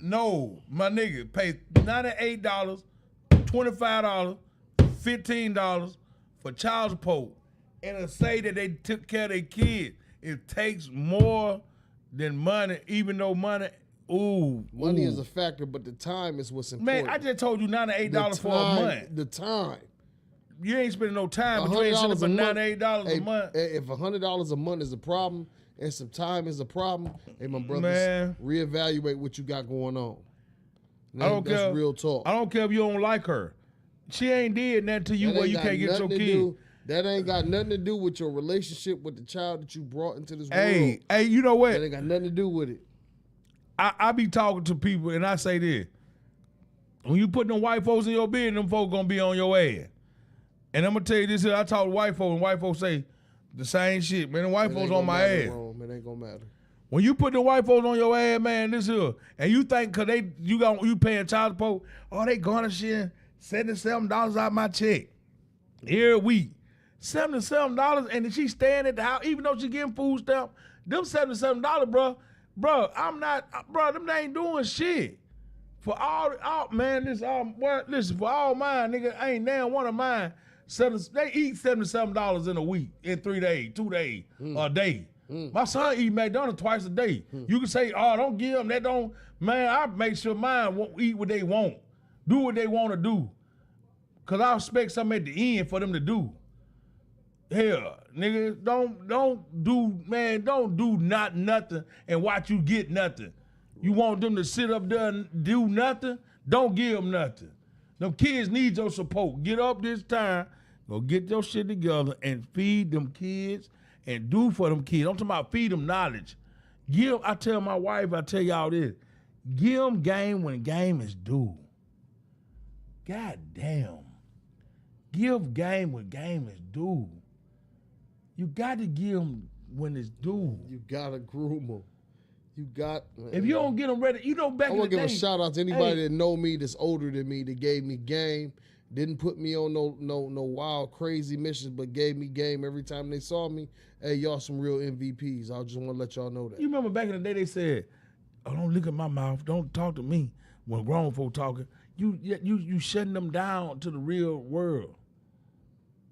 No, my nigga. Pay $98, $25, $15 for child support. And to say that they took care of their kids. It takes more than money, even though money, money is a factor, but the time is what's important. Man, I just told you $98 for a month. The time. you ain't spending no time, but you ain't sending for $98 a month. If $100 a month is a problem and some time is a problem, hey, my brothers, Man. reevaluate what you got going on. I don't care. That's real talk. I don't care if you don't like her. She ain't did nothing to you where you can't get your kid. That ain't got nothing to do with your relationship with the child that you brought into this world. Hey, you know what? That ain't got nothing to do with it. I be talking to people and I say this. When you put them white folks in your bed, them folks gonna be on your ass. And I'm gonna tell you this here, I talk to white folks and white folks say the same shit. Man, the white folks on my ass. It ain't gonna matter. When you put the white folks on your ass, man, this here, and you think cause you paying child support, oh, they garnishing $77 out my check every week. $77, and she staying at the house, even though she getting food stamp, them $77, bro, them they ain't doing shit. For all man, listen, for all mine, nigga, ain't now one of mine, they eat $77 in a week, in 3 days, 2 days, a day. My son eat McDonald's twice a day. You can say, oh, don't give them, man, I make sure mine won't eat what they want, do what they want to do. Cause I expect something at the end for them to do. Hell, nigga, don't do nothing and watch you get nothing. You want them to sit up there and do nothing? Don't give them nothing. Them kids need your support. Get up this time, go get your shit together and feed them kids and do for them kids. I'm talking about feed them knowledge. I tell my wife, I tell y'all this, give them game when game is due. God damn. Give game when game is due. You got to give them when it's due. You got to groom them. If you don't get them ready, back in the day. I want to give a shout out to anybody that know me that's older than me that gave me game, didn't put me on no wild crazy missions, but gave me game every time they saw me. Hey, y'all some real MVPs. I just want to let y'all know that. You remember back in the day they said, oh, don't look at my mouth, don't talk to me when grown folk talking. You shutting them down to the real world.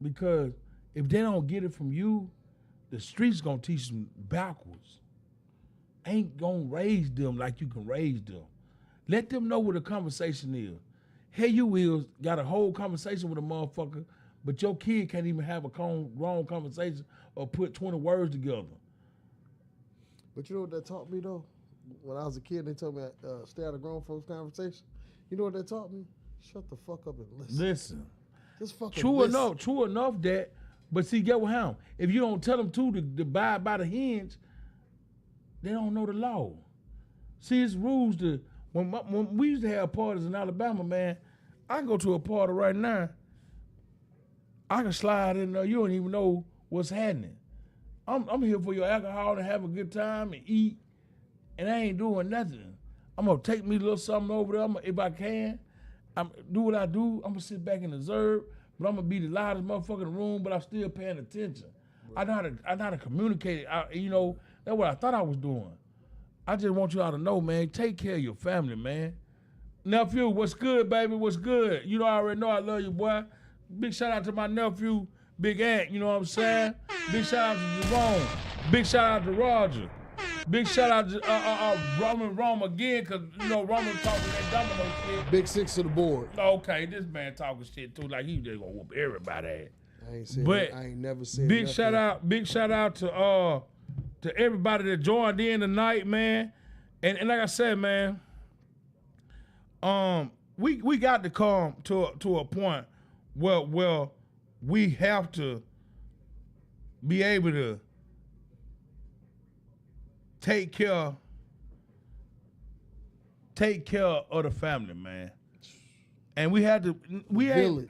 Because if they don't get it from you, the streets gonna teach them backwards. Ain't gonna raise them like you can raise them. Let them know what the conversation is. Here you is, got a whole conversation with a motherfucker, but your kid can't even have a wrong conversation or put 20 words together. But you know what that taught me though? When I was a kid, they told me stay out of grown folks' conversation. You know what that taught me? Shut the fuck up and listen. Just fucking True enough that, but see, get what happened. If you don't tell them to abide by the hinge, they don't know the law. See, it's rules when we used to have parties in Alabama, man, I can go to a party right now. I can slide in there. You don't even know what's happening. I'm here for your alcohol and have a good time and eat, and I ain't doing nothing. I'm gonna take me a little something over there. If I can, do what I do. I'm gonna sit back and observe, but I'm gonna be the loudest motherfucker in the room, but I'm still paying attention. Right. I know how to communicate. That's what I thought I was doing. I just want y'all to know, man, take care of your family, man. Nephew, what's good, baby? What's good? You know, I already know I love you, boy. Big shout out to my nephew, Big Ant, you know what I'm saying? Big shout out to Jerome. Big shout out to Roger. Big shout out to Roman again, because, you know, Roman talking that domino shit. Big six to the board. Okay, this man talking shit, too, like he just gonna whoop everybody. I ain't never said big shout out to everybody that joined in tonight, man. And like I said, man, we got to come to a point where we have to be able to take care of the family, man. And we had to.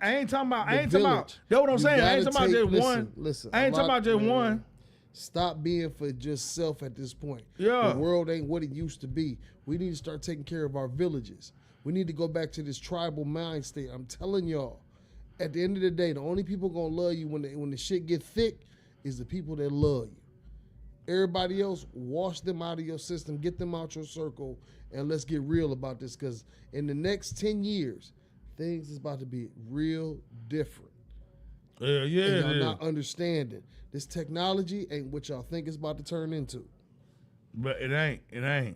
I ain't talking about. That's what I'm saying. I ain't talking about just one. Listen. I ain't talking about just one. Stop being for just self at this point. Yeah. The world ain't what it used to be. We need to start taking care of our villages. We need to go back to this tribal mind state. I'm telling y'all, at the end of the day, the only people gonna love you when the shit get thick is the people that love you. Everybody else, wash them out of your system, get them out your circle, and let's get real about this, because in the next 10 years, things is about to be real different. Yeah, and y'all not understanding. This technology ain't what y'all think it's about to turn into. But it ain't. And I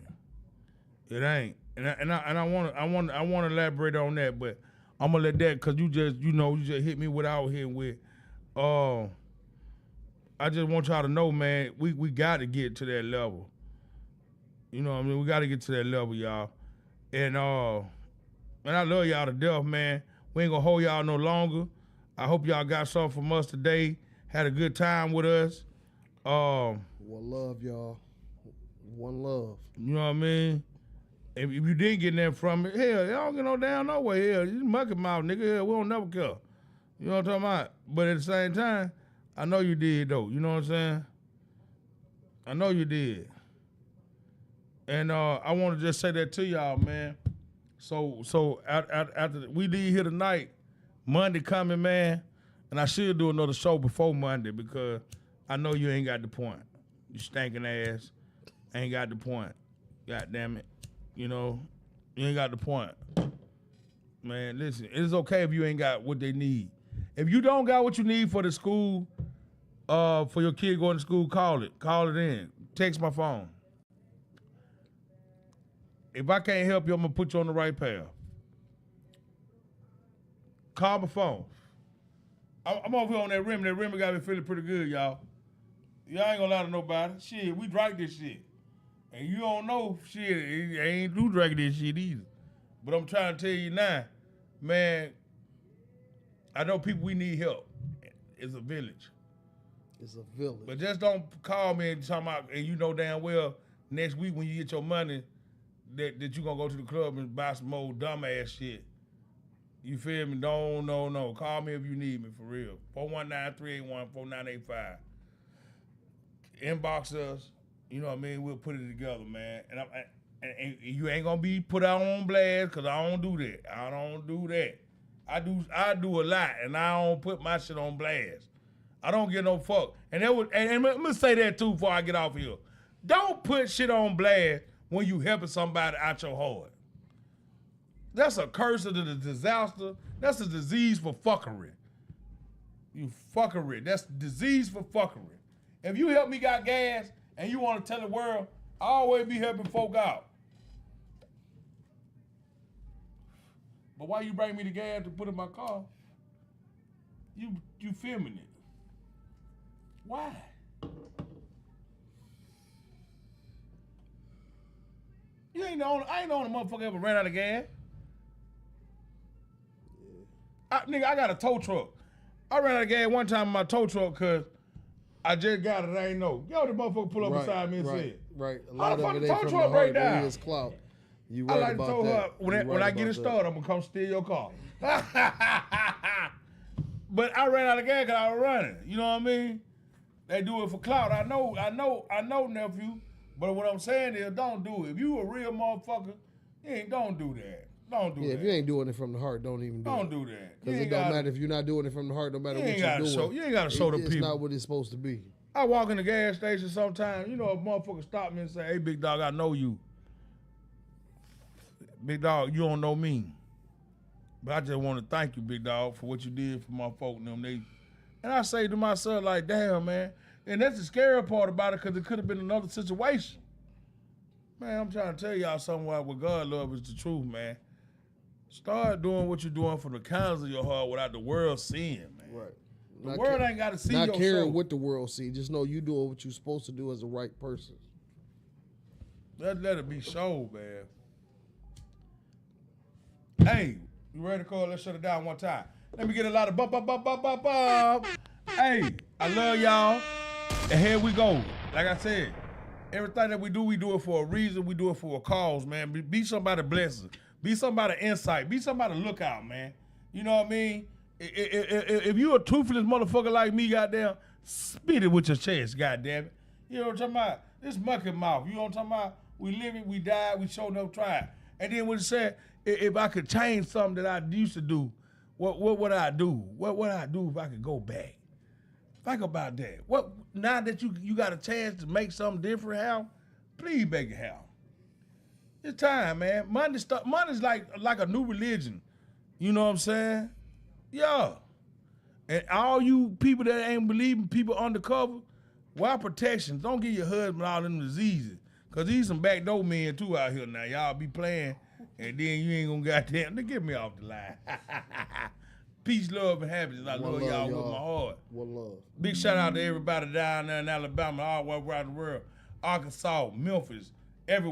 want to elaborate on that. But I'm gonna let that, cause you just hit me without hitting with. I just want y'all to know, man, we got to get to that level. You know what I mean? We got to get to that level, y'all. And I love y'all to death, man. We ain't gonna hold y'all no longer. I hope y'all got something from us today. Had a good time with us. One love, y'all. One love. You know what I mean? If you did get nothing from it, hell, y'all don't get no damn no way. Hell, you mucky mouth, nigga. Hell, we don't never care. You know what I'm talking about? But at the same time, I know you did, though. You know what I'm saying? I know you did. And I want to just say that to y'all, man. So after we leave here tonight, Monday coming, man, and I should do another show before Monday because I know you ain't got the point. You stinking ass ain't got the point. God damn it. You know, you ain't got the point. Man, listen, it's okay if you ain't got what they need. If you don't got what you need for the school, for your kid going to school, call it. Call it in. Text my phone. If I can't help you, I'm going to put you on the right path. Call my phone. I'm over here on that rim. That rim got me feeling pretty good, y'all. Y'all ain't going to lie to nobody. Shit, we drank this shit. And you don't know, shit, I ain't do drinking this shit either. But I'm trying to tell you now, man, I know people, we need help. It's a village. It's a village. But just don't call me and talk about, and you know damn well next week when you get your money that you gonna go to the club and buy some old dumbass shit. You feel me? No. Call me if you need me, for real. 419-381-4985. Inbox us. You know what I mean? We'll put it together, man. And you ain't gonna be put out on blast, cause I don't do that. I don't do that. I do a lot, and I don't put my shit on blast. I don't get no fuck. And let me say that too before I get off here. Don't put shit on blast when you helping somebody out your heart. That's a curse of the disaster. That's a disease for fuckery. You fuckery. That's disease for fuckery. If you help me got gas and you want to tell the world, I always be helping folk out. But why you bring me the gas to put in my car? You feminine. Why? I ain't the only motherfucker ever ran out of gas. Nigga, I got a tow truck. I ran out of gas one time in my tow truck because I just got it. I ain't know. Yo, the motherfucker pull up beside me and said, "Right, a how lot the fuck of the it tow ain't from truck the break heart, down? it is clout." You I right like to about tow her that. up. When I get it started, I'm gonna come steal your car. But I ran out of gas because I was running. You know what I mean? They do it for clout. I know, nephew. But what I'm saying is, don't do it. If you a real motherfucker, don't do that. Don't do that. If you ain't doing it from the heart, don't even do it. Don't do that. Because it don't matter if you're not doing it from the heart, no matter what you're doing. You ain't got to show the people. It's not what it's supposed to be. I walk in the gas station sometimes, you know, a motherfucker stop me and say, "Hey, big dog, I know you. Big dog, you don't know me. But I just want to thank you, big dog, for what you did for my folk and them." And I say to myself, like, damn, man. And that's the scary part about it, because it could have been another situation. Man, I'm trying to tell y'all something what God love is the truth, man. Start doing what you're doing from the kindness of your heart without the world seeing, man. Right. The world ain't got to see your Not caring soul. what the world see. Just know you doing what you're supposed to do as a right person. Let it be shown, man. Hey, you ready to call? Let's shut it down one time. Let me get a lot of bump. Hey, I love y'all. And here we go. Like I said, everything that we do it for a reason. We do it for a cause, man. Be somebody blessing. Be somebody insight. Be somebody lookout, man. You know what I mean? If you a toothless motherfucker like me, goddamn, spit it with your chest, goddamn it. You know what I'm talking about? This mucky mouth. You know what I'm talking about? We live it, we die, we show no try. And then when it said, if I could change something that I used to do, what would I do? What would I do if I could go back? Think about that. What now that you got a chance to make something different, Hal? Please make it happen. It's time, man. Money's like a new religion. You know what I'm saying? Yeah. And all you people that ain't believing people undercover, wear protection. Don't give your husband all them diseases. Cause these some backdoor men too out here now. Y'all be playing And then you ain't gonna goddamn, get me off the line. Peace, love, and happiness. I love y'all with my heart. One love. Big shout out to everybody down there in Alabama, all the way around the world. Arkansas, Memphis, everywhere.